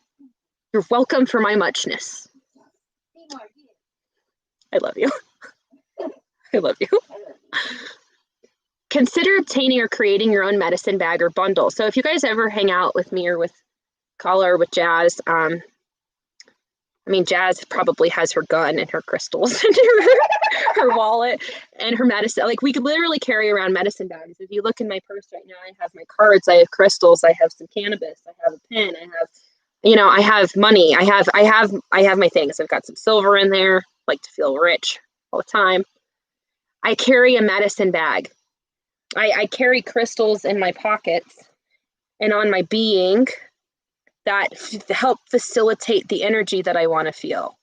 You're welcome for my muchness. I love you. I love you. Consider obtaining or creating your own medicine bag or bundle. So if you guys ever hang out with me or with Kala or with Jazz, Jazz probably has her gun and her crystals and her wallet and her medicine. Like, we could literally carry around medicine bags. If you look in my purse right now, I have my cards, I have crystals, I have some cannabis, I have a pen, I have, I have money, I have my things. I've got some silver in there, like to feel rich all the time. I carry a medicine bag. I carry crystals in my pockets and on my being that help facilitate the energy that I want to feel.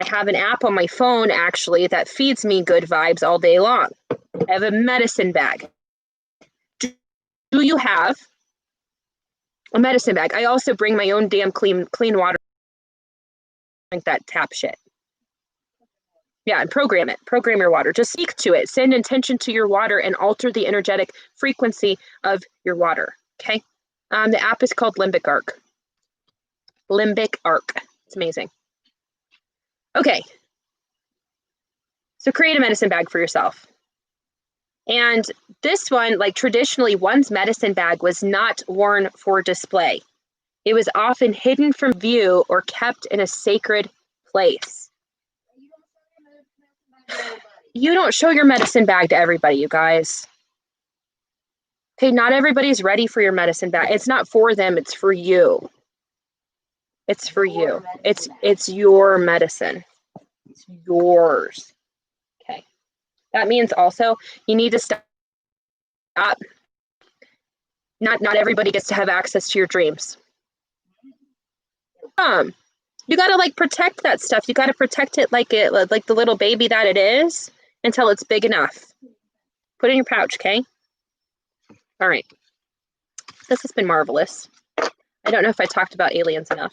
I have an app on my phone, actually, that feeds me good vibes all day long. I have a medicine bag. Do you have a medicine bag? I also bring my own damn clean water. Drink that tap shit. Yeah, and program it. Program your water. Just speak to it. Send intention to your water and alter the energetic frequency of your water. Okay? The app is called Limbic Arc. Limbic Arc. It's amazing. Okay. So create a medicine bag for yourself. And this one, like traditionally, one's medicine bag was not worn for display. It was often hidden from view or kept in a sacred place. You don't show your medicine bag to everybody, you guys. Okay, not everybody's ready for your medicine bag. It's not for them, it's for you. It's for you. It's your medicine. It's yours. Okay. That means also you need to stop. Not everybody gets to have access to your dreams. You gotta like protect that stuff. You gotta protect it like the little baby that it is until it's big enough. Put it in your pouch, okay? All right. This has been marvelous. I don't know if I talked about aliens enough.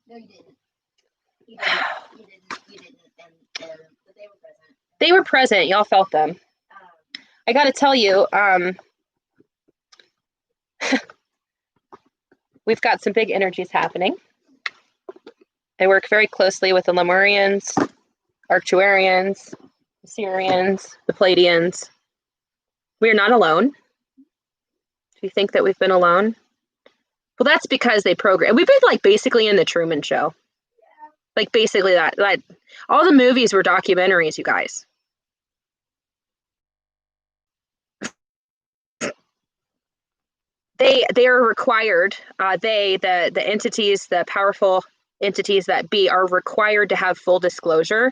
No, you didn't. You didn't. But they were present. They were present. Y'all felt them. I gotta tell you, we've got some big energies happening. I work very closely with the Lemurians, Arcturians, the Syrians, the Pleiadians. We are not alone. Do you think that we've been alone? Well, that's because they program. We've been like basically in the Truman Show. Like basically that. Like all the movies were documentaries, you guys. they are required, the entities, the powerful entities that be, are required to have full disclosure,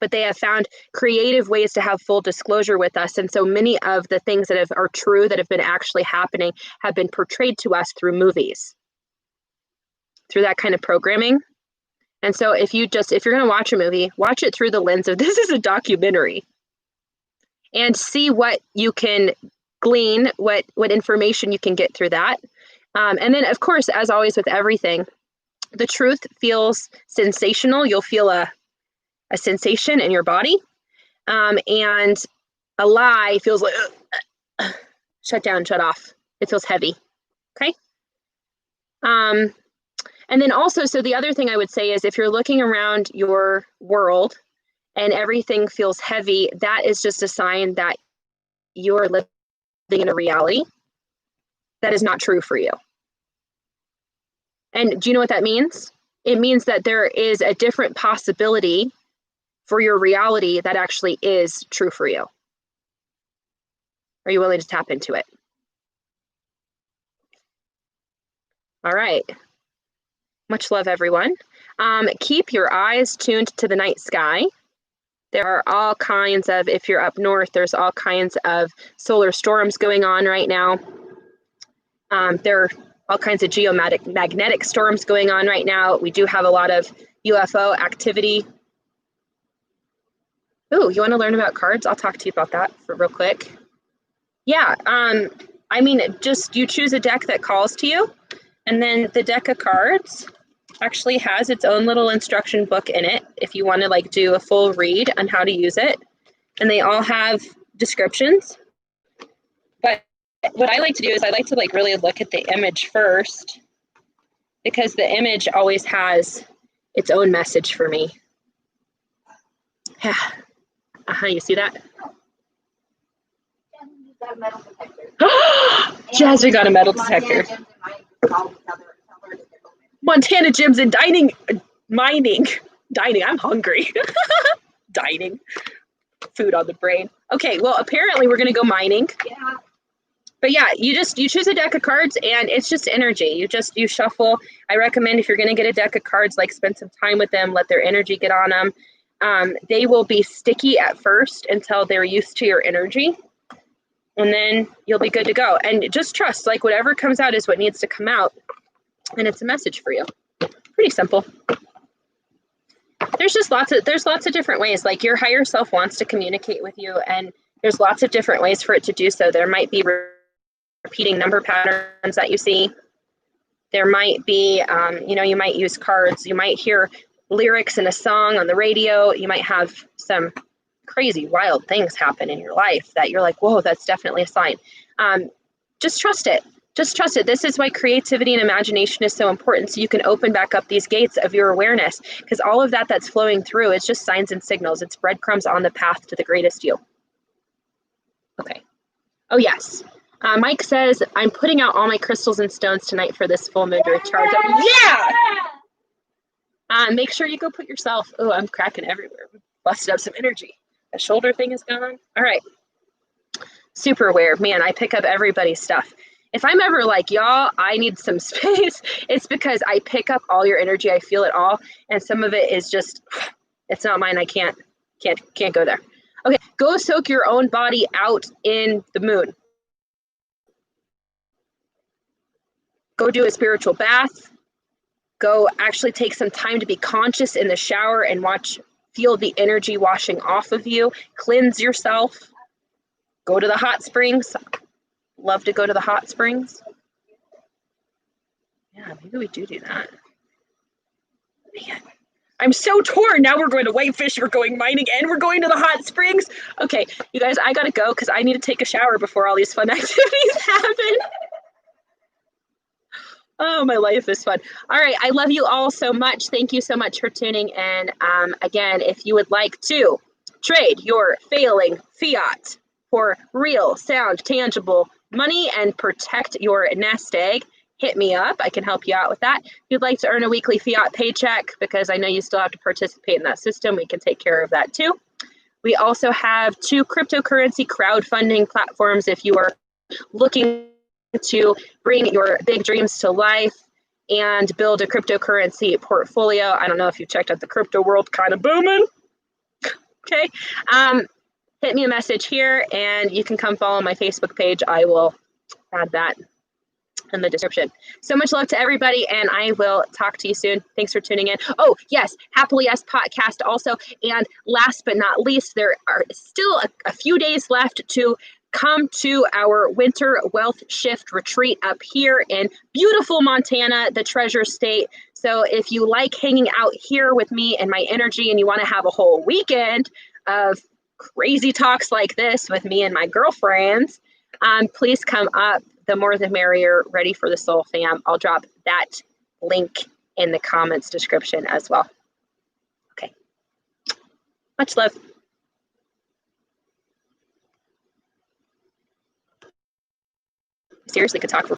but they have found creative ways to have full disclosure with us. And so many of the things that are true, that have been actually happening, have been portrayed to us through movies, through that kind of programming. And so if you're going to watch a movie, watch it through the lens of, this is a documentary, and see what you can glean, what information you can get through that. And then, of course, as always with everything, the truth feels sensational. You'll feel a sensation in your body. And a lie feels like shut down, shut off. It feels heavy. Okay. And then also, so the other thing I would say is, if you're looking around your world and everything feels heavy, that is just a sign that you're living in a reality that is not true for you. And do you know what that means? It means that there is a different possibility for your reality that actually is true for you. Are you willing to tap into it? All right. Much love, everyone. Keep your eyes tuned to the night sky. There are all kinds of, if you're up north, there's all kinds of solar storms going on right now. There are all kinds of geomagnetic storms going on right now. We do have a lot of UFO activity. Ooh, you want to learn about cards? I'll talk to you about that for real quick. Yeah, I mean, just you choose a deck that calls to you, and then the deck of cards actually has its own little instruction book in it if you want to like do a full read on how to use it. And they all have descriptions. But what I like to do is I like to like really look at the image first, because the image always has its own message for me. Yeah. You see that? Got a metal detector. Jasmine got a metal detector. Montana gyms and mining. Dining, I'm hungry. Dining. Food on the brain. Okay, well, apparently we're going to go mining. Yeah. But yeah, you choose a deck of cards, and it's just energy. You shuffle. I recommend, if you're going to get a deck of cards, like spend some time with them, let their energy get on them. They will be sticky at first until they're used to your energy. And then you'll be good to go. And just trust, like whatever comes out is what needs to come out. And it's a message for you. Pretty simple. There's lots of different ways. Like your higher self wants to communicate with you, and there's lots of different ways for it to do so. There might be repeating number patterns that you see. There might be, you might use cards. You might hear lyrics in a song on the radio. You might have some crazy, wild things happen in your life that you're like, whoa, that's definitely a sign. Just trust it. Just trust it. This is why creativity and imagination is so important, so you can open back up these gates of your awareness, because all of that's flowing through. It's just signs and signals. It's breadcrumbs on the path to the greatest you. Okay. Oh, yes. Mike says, I'm putting out all my crystals and stones tonight for this full moon to recharge them. Yeah! Make sure you go put yourself. Oh, I'm cracking everywhere. Busted up some energy. The shoulder thing is gone. All right. Super aware. Man, I pick up everybody's stuff. If I'm ever like, y'all, I need some space, it's because I pick up all your energy. I feel it all. And some of it is just, it's not mine. I can't go there. Okay, go soak your own body out in the moon. Go do a spiritual bath. Go actually take some time to be conscious in the shower and feel the energy washing off of you. Cleanse yourself. Go to the hot springs. Love to go to the hot springs. Yeah, maybe we do that. Man, I'm so torn. Now we're going to Whitefish, we're going mining, and we're going to the hot springs. Okay, you guys, I gotta go because I need to take a shower before all these fun activities happen. Oh, my life is fun. All right, I love you all so much. Thank you so much for tuning in. Again, if you would like to trade your failing fiat for real, sound, tangible money and protect your nest egg, hit me up. I can help you out with that. If you'd like to earn a weekly fiat paycheck, because I know you still have to participate in that system, we can take care of that too. We also have 2 cryptocurrency crowdfunding platforms if you are looking to bring your big dreams to life and build a cryptocurrency portfolio. I don't know if you've checked out the crypto world, kind of booming. Okay. Hit me a message here and you can come follow my Facebook page. I will add that in the description. So much love to everybody, and I will talk to you soon. Thanks for tuning in. Oh, yes, Happily Yes podcast also. And last but not least, there are still a few days left to come to our winter wealth shift retreat up here in beautiful Montana, the Treasure State. So if you like hanging out here with me and my energy and you want to have a whole weekend of crazy talks like this with me and my girlfriends, please come up. The more the merrier. Ready for the Soul fam. I'll drop that link in the comments description as well. Okay. Much love. Seriously, could talk for